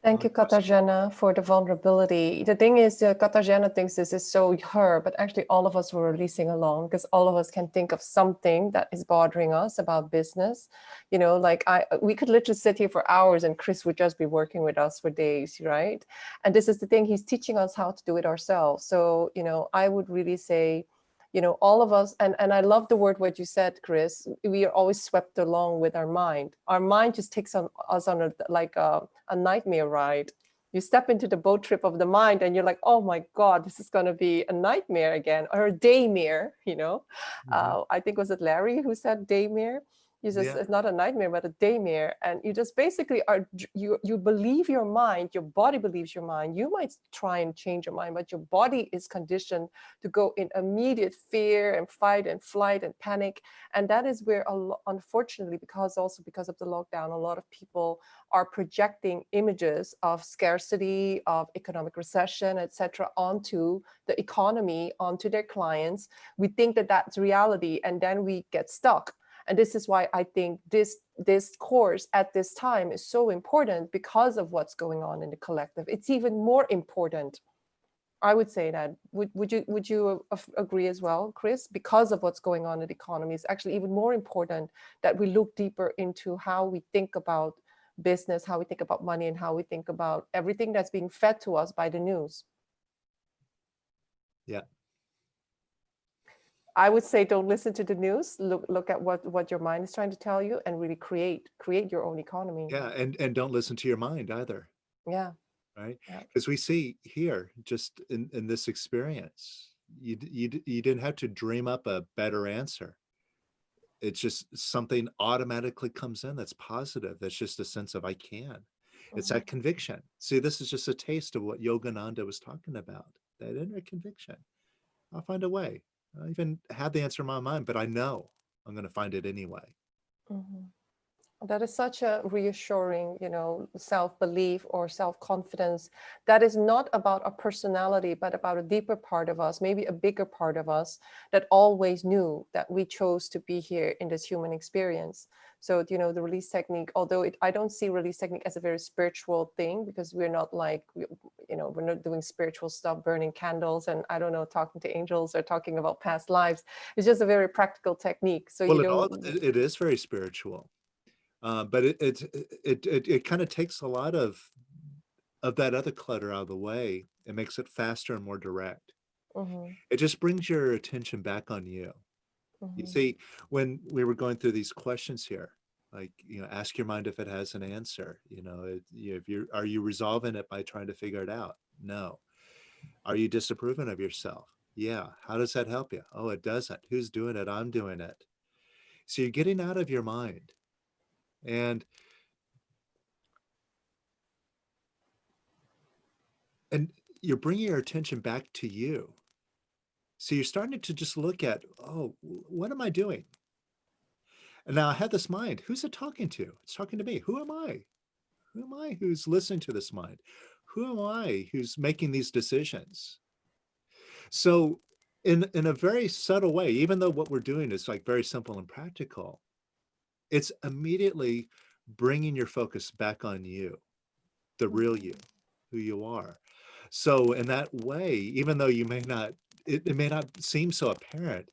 Thank you, Kris. Katarzyna, for the vulnerability. The thing is, Katarzyna thinks this is so her, but actually all of us were releasing along because all of us can think of something that is bothering us about business. You know, like we could literally sit here for hours and Kris would just be working with us for days, right? And this is the thing, he's teaching us how to do it ourselves. So, you know, I would really say, you know, all of us, and I love the word what you said, Kris, we are always swept along with our mind. Our mind just takes us on a nightmare ride. You step into the boat trip of the mind and you're like, oh my God, this is going to be a nightmare again, or a daymare, you know. I think, was it Larry who said daymare? You just, Yeah. it's not a nightmare, but a daymare. And you just basically are, you believe your mind, your body believes your mind. You might try and change your mind, but your body is conditioned to go in immediate fear and fight and flight and panic. And that is where, unfortunately, because of the lockdown, a lot of people are projecting images of scarcity, of economic recession, etc., onto the economy, onto their clients. We think that that's reality, and then we get stuck. And this is why I think this course at this time is so important, because of what's going on in the collective. It's even more important. I would say that. Would you agree as well, Kris? Because of what's going on in the economy, it's actually even more important that we look deeper into how we think about business, how we think about money, and how we think about everything that's being fed to us by the news. Yeah. I would say don't listen to the news. Look at what your mind is trying to tell you, and really create your own economy. Yeah. And don't listen to your mind either. Yeah. Right. Yeah. Because we see here, just in this experience, you didn't have to dream up a better answer. It's just something automatically comes in that's positive. That's just a sense of I can. It's that conviction. See, this is just a taste of what Yogananda was talking about, that inner conviction. I'll find a way. I even have the answer in my mind, but I know I'm going to find it anyway. That is such a reassuring, you know, self-belief or self-confidence that is not about a personality, but about a deeper part of us, maybe a bigger part of us that always knew that we chose to be here in this human experience. So, you know, the release technique, although I don't see release technique as a very spiritual thing, because we're not like, you know, we're not doing spiritual stuff, burning candles, and I don't know, talking to angels or talking about past lives. It's just a very practical technique. So Well, you don't. it is very spiritual. But it kind of takes a lot of that other clutter out of the way. It makes it faster and more direct. It just brings your attention back on you. You see, when we were going through these questions here, like, you know, ask your mind if it has an answer. You know, are you resolving it by trying to figure it out? No. Are you disapproving of yourself? Yeah. How does that help you? Oh, it doesn't. Who's doing it? I'm doing it. So you're getting out of your mind. And you're bringing your attention back to you. So you're starting to just look at, oh, what am I doing? And now I have this mind. Who's it talking to? It's talking to me. Who am I? Who am I who's listening to this mind? Who am I who's making these decisions? So in a very subtle way, even though what we're doing is like very simple and practical, it's immediately bringing your focus back on you, the real you, who you are. So in that way, even though you may not, it may not seem so apparent,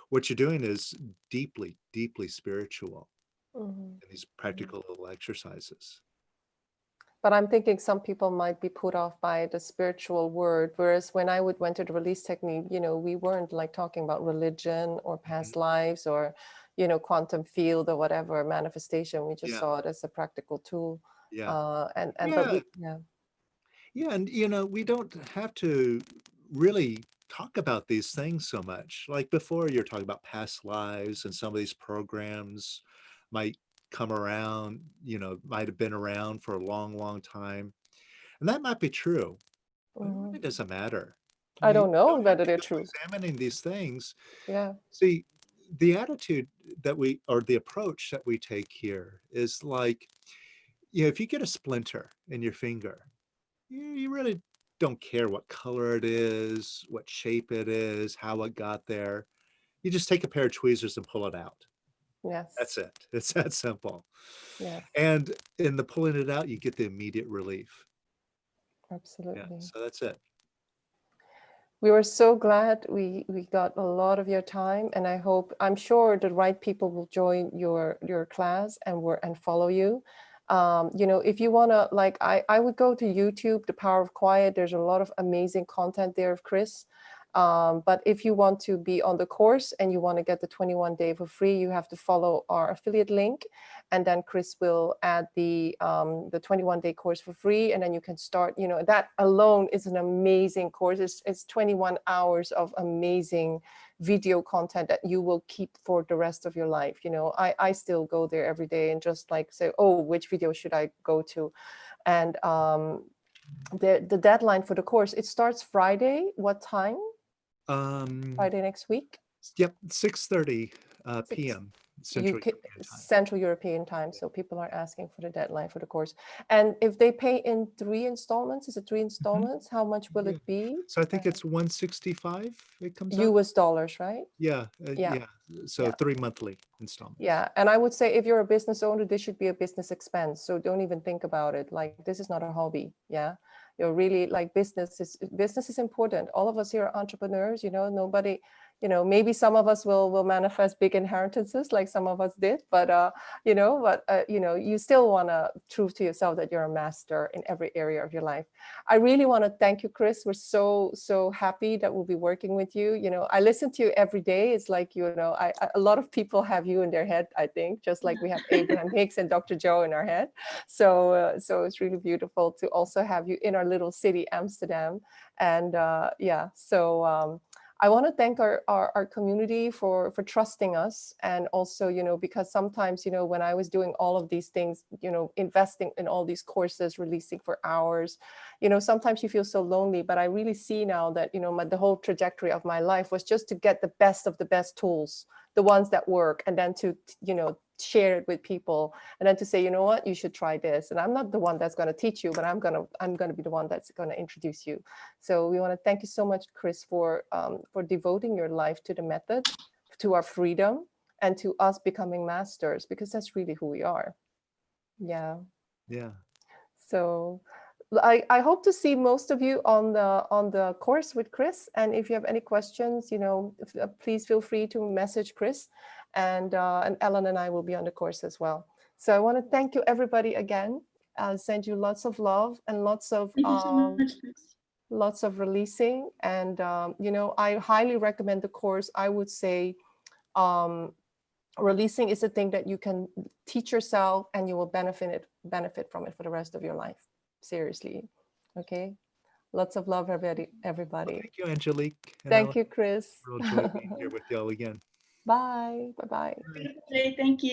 what you're doing is deeply, deeply spiritual in these practical little exercises. But I'm thinking some people might be put off by the spiritual word. Whereas when I went to the release technique, you know, we weren't like talking about religion or past lives or, you know, quantum field or whatever manifestation. We just saw it as a practical tool. Yeah. Yeah. And you know, we don't have to really talk about these things so much. Like before, you're talking about past lives, and some of these programs might come around, you know, might have been around for a long, long time. And that might be true, but it really doesn't matter. I You don't know don't have whether to they're go true. examining these things. Yeah. See, the attitude that or the approach that we take here is like, you know, if you get a splinter in your finger, you really don't care what color it is, what shape it is, how it got there. You just take a pair of tweezers and pull it out. Yes. That's it. It's that simple. Yes. And in the pulling it out, you get the immediate relief. Absolutely. So that's it. We were so glad we got a lot of your time, and I'm sure the right people will join your class and follow you. You know, if you want to, like, I would go to YouTube, The Power of Quiet. There's a lot of amazing content there of Kris. But if you want to be on the course and you want to get the 21 day for free, you have to follow our affiliate link, and then Kris will add the 21 day course for free, and then you can start. You know, that alone is an amazing course. It's 21 hours of amazing video content that you will keep for the rest of your life. You know, I still go there every day and just like say, oh, which video should I go to? And the deadline for the course, it starts Friday. What time? Friday next week? Yep, 6:30 Six- p.m. Central UK, European time. Central European time. So people are asking for the deadline for the course. And if they pay in 3 installments, is it 3 installments? How much will it be? So I think it's 165. It comes out. US dollars, right? Yeah, Yeah. yeah. So Yeah. 3 monthly installments. Yeah, and I would say if you're a business owner, this should be a business expense. So don't even think about it. Like, this is not a hobby. Yeah, you're really like business is important. All of us here are entrepreneurs. You know, nobody. You know, maybe some of us will manifest big inheritances, like some of us did. But you know, you still want to prove to yourself that you're a master in every area of your life. I really want to thank you, Kris. We're so happy that we'll be working with you. You know, I listen to you every day. It's like, you know, a lot of people have you in their head, I think, just like we have Abraham Hicks and Dr. Joe in our head. So it's really beautiful to also have you in our little city, Amsterdam. And yeah, so I want to thank our community for trusting us. And also, you know, because sometimes, you know, when I was doing all of these things, you know, investing in all these courses, releasing for hours, you know, sometimes you feel so lonely. But I really see now that, you know, the whole trajectory of my life was just to get the best of the best tools, the ones that work, and then to, you know, share it with people, and then to say, you know what, you should try this. And I'm not the one that's going to teach you, but I'm going to be the one that's going to introduce you. So we want to thank you so much, Kris, for devoting your life to the method, to our freedom, and to us becoming masters, because that's really who we are. Yeah. So I hope to see most of you on the course with Kris. And if you have any questions, you know, please feel free to message Kris, and Ellen and I will be on the course as well. So I want to thank you, everybody, again. I'll send you lots of love and lots of Thank you so much, Kris. lots of releasing. And you know, I highly recommend the course. I would say releasing is a thing that you can teach yourself, and you will benefit from it for the rest of your life. Seriously. Okay. Lots of love, everybody. Well, thank you, Angelique. And Thank you, Kris. Real joy being here with y'all again. Bye. Bye-bye. Thank you.